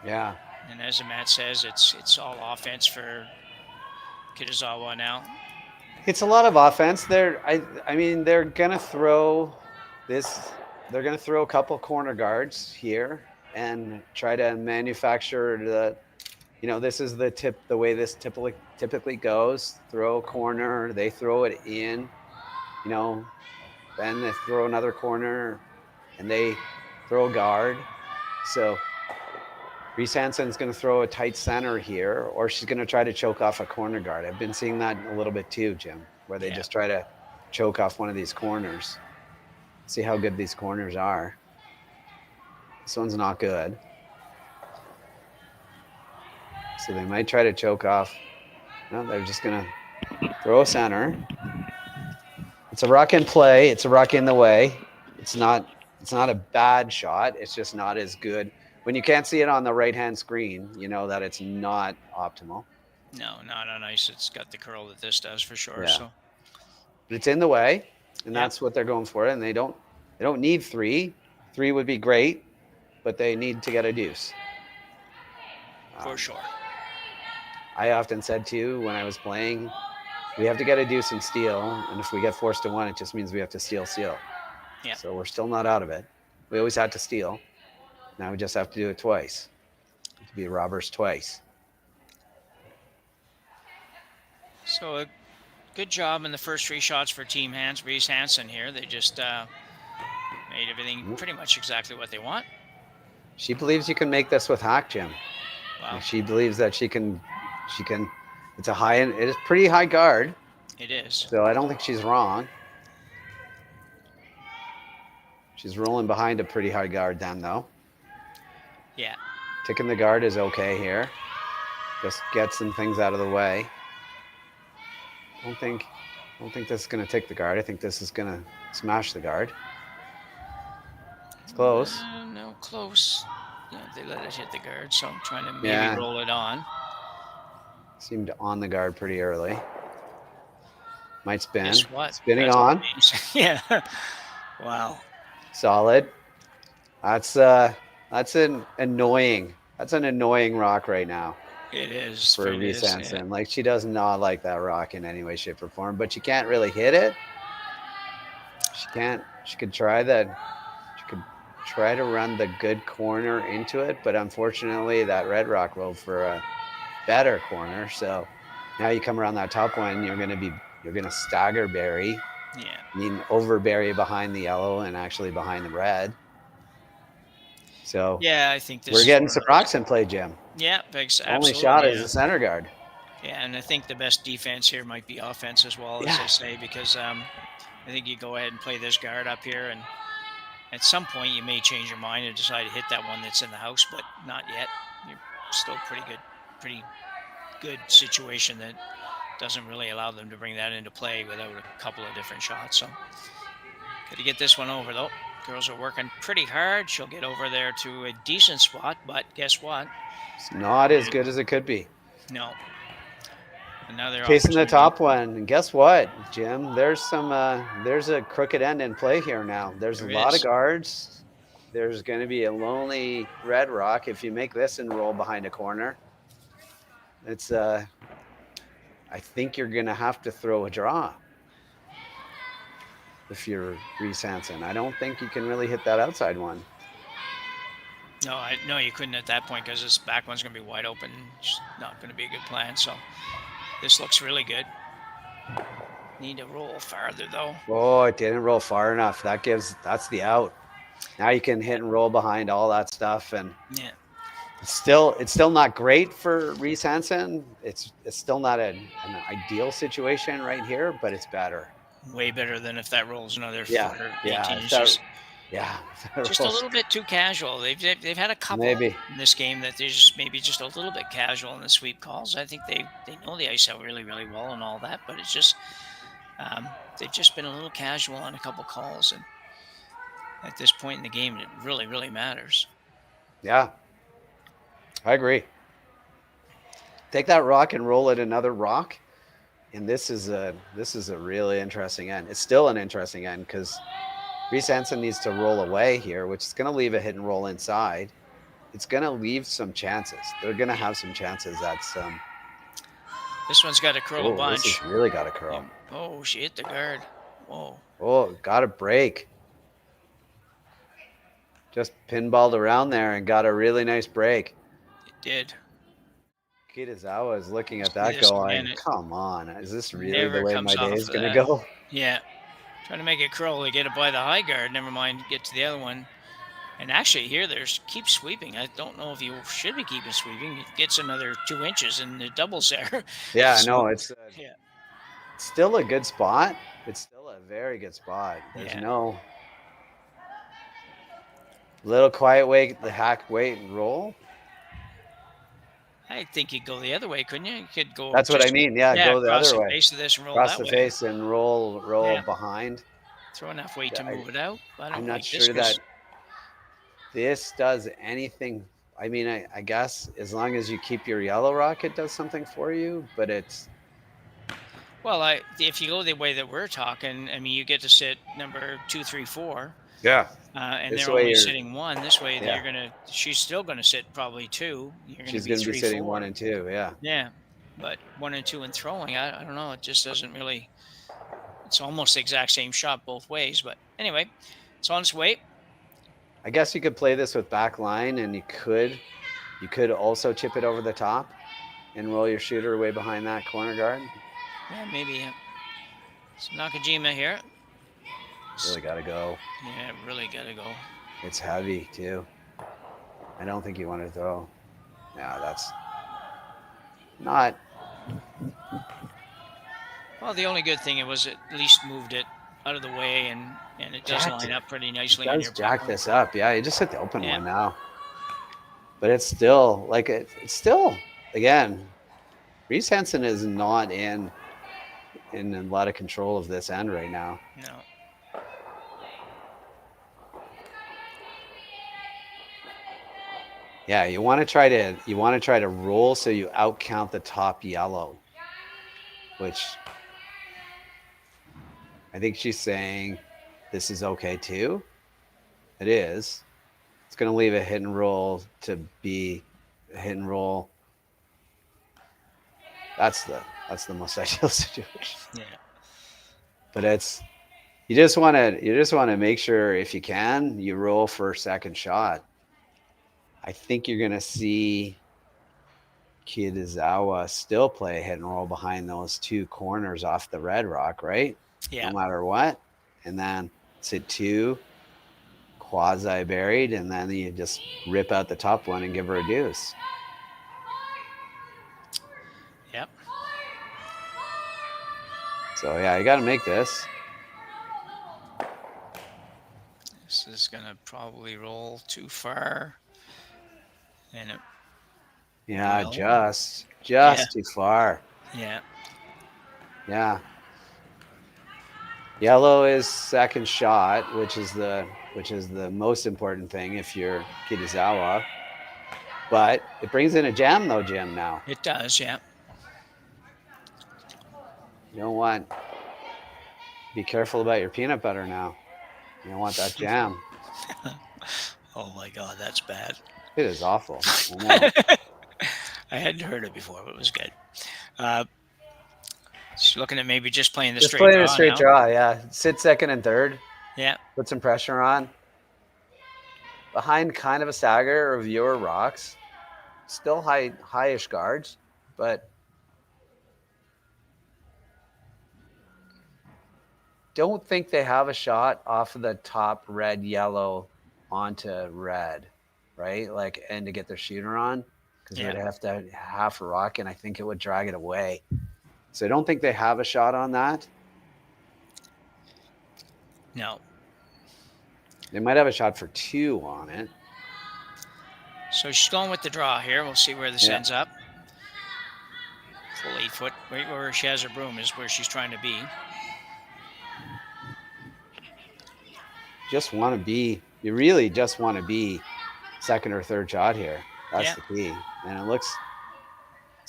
Speaker 2: Yeah.
Speaker 5: And as Matt says, it's all offense for Kitazawa now.
Speaker 2: It's a lot of offense. I mean, they're gonna throw this. They're gonna throw a couple corner guards here and try to manufacture the. This is the way this typically goes. Throw a corner, they throw it in. Then they throw another corner, and they throw a guard. So Reese-Hansen's going to throw a tight center here, or she's going to try to choke off a corner guard. I've been seeing that a little bit too, Jim, where they just try to choke off one of these corners. See how good these corners are. This one's not good. So they might try to choke off. No, they're just going to throw a center. It's a rock in play. It's a rock in the way. It's not a bad shot. It's just not as good. When you can't see it on the right-hand screen, you know that it's not optimal.
Speaker 5: No, not on ice. It's got the curl that this does for sure.
Speaker 2: Yeah.
Speaker 5: So,
Speaker 2: but it's in the way, and that's what they're going for. And they don't need 3. 3 would be great, but they need to get a deuce.
Speaker 5: For sure.
Speaker 2: I often said too when I was playing, we have to get a deuce and steal, and if we get forced to 1, it just means we have to steal.
Speaker 5: Yeah.
Speaker 2: So we're still not out of it. We always had to steal. Now we just have to do it twice. To be robbers twice.
Speaker 5: So a good job in the first 3 shots for Team Reese-Hansen here. They just made everything pretty much exactly what they want.
Speaker 2: She believes you can make this with hack, Jim.
Speaker 5: Wow.
Speaker 2: She believes that she can. It's it is pretty high guard.
Speaker 5: It is.
Speaker 2: So I don't think she's wrong. She's rolling behind a pretty high guard then, though.
Speaker 5: Yeah.
Speaker 2: Ticking the guard is okay here. Just get some things out of the way. I don't think this is going to tick the guard. I think this is going to smash the guard. It's close.
Speaker 5: No, close. Yeah, they let it hit the guard, so I'm trying to maybe roll it on.
Speaker 2: Seemed on the guard pretty early. Might spin.
Speaker 5: Guess what?
Speaker 2: Spinning on.
Speaker 5: Yeah. Wow.
Speaker 2: Solid. That's an annoying rock right now.
Speaker 5: It is
Speaker 2: for Reese-Hansen. Like, she does not like that rock in any way, shape, or form, but she can't really hit it. She could try to run the good corner into it, but unfortunately that red rock rolled for a better corner. So now you come around that top one, you're gonna stagger bury.
Speaker 5: Yeah.
Speaker 2: I mean, over bury behind the yellow and actually behind the red. So
Speaker 5: yeah, I think
Speaker 2: we're getting some rocks in play, Jim.
Speaker 5: Yeah, absolutely.
Speaker 2: Only shot is the center guard.
Speaker 5: Yeah, and I think the best defense here might be offense as well, as I say, because I think you go ahead and play this guard up here, and at some point you may change your mind and decide to hit that one that's in the house, but not yet. You're still pretty good situation that doesn't really allow them to bring that into play without a couple of different shots. So got to get this one over though. Girls are working pretty hard. She'll get over there to a decent spot, but guess what?
Speaker 2: It's not as good as it could be.
Speaker 5: No. Another
Speaker 2: chasing the top one. And guess what, Jim? There's a crooked end in play here now. There's a lot of guards. There's going to be a lonely red rock if you make this and roll behind a corner. It's I think you're going to have to throw a draw if you're Reese-Hansen. I don't think you can really hit that outside one.
Speaker 5: No, you couldn't at that point because this back one's going to be wide open. It's not going to be a good plan. So this looks really good. Need to roll farther though.
Speaker 2: Oh, it didn't roll far enough. That's the out. Now you can hit and roll behind all that stuff. And
Speaker 5: yeah,
Speaker 2: It's still not great for Reese-Hansen. It's still not an ideal situation right here, but it's better.
Speaker 5: Way better than if that rolls another
Speaker 2: Yeah,
Speaker 5: foot or 18
Speaker 2: yeah,
Speaker 5: inches. Just a
Speaker 2: rolls-
Speaker 5: little bit too casual. They've had a couple
Speaker 2: Maybe.
Speaker 5: in this game that they're just maybe just a little bit casual in the sweep calls. I think they know the ice out really, really well and all that, but it's just they've just been a little casual on a couple calls, and at this point in the game, it really, really matters.
Speaker 2: Yeah, I agree. Take that rock and roll it another rock, and this is a really interesting end. It's still an interesting end because Reese-Hansen needs to roll away here, which is going to leave a hit and roll inside. It's going to leave some chances. They're going to have some chances at some.
Speaker 5: This one's got to curl a bunch.
Speaker 2: This has really got to curl.
Speaker 5: Oh, she hit the guard. Whoa.
Speaker 2: Oh, got a break. Just pinballed around there and got a really nice break.
Speaker 5: It did.
Speaker 2: Kitazawa is looking at that
Speaker 5: This
Speaker 2: going,
Speaker 5: man,
Speaker 2: come on, is this really
Speaker 5: never
Speaker 2: the way
Speaker 5: comes
Speaker 2: my day
Speaker 5: off
Speaker 2: is
Speaker 5: of
Speaker 2: going to
Speaker 5: that.
Speaker 2: go?
Speaker 5: Yeah. Trying to make it curl to get it by the high guard. Never mind, get to the other one. And actually here, there's keep sweeping. I don't know if you should be keeping sweeping. It gets another 2 inches and it doubles there.
Speaker 2: Yeah,
Speaker 5: So,
Speaker 2: no, it's
Speaker 5: yeah.
Speaker 2: still a good spot. It's still a very good spot. There's
Speaker 5: Yeah.
Speaker 2: no little quiet wait, the hack, wait, and roll.
Speaker 5: I think you'd go the other way, couldn't you? You could go.
Speaker 2: That's what I
Speaker 5: just-
Speaker 2: mean. Yeah, go the
Speaker 5: across
Speaker 2: other
Speaker 5: the
Speaker 2: way.
Speaker 5: face of this and roll
Speaker 2: Cross
Speaker 5: that
Speaker 2: the
Speaker 5: way.
Speaker 2: face and roll
Speaker 5: Yeah.
Speaker 2: behind.
Speaker 5: Throw enough weight to
Speaker 2: Yeah,
Speaker 5: move it out. I don't
Speaker 2: I'm not
Speaker 5: think this
Speaker 2: sure
Speaker 5: was-
Speaker 2: that this does anything. I mean, I guess as long as you keep your yellow rock, it does something for you, but it's
Speaker 5: Well, if you go the way that we're talking, I mean, you get to sit number 2, 3, 4.
Speaker 2: yeah.
Speaker 5: And
Speaker 2: This
Speaker 5: they're
Speaker 2: way
Speaker 5: only
Speaker 2: you're-
Speaker 5: sitting 1. This way,
Speaker 2: Yeah.
Speaker 5: she's still gonna sit probably 2. You're
Speaker 2: She's
Speaker 5: gonna
Speaker 2: going to be
Speaker 5: 3,
Speaker 2: sitting
Speaker 5: 4.
Speaker 2: 1 and 2. Yeah.
Speaker 5: Yeah, but 1 and 2 and throwing, I don't know. It just doesn't really. It's almost the exact same shot both ways. But anyway, it's on its way.
Speaker 2: I guess you could play this with back line, and you could also chip it over the top and roll your shooter way behind that corner guard.
Speaker 5: Yeah, maybe. Yeah. It's Nakajima here.
Speaker 2: Really got to go.
Speaker 5: Yeah, really gotta go.
Speaker 2: It's heavy too. I don't think you want to throw. Yeah, that's not.
Speaker 5: Well, the only good thing it was at least moved it out of the way, and it does
Speaker 2: Jacked
Speaker 5: line
Speaker 2: it.
Speaker 5: up pretty nicely.
Speaker 2: It
Speaker 5: on
Speaker 2: does
Speaker 5: your
Speaker 2: jack
Speaker 5: back.
Speaker 2: this up. Yeah, you just hit the open
Speaker 5: Yeah.
Speaker 2: one now. But it's still like it's still again. Reese-Hansen is not in a lot of control of this end right now.
Speaker 5: No.
Speaker 2: Yeah, you want to try to roll so you outcount the top yellow, which I think she's saying this is okay too. It is. It's going to leave a hit and roll to be a hit and roll. That's the most ideal situation.
Speaker 5: Yeah.
Speaker 2: But it's you just want to make sure if you can you roll for second shot. I think you're going to see Kitazawa still play a hit and roll behind those 2 corners off the red rock, right?
Speaker 5: Yeah.
Speaker 2: No matter what. And then sit 2 quasi buried, and then you just rip out the top one and give her a deuce.
Speaker 5: Yep.
Speaker 2: So yeah, you got to make this.
Speaker 5: This is gonna probably roll too far, and it.
Speaker 2: Yeah,
Speaker 5: Well,
Speaker 2: just
Speaker 5: yeah.
Speaker 2: too far.
Speaker 5: Yeah.
Speaker 2: Yeah. Yellow is second shot, which is the most important thing if you're Kitazawa. But it brings in a jam though, Jim, now.
Speaker 5: It does. Yeah.
Speaker 2: You don't want be careful about your peanut butter now. You don't want that jam.
Speaker 5: Oh my God, that's bad.
Speaker 2: It is awful. I know.
Speaker 5: I hadn't heard it before, but it was good. Just looking at maybe just playing the
Speaker 2: Just
Speaker 5: straight
Speaker 2: playing
Speaker 5: draw
Speaker 2: a straight
Speaker 5: now.
Speaker 2: draw, yeah. Sit second and third.
Speaker 5: Yeah.
Speaker 2: Put some pressure on. Behind kind of a stagger of your rocks. Still highish guards, but don't think they have a shot off of the top red yellow onto red, right? Like, and to get their shooter on, because
Speaker 5: Yeah.
Speaker 2: they'd have to half a rock, and I think it would drag it away. So I don't think they have a shot on that.
Speaker 5: No.
Speaker 2: They might have a shot for 2 on it.
Speaker 5: So she's going with the draw here. We'll see where this
Speaker 2: Yeah.
Speaker 5: ends up. Full 8 foot, right where she has her broom is where she's trying to be.
Speaker 2: You really just want to be second or third shot here. That's
Speaker 5: Yeah.
Speaker 2: the key. And it looks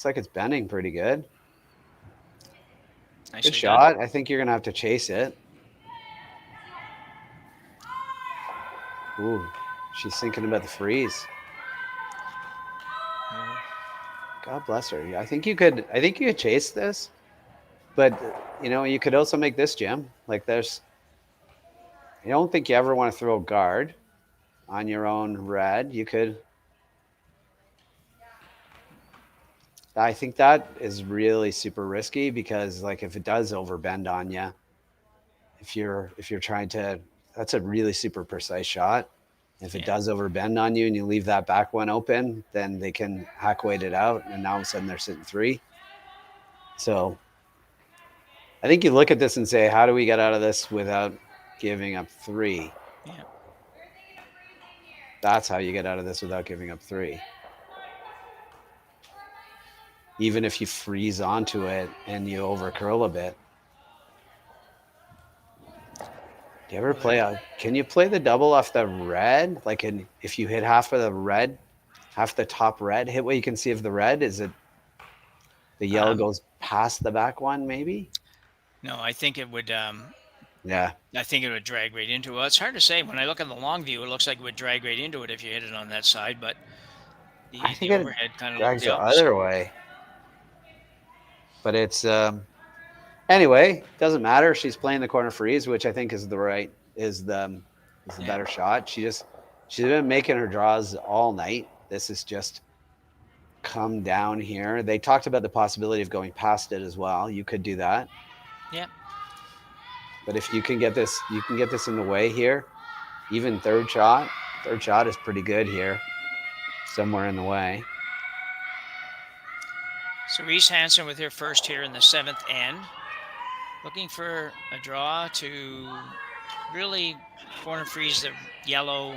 Speaker 2: like it's bending pretty good.
Speaker 5: Nicely
Speaker 2: Good shot. I think you're going to have to chase it. Ooh, she's thinking about the freeze. God bless her. I think you could chase this, but you could also make this, Jim. Like I don't think you ever want to throw a guard on your own red. You could. I think that is really super risky because, like, if it does overbend on you, if you're trying to, that's a really super precise shot. If it does overbend on you and you leave that back one open, then they can hack weight it out, and now all of a sudden they're sitting 3. So I think you look at this and say, how do we get out of this without giving up 3?
Speaker 5: Yeah.
Speaker 2: That's how you get out of this without giving up 3. Even if you freeze onto it and you over curl a bit. Do you ever can you play the double off the red? Like, if you hit half of the red, half the top red, hit what you can see of the red? Is it the yellow goes past the back one, maybe?
Speaker 5: No, I think it would.
Speaker 2: Yeah.
Speaker 5: I think it would drag right into it. Well, it's hard to say. When I look at the long view, it looks like it would drag right into it if you hit it on that side, but
Speaker 2: I think
Speaker 5: the
Speaker 2: it
Speaker 5: overhead kind of
Speaker 2: drags
Speaker 5: looks
Speaker 2: the other way. But it's anyway, doesn't matter. She's playing the corner freeze, which I think is the better shot. She's been making her draws all night. This is just come down here. They talked about the possibility of going past it as well. You could do that.
Speaker 5: Yeah.
Speaker 2: But if you can get this in the way here, even third shot is pretty good here, somewhere in the way.
Speaker 5: So Reese-Hansen with her first here in the 7th end. Looking for a draw to really corner freeze the yellow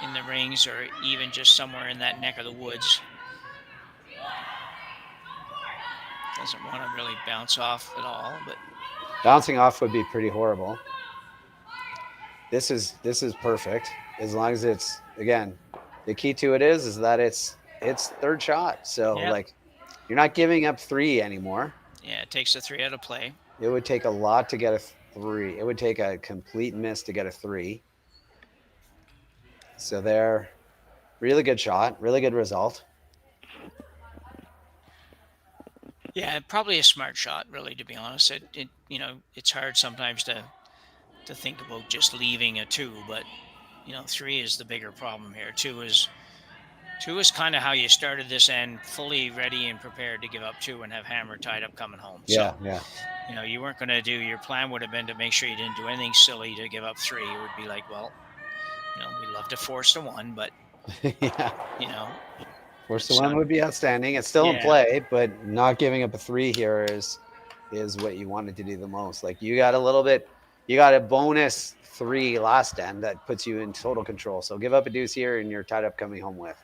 Speaker 5: in the rings, or even just somewhere in that neck of the woods. Doesn't want to really bounce off at all, but
Speaker 2: bouncing off would be pretty horrible. This is perfect as long as it's, again, the key to it is that it's third shot. So like, you're not giving up 3 anymore.
Speaker 5: Yeah, it takes a 3 out of play.
Speaker 2: It would take a lot to get a 3. It would take a complete miss to get a 3. So there, really good shot, really good result.
Speaker 5: Yeah, probably a smart shot, really, to be honest. It's hard sometimes to think about just leaving a 2, but 3 is the bigger problem here. 2 is kind of how you started this end, fully ready and prepared to give up 2 and have hammer tied up coming home.
Speaker 2: Yeah,
Speaker 5: so,
Speaker 2: yeah.
Speaker 5: You weren't going to your plan would have been to make sure you didn't do anything silly to give up 3. It would be like, well, we love to force the 1, but
Speaker 2: yeah. Force the 1 would be outstanding. It's still in play, but not giving up a 3 here is what you wanted to do the most. Like, you got a bonus 3 last end that puts you in total control. So give up a deuce here and you're tied up coming home with,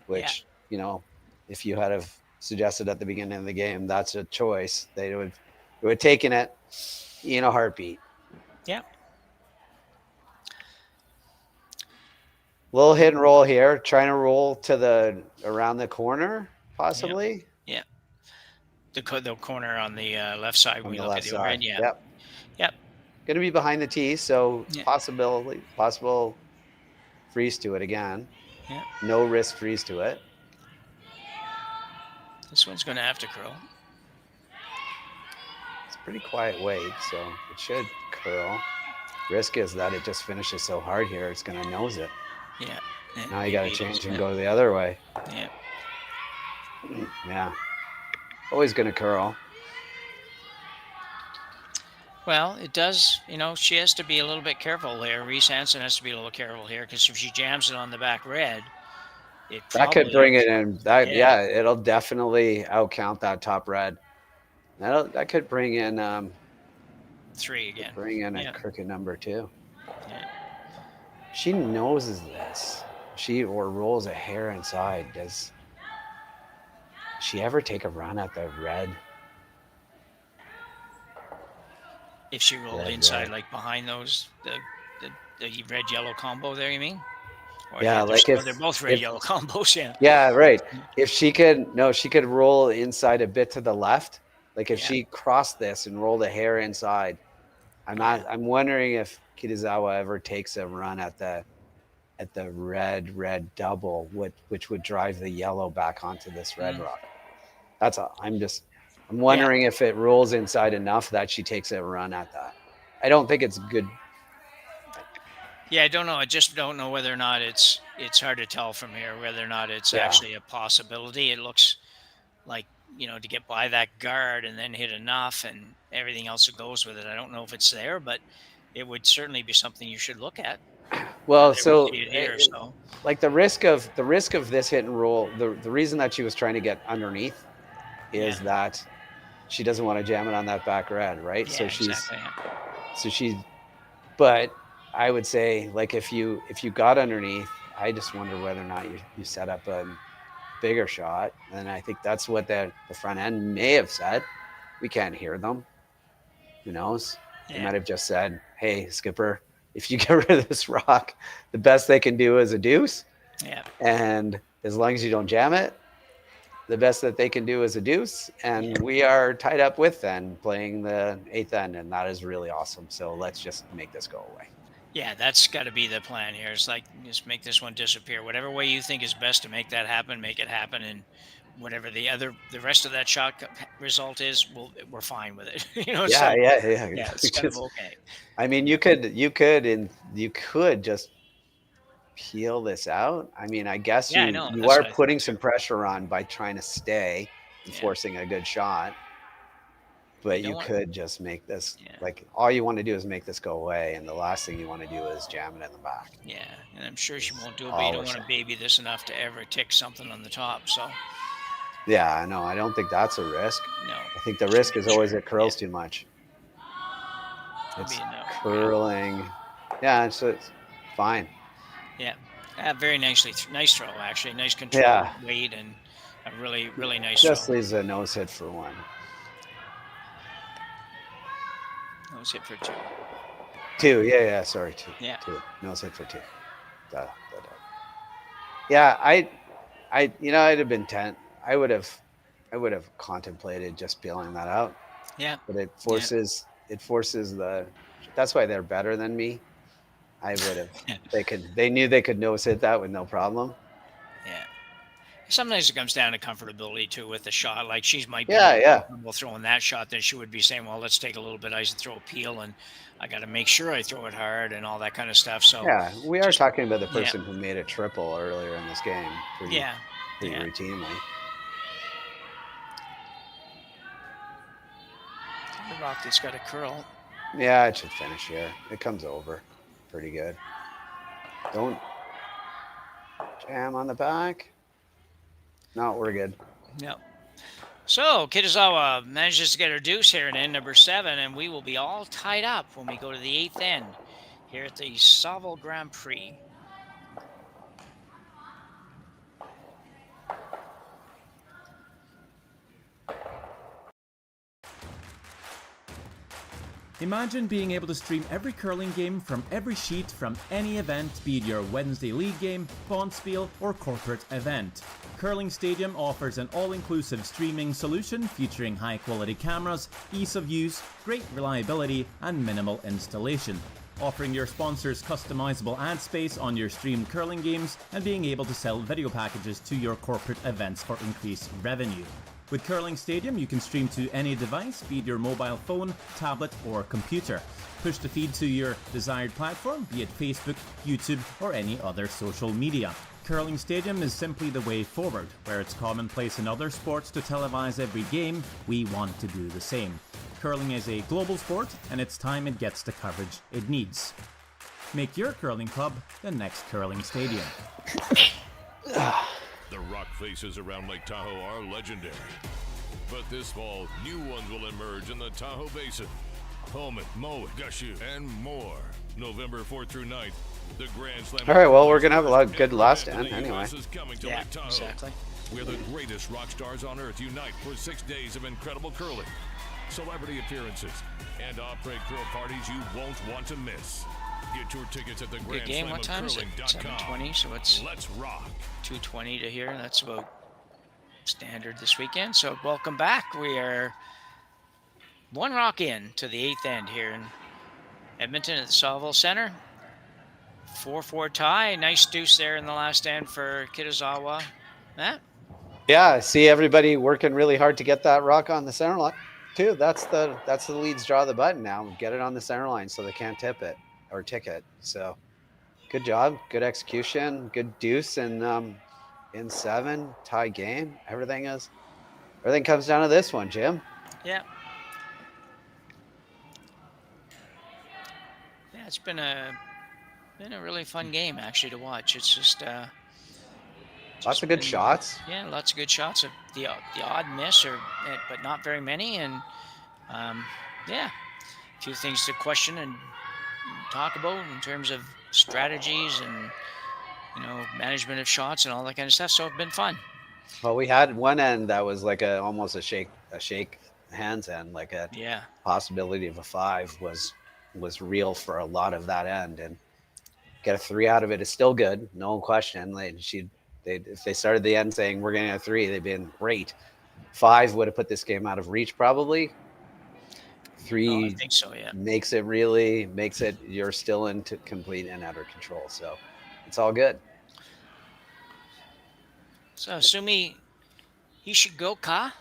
Speaker 2: which, if you had have suggested at the beginning of the game, that's a choice. They would have taken it in a heartbeat.
Speaker 5: Yeah.
Speaker 2: Little hit and roll here, trying to roll to around the corner, possibly.
Speaker 5: Yeah. The corner on the left side.
Speaker 2: On
Speaker 5: We
Speaker 2: the
Speaker 5: look
Speaker 2: left
Speaker 5: at the
Speaker 2: side.
Speaker 5: overhead. Yeah.
Speaker 2: Yep. Going to be behind the tee, so possible freeze to it again.
Speaker 5: Yeah.
Speaker 2: No risk freeze to it.
Speaker 5: This one's going to have to curl.
Speaker 2: It's a pretty quiet weight, so it should curl. Risk is that it just finishes so hard here, it's going to nose it.
Speaker 5: Yeah.
Speaker 2: Now you got to change and go the other way.
Speaker 5: Yeah.
Speaker 2: Yeah. Always going to curl.
Speaker 5: Well, it does, she has to be a little bit careful there. Reese-Hansen has to be a little careful here, because if she jams it on the back red,
Speaker 2: That could bring it in. That
Speaker 5: Yeah.
Speaker 2: it'll definitely outcount that top red. That could bring in
Speaker 5: 3 again.
Speaker 2: Bring in
Speaker 5: Yeah.
Speaker 2: a crooked number 2.
Speaker 5: Yeah.
Speaker 2: She noses this. She rolls a hair inside. Does she ever take a run at the red?
Speaker 5: If she rolled
Speaker 2: Red,
Speaker 5: inside,
Speaker 2: red.
Speaker 5: like behind those, the red yellow combo there, you mean? Or
Speaker 2: Yeah, like
Speaker 5: they're both red yellow combos. Yeah.
Speaker 2: Yeah, right. If she could roll inside a bit to the left. Like if she crossed this and rolled a hair inside. I'm wondering if Kitazawa ever takes a run at the red double, which would drive the yellow back onto this red rock. That's all. I'm wondering if it rolls inside enough that she takes a run at that. I don't think it's good.
Speaker 5: Yeah, I don't know. I just don't know whether or not it's hard to tell from here whether or not it's actually a possibility. It looks like, to get by that guard and then hit enough and everything else that goes with it. I don't know if it's there, but it would certainly be something you should look at.
Speaker 2: Well, like the risk of this hit and roll, the reason that she was trying to get underneath is that she doesn't want to jam it on that back red, right?
Speaker 5: Yeah,
Speaker 2: But I would say, like, if you got underneath, I just wonder whether or not you set up a bigger shot. And I think that's what the front end may have said. We can't hear them. Who knows? They might have just said, hey, skipper, if you get rid of this rock, the best they can do is a deuce.
Speaker 5: Yeah.
Speaker 2: And as long as you don't jam it, the best that they can do is a deuce. And we are tied up with then playing the 8th end. And that is really awesome. So let's just make this go away.
Speaker 5: Yeah, that's got to be the plan here. It's like, just make this one disappear. Whatever way you think is best to make that happen, make it happen. And whatever the rest of that shot result is, we're fine with it.
Speaker 2: Yeah,
Speaker 5: it's kind of okay.
Speaker 2: I mean, you could just peel this out. I mean, I guess you are putting some pressure on by trying to stay and forcing a good shot. But you could just make this, like, all you want to do is make this go away. And the last thing you want to do is jam it in the back.
Speaker 5: Yeah, and I'm sure she won't do it, but you don't want to baby this enough to ever tick something on the top. So.
Speaker 2: Yeah, I know. I don't think that's a risk.
Speaker 5: No.
Speaker 2: I think the risk is always it curls too much. It's curling. Yeah, so it's fine.
Speaker 5: Yeah, very nice throw, actually. Nice control, weight, and a really, really nice
Speaker 2: just
Speaker 5: throw.
Speaker 2: leaves a nose hit for 1.
Speaker 5: Nose hit for 2.
Speaker 2: 2, yeah, sorry, 2.
Speaker 5: Yeah.
Speaker 2: 2. Nose hit for 2. Yeah, I'd have been 10. I would have contemplated just peeling that out.
Speaker 5: Yeah.
Speaker 2: But it forces that's why they're better than me. I would have they knew they could nose hit that with no problem.
Speaker 5: Yeah. Sometimes it comes down to comfortability too with the shot. Like she might be comfortable throwing that shot, then she would be saying, well, let's take a little bit of ice and throw a peel, and I got to make sure I throw it hard and all that kind of stuff. So
Speaker 2: yeah, we are talking about the person who made a triple earlier in this game. Pretty routinely.
Speaker 5: The rock that's got a curl.
Speaker 2: Yeah, it should finish here. It comes over pretty good. Don't jam on the back. No, we're good.
Speaker 5: Yep. So Kitazawa manages to get her deuce here in end number 7, and we will be all tied up when we go to the 8th end here at the Saville Grand Prix.
Speaker 8: Imagine being able to stream every curling game from every sheet from any event, be it your Wednesday league game, bonspiel, or corporate event. Curling Stadium offers an all-inclusive streaming solution featuring high-quality cameras, ease of use, great reliability, and minimal installation. Offering your sponsors customizable ad space on your streamed curling games and being able to sell video packages to your corporate events for increased revenue. With Curling Stadium, you can stream to any device, be it your mobile phone, tablet, or computer. Push the feed to your desired platform, be it Facebook, YouTube, or any other social media. Curling Stadium is simply the way forward. Where it's commonplace in other sports to televise every game, we want to do the same. Curling is a global sport, and it's time it gets the coverage it needs. Make your curling club the next Curling Stadium.
Speaker 7: The rock faces around Lake Tahoe are legendary. But this fall, new ones will emerge in the Tahoe Basin. Pullman, Moe, Gushu, and more. November 4th through 9th, the Grand Slam.
Speaker 2: All right, well, we're going to have a lot of good last end anyway.
Speaker 5: Yeah, exactly.
Speaker 7: Where the greatest rock stars on earth unite for 6 days of incredible curling, celebrity appearances, and off-break curl parties you won't want to miss. Get your tickets at the
Speaker 5: Good game. What time is it? 7:20. So it's
Speaker 7: Let's rock.
Speaker 5: 2:20 to here. That's about standard this weekend. So welcome back. We are one rock in to the 8th end here in Edmonton at the Saville Center. 4-4 tie. Nice deuce there in the last end for Kitazawa. Matt?
Speaker 2: Yeah, I see everybody working really hard to get that rock on the center line too. That's the leads draw the button now. Get it on the center line so they can't tip it or tick it. So good job, good execution, good deuce, and in 7 tie game. Everything comes down to this one, Jim.
Speaker 5: Yeah. Yeah, it's been a really fun game actually to watch. It's just
Speaker 2: lots of good shots.
Speaker 5: Yeah, lots of good shots. The odd miss, but not very many. And yeah, a few things to question and talk about in terms of strategies and management of shots and all that kind of stuff. So it's been fun.
Speaker 2: Well, we had one end that was like almost a shake hands end, like a possibility of a 5 was real for a lot of that end, and get a 3 out of it is still good, no question. If they started the end saying we're getting a 3, they'd been great. 5 would have put this game out of reach probably. 3
Speaker 5: I think so, yeah.
Speaker 2: makes it you're still into complete and utter control. So it's all good.
Speaker 5: So Sumi Hishigoka.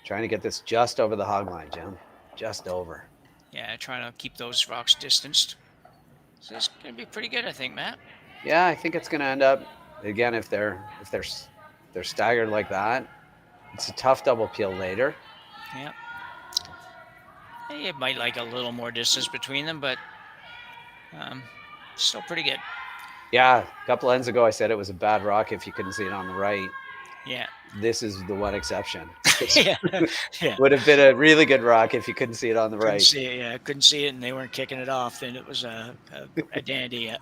Speaker 2: Trying to get this just over the hog line, Jim. Just over.
Speaker 5: Yeah, trying to keep those rocks distanced. So it's going to be pretty good, I think, Matt.
Speaker 2: Yeah, I think it's going to end up, again, if they're staggered like that, it's a tough double peel later.
Speaker 5: Yeah. It might like a little more distance between them, but still pretty good.
Speaker 2: Yeah, a couple ends ago I said it was a bad rock if you couldn't see it on the right.
Speaker 5: Yeah.
Speaker 2: This is the one exception.
Speaker 5: Yeah.
Speaker 2: Would have been a really good rock if you couldn't see it on the right.
Speaker 5: Couldn't see it, and they weren't kicking it off. Then it was a dandy. Yeah.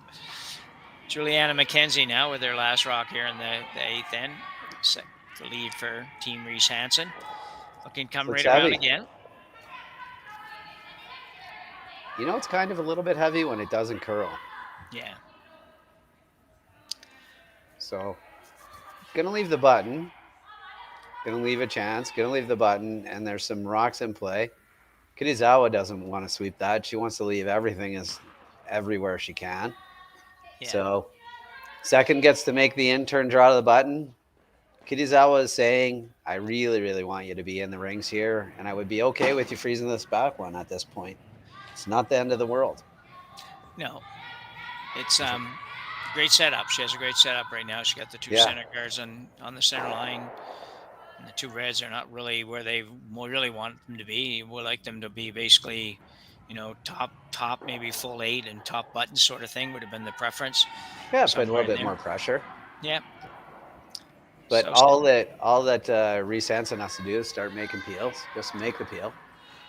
Speaker 5: Juliana McKenzie now with their last rock here in the 8th end. Set the lead for Team Reese-Hansen. Looking come right around again.
Speaker 2: It's kind of a little bit heavy when it doesn't curl.
Speaker 5: Yeah.
Speaker 2: So, gonna leave the button. Gonna leave a chance. Gonna leave the button, and there's some rocks in play. Kitazawa doesn't want to sweep that. She wants to leave everything everywhere she can. Yeah. So, second gets to make the in-turn draw to the button. Kitazawa is saying, I really, really want you to be in the rings here, and I would be okay with you freezing this back one at this point. It's not the end of the world.
Speaker 5: No. It's great setup. She has a great setup right now. She got the 2 center guards on the center line. And the 2 reds are not really where they really want them to be. We like them to be basically, top maybe full 8 and top button sort of thing would have been the preference.
Speaker 2: Yeah, but a little bit more pressure.
Speaker 5: Yeah.
Speaker 2: But all that Reese-Hansen has to do is start making peels. Just make the peel.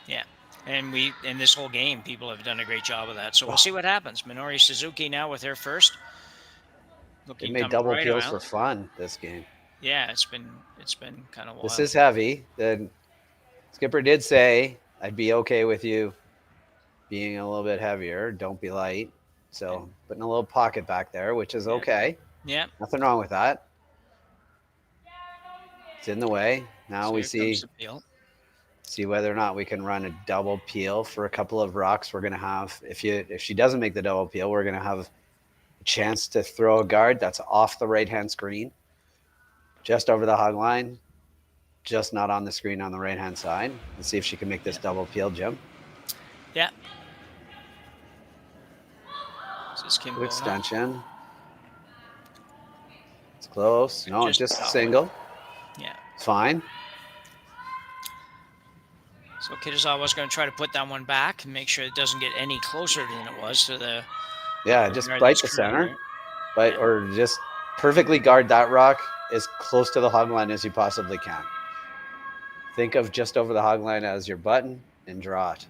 Speaker 5: Yeah. And in this whole game, people have done a great job of that. So we'll see what happens. Minori Suzuki now with her first.
Speaker 2: They made double peels for fun this game.
Speaker 5: Yeah, it's been kind of wild.
Speaker 2: This is heavy. The skipper did say, I'd be okay with you being a little bit heavier. Don't be light. So putting a little pocket back there, which is okay.
Speaker 5: Yeah.
Speaker 2: Nothing wrong with that. It's in the way. Now we see whether or not we can run a double peel for a couple of rocks. We're going to have, if she doesn't make the double peel, we're going to have a chance to throw a guard that's off the right-hand screen, just over the hog line, just not on the screen on the right-hand side. Let's see if she can make this double peel, Jim.
Speaker 5: Yeah.
Speaker 2: Good extension. It's close. No, just a single.
Speaker 5: Yeah.
Speaker 2: It's fine.
Speaker 5: So Kitazawa's going to try to put that one back and make sure it doesn't get any closer than it was to the...
Speaker 2: Yeah, just bite the center. Or just perfectly guard that rock. as close to the hog line as you possibly can. Think of just over the hog line as your button and draw it.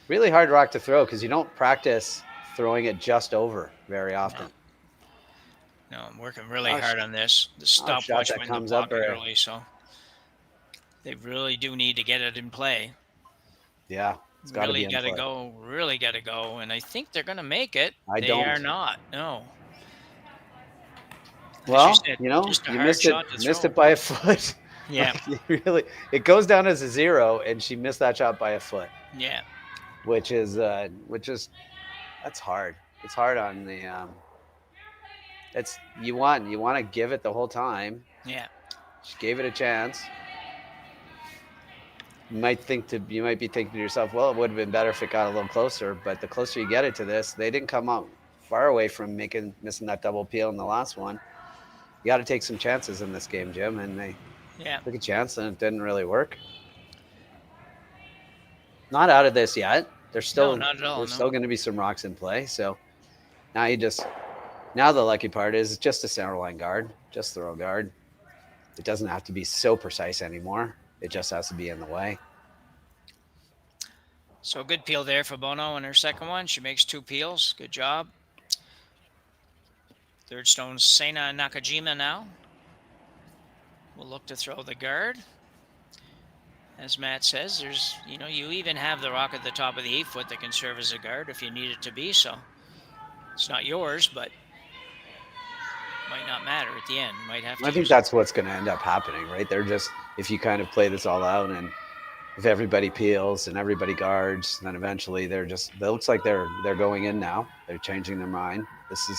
Speaker 2: Really hard rock to throw because you don't practice throwing it just over very often.
Speaker 5: No, I'm working really hard on this. The stopwatch went in the pocket early, so they really do need to get it in play.
Speaker 2: Yeah, it's got to be in play.
Speaker 5: Really got to go, and I think they're going to make it. They are not. No.
Speaker 2: Well, you know, you missed it by a foot.
Speaker 5: Yeah.
Speaker 2: Like, it goes down as a 0, and she missed that shot by a foot.
Speaker 5: Yeah.
Speaker 2: Which is that's hard. It's hard on the you want to give it the whole time.
Speaker 5: Yeah.
Speaker 2: She gave it a chance. You might be thinking to yourself, well, it would have been better if it got a little closer, but the closer you get it to this, they didn't come out far away from missing that double peel in the last one. You got to take some chances in this game, Jim, and they took a chance and it didn't really work. Not out of this yet. There's still still going to be some rocks in play. So now the lucky part is just a center line guard, just throw guard. It doesn't have to be so precise anymore. It just has to be in the way.
Speaker 5: So good peel there for Bono in her second one. She makes 2 peels. Good job. Third stone's Seina Nakajima now. We'll look to throw the guard. As Matt says, you even have the rock at the top of the 8-foot that can serve as a guard if you need it to be. So it's not yours, but might not matter at the end. You might have to.
Speaker 2: I think that's what's going to end up happening, right? If you kind of play this all out, and if everybody peels and everybody guards, then eventually it looks like they're going in now. They're changing their mind. This is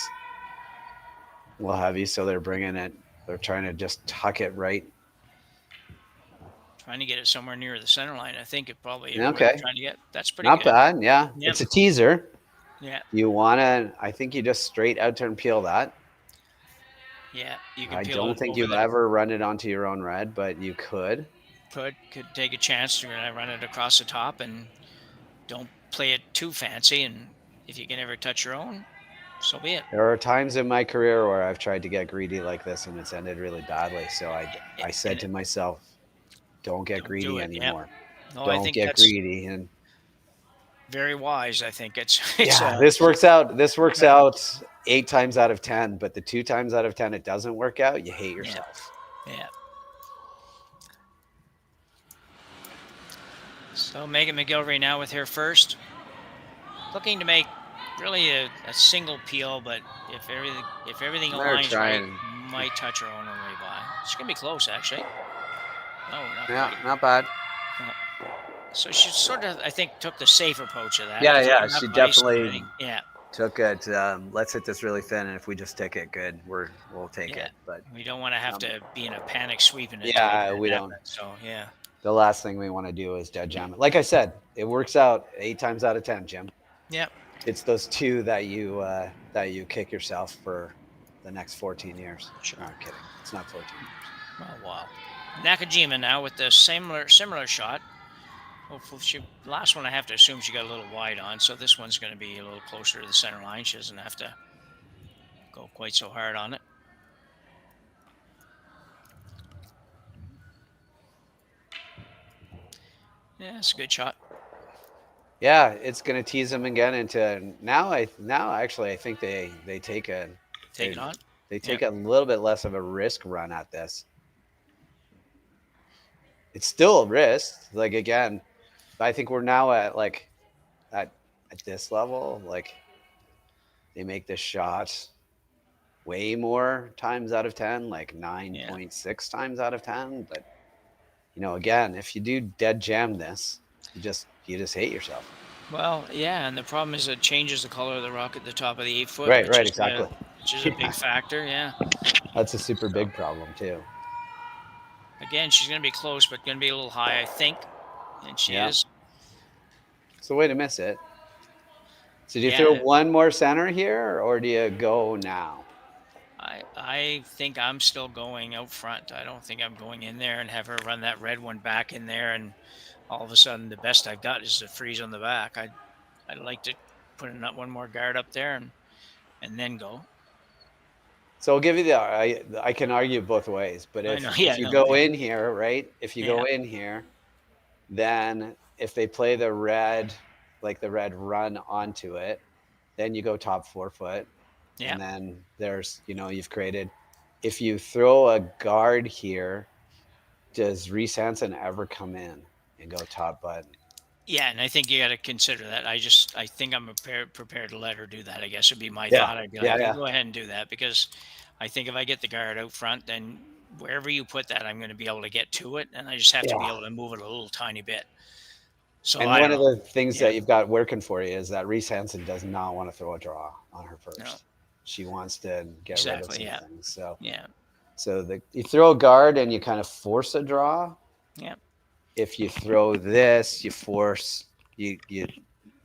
Speaker 2: a little heavy, so they're bringing it. They're trying to just tuck it right.
Speaker 5: Trying to get it somewhere near the center line. I think it probably.
Speaker 2: Okay.
Speaker 5: Trying to get that's pretty.
Speaker 2: Not
Speaker 5: good.
Speaker 2: bad. Yeah.
Speaker 5: Yep.
Speaker 2: It's a teaser.
Speaker 5: Yeah.
Speaker 2: You want to? I think you just straight out turn peel that.
Speaker 5: Yeah, you can.
Speaker 2: I don't think you'll ever run it onto your own red, but you could.
Speaker 5: Could take a chance to run it across the top, and don't play it too fancy. And if you can ever touch your own, so be it.
Speaker 2: There are times in my career where I've tried to get greedy like this, and it's ended really badly. So I said to myself, "Don't get greedy anymore.
Speaker 5: No,
Speaker 2: don't get greedy." And
Speaker 5: very wise, I think it's
Speaker 2: this works out. This works out 8 times out of 10, but the 2 times out of 10 it doesn't work out. You hate yourself.
Speaker 5: Yeah. So Megan McGilvery now with her first, looking to make really a single peel, but if everything aligns right, might touch her own on the way by. It's gonna be close, actually. No,
Speaker 2: not bad.
Speaker 5: So she sort of, I think, took the safe approach of that.
Speaker 2: Yeah, she definitely
Speaker 5: Yeah.
Speaker 2: took it. Let's hit this really thin, and if we just take it good, we'll take it. But
Speaker 5: we don't want to have to be in a panic sweeping it.
Speaker 2: Yeah, we don't.
Speaker 5: So yeah.
Speaker 2: The last thing we want to do is dead jam it. Like I said, it works out 8 times out of 10, Jim.
Speaker 5: Yeah.
Speaker 2: It's those 2 that you kick yourself for the next 14 years.
Speaker 5: Sure.
Speaker 2: No, I'm kidding. It's not 14 years.
Speaker 5: Oh wow. Nakajima now with the similar shot. Hopefully last one I have to assume she got a little wide on, so this one's going to be a little closer to the center line. She doesn't have to go quite so hard on it. Yeah, it's a good shot.
Speaker 2: Yeah, it's going to tease them again into now. Actually, I think they take it on. They take a little bit less of a risk run at this. It's still a risk. Like again, I think we're now at at this level. Like they make this shot way more times out of 10, like 9.6 times out of 10. But again, if you do dead jam this, you just hate yourself.
Speaker 5: Well, yeah, and the problem is it changes the color of the rock at the top of the 8-foot.
Speaker 2: Right, exactly.
Speaker 5: Which is a big factor, yeah.
Speaker 2: That's a super big problem too.
Speaker 5: Again, she's going to be close, but going to be a little high, I think. And she is.
Speaker 2: It's the way to miss it. So do you throw one more center here, or do you go now?
Speaker 5: I think I'm still going out front. I don't think I'm going in there and have her run that red one back in there, and all of a sudden the best I've got is a freeze on the back. I'd like to put one more guard up there and then go.
Speaker 2: So I'll give you I can argue both ways, but
Speaker 5: I
Speaker 2: if
Speaker 5: know, yeah,
Speaker 2: if you
Speaker 5: no,
Speaker 2: go
Speaker 5: yeah.
Speaker 2: in here, right? If you go in here, then if they play the red, like the red run onto it, then you go top 4 foot,
Speaker 5: Yeah.
Speaker 2: and then there's you've created. If you throw a guard here, does Reese-Hansen ever come in and go top button?
Speaker 5: Yeah, and I think you got to consider that. I think I'm prepared to let her do that. I guess would be my
Speaker 2: Yeah,
Speaker 5: thought. I'd be like,
Speaker 2: yeah,
Speaker 5: okay,
Speaker 2: yeah,
Speaker 5: go ahead and do that because I think if I get the guard out front, then wherever you put that, I'm going to be able to get to it, and I just have to be
Speaker 2: yeah.
Speaker 5: able to move it a little tiny bit. So
Speaker 2: And
Speaker 5: I
Speaker 2: one
Speaker 5: don't
Speaker 2: of
Speaker 5: know.
Speaker 2: the things
Speaker 5: Yeah,
Speaker 2: that you've got working for you is that Reese-Hansen does not want to throw a draw on her
Speaker 5: no,
Speaker 2: first. She wants to get rid of
Speaker 5: exactly.
Speaker 2: some
Speaker 5: Yeah,
Speaker 2: things. So
Speaker 5: yeah,
Speaker 2: you throw a guard and you kind of force a draw.
Speaker 5: yeah,
Speaker 2: If you throw this, you force you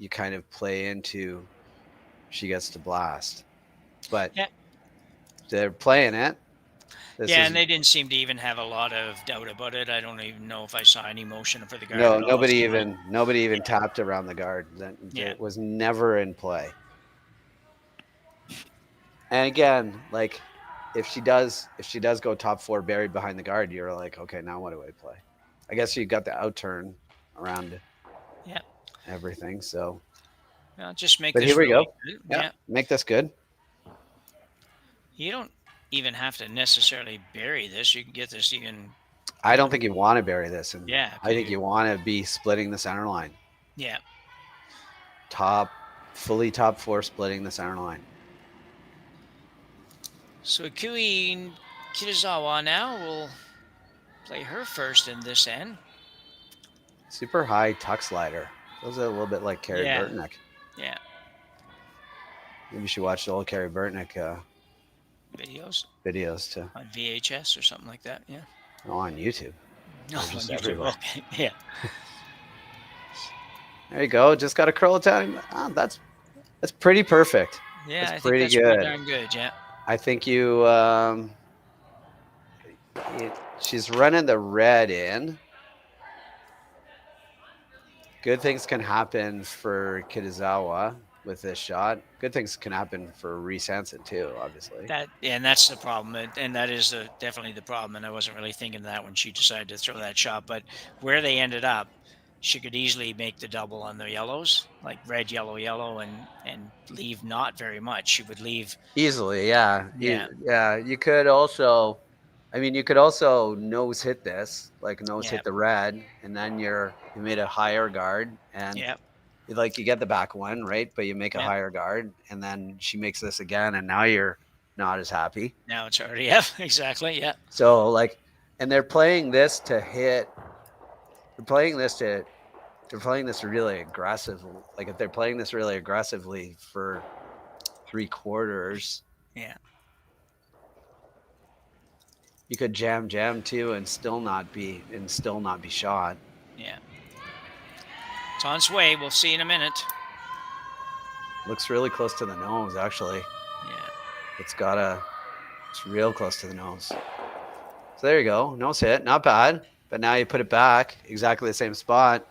Speaker 2: kind of play into she gets to blast. But
Speaker 5: yeah.
Speaker 2: they're playing it. This
Speaker 5: Yeah,
Speaker 2: is
Speaker 5: and they didn't seem to even have a lot of doubt about it. I don't even know if I saw any motion for the guard
Speaker 2: no
Speaker 5: at all. It seemed like,
Speaker 2: nobody even
Speaker 5: yeah,
Speaker 2: tapped around the guard.
Speaker 5: yeah,
Speaker 2: That was never in play. And again, like if she does go top 4 buried behind the guard, you're like, okay, now what do I play? I guess you got the out turn around
Speaker 5: yeah.
Speaker 2: everything. So,
Speaker 5: Well, just make
Speaker 2: but
Speaker 5: this
Speaker 2: here we
Speaker 5: really
Speaker 2: go.
Speaker 5: good.
Speaker 2: Yeah,
Speaker 5: Yeah,
Speaker 2: make this good.
Speaker 5: you don't even have to necessarily bury this. You can get this even.
Speaker 2: I don't think you want to bury this, and
Speaker 5: Yeah,
Speaker 2: I think you want to be splitting the center line.
Speaker 5: Yeah.
Speaker 2: Fully top 4 splitting the center line.
Speaker 5: So Ikue Kitazawa now will play her first in this end.
Speaker 2: Super high tuck slider. Feels a little bit like Carrie
Speaker 5: Yeah.
Speaker 2: Burtnick.
Speaker 5: Yeah.
Speaker 2: Maybe you should watch the old Carrie Burtnick
Speaker 5: Videos
Speaker 2: too.
Speaker 5: on VHS or something like that. Yeah.
Speaker 2: Oh, on YouTube.
Speaker 5: No,
Speaker 2: They're
Speaker 5: on
Speaker 2: just
Speaker 5: YouTube.
Speaker 2: everywhere.
Speaker 5: Okay. Yeah.
Speaker 2: There you go. Just got to curl it down. Oh, that's pretty perfect.
Speaker 5: Yeah, I
Speaker 2: That's
Speaker 5: think
Speaker 2: pretty
Speaker 5: that's
Speaker 2: good.
Speaker 5: pretty darn good. Yeah.
Speaker 2: I think she's running the red in. Good things can happen for Kitazawa with this shot. Good things can happen for Reese-Hansen too, obviously.
Speaker 5: And that's the problem, and that is definitely the problem. And I wasn't really thinking of that when she decided to throw that shot. But where they ended up, she could easily make the double on the yellows, like red, yellow, yellow, and leave not very much. She would leave
Speaker 2: Easily, yeah.
Speaker 5: Yeah.
Speaker 2: Yeah. You could also, you could also nose hit this, like nose
Speaker 5: Yeah.
Speaker 2: hit the red, and then you made a higher guard, and
Speaker 5: Yeah.
Speaker 2: you get the back one, right? But you make a
Speaker 5: Yeah.
Speaker 2: higher guard, and then she makes this again, and now you're not as happy.
Speaker 5: Now it's already exactly, yeah.
Speaker 2: So and they're playing this to hit. They're playing this really aggressive. Like if they're playing this really aggressively for 3/4,
Speaker 5: Yeah.
Speaker 2: you could jam too and still not be shot.
Speaker 5: Yeah. It's on its way. We'll see in a minute.
Speaker 2: Looks really close to the nose, actually.
Speaker 5: Yeah.
Speaker 2: It's real close to the nose. So there you go. Nose hit, not bad. But now you put it back, exactly the same spot,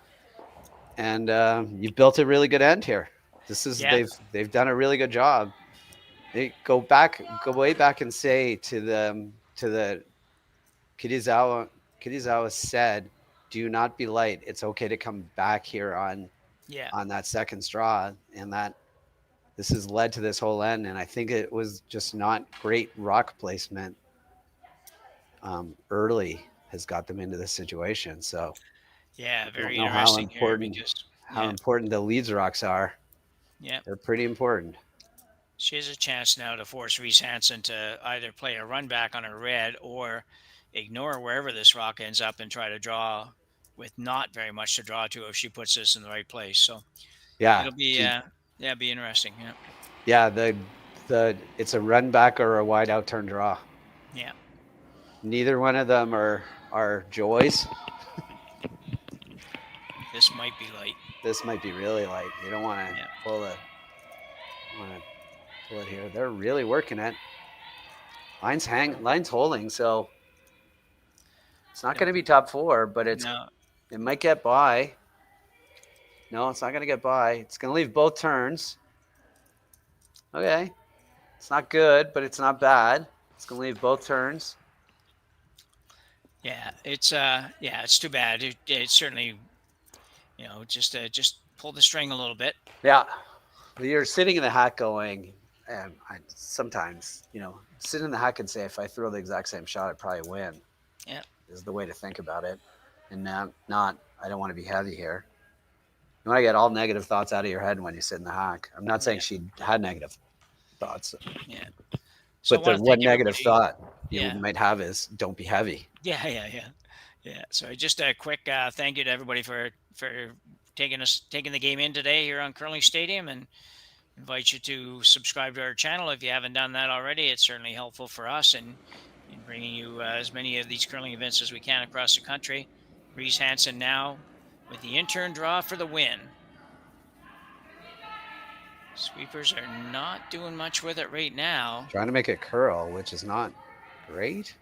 Speaker 2: and you've built a really good end here. They've done a really good job. They go way back and say to the Kitazawa said, "Do not be light. It's okay to come back here on that second straw," and that this has led to this whole end. And I think it was just not great rock placement early has got them into this situation. So
Speaker 5: Yeah, very
Speaker 2: I don't know
Speaker 5: interesting
Speaker 2: how important the leads rocks are.
Speaker 5: Yeah.
Speaker 2: They're pretty important.
Speaker 5: She has a chance now to force Reese-Hansen to either play a run back on her red or ignore wherever this rock ends up and try to draw with not very much to draw to if she puts this in the right place. So
Speaker 2: Yeah,
Speaker 5: it'll be be interesting.
Speaker 2: Yeah, it's a run back or a wide out turn draw.
Speaker 5: Yeah.
Speaker 2: Neither one of them are joys.
Speaker 5: This might be light.
Speaker 2: This might be really light. You don't want to pull it here. They're really working it. Line's holding, so it's not going to be top 4, but it might get by. No, it's not going to get by. It's going to leave both turns. Okay. It's not good, but it's not bad. It's going to leave both turns.
Speaker 5: Yeah, it's too bad. It certainly, just pull the string a little bit.
Speaker 2: Yeah. You're sitting in the hat going, and sometimes, sit in the hat and say, if I throw the exact same shot, I'd probably win.
Speaker 5: Yeah.
Speaker 2: Is the way to think about it. And not, I don't want to be heavy here. You want to get all negative thoughts out of your head when you sit in the hack. I'm not saying she had negative thoughts.
Speaker 5: Yeah.
Speaker 2: But the one negative thought you might have is don't be heavy.
Speaker 5: Yeah. So just a quick thank you to everybody for taking the game in today here on Curling Stadium, and invite you to subscribe to our channel if you haven't done that already. It's certainly helpful for us in bringing you as many of these curling events as we can across the country. Reese-Hansen now with the in-turn draw for the win. Sweepers are not doing much with it right now.
Speaker 2: Trying to make it curl, which is not great.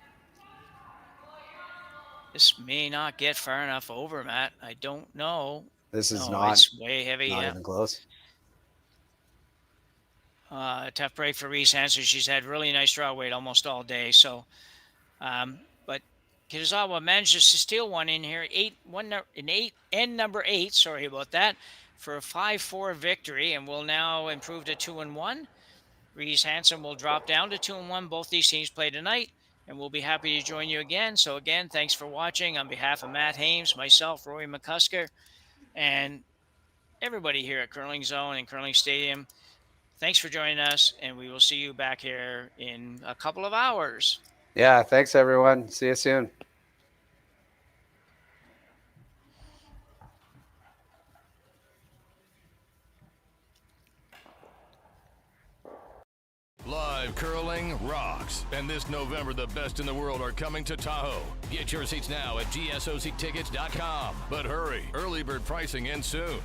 Speaker 5: This may not get far enough over, Matt. I don't know.
Speaker 2: This is
Speaker 5: it's way heavy.
Speaker 2: Not even close.
Speaker 5: Tough break for Reese-Hansen. She's had really nice draw weight almost all day. So, but Kitazawa manages to steal one in here. Number 8. Sorry about that. For a 5-4 victory, and will now improve to 2-1. Reese-Hansen will drop down to 2-1. Both these teams play tonight, and we'll be happy to join you again. So again, thanks for watching. On behalf of Matt Hames, myself, Rory McCusker, and everybody here at Curling Zone and Curling Stadium, thanks for joining us, and we will see you back here in a couple of hours.
Speaker 2: Yeah, thanks everyone. See you soon.
Speaker 7: Live curling rocks. And this November, the best in the world are coming to Tahoe. Get your seats now at gsoctickets.com. But hurry, early bird pricing ends soon.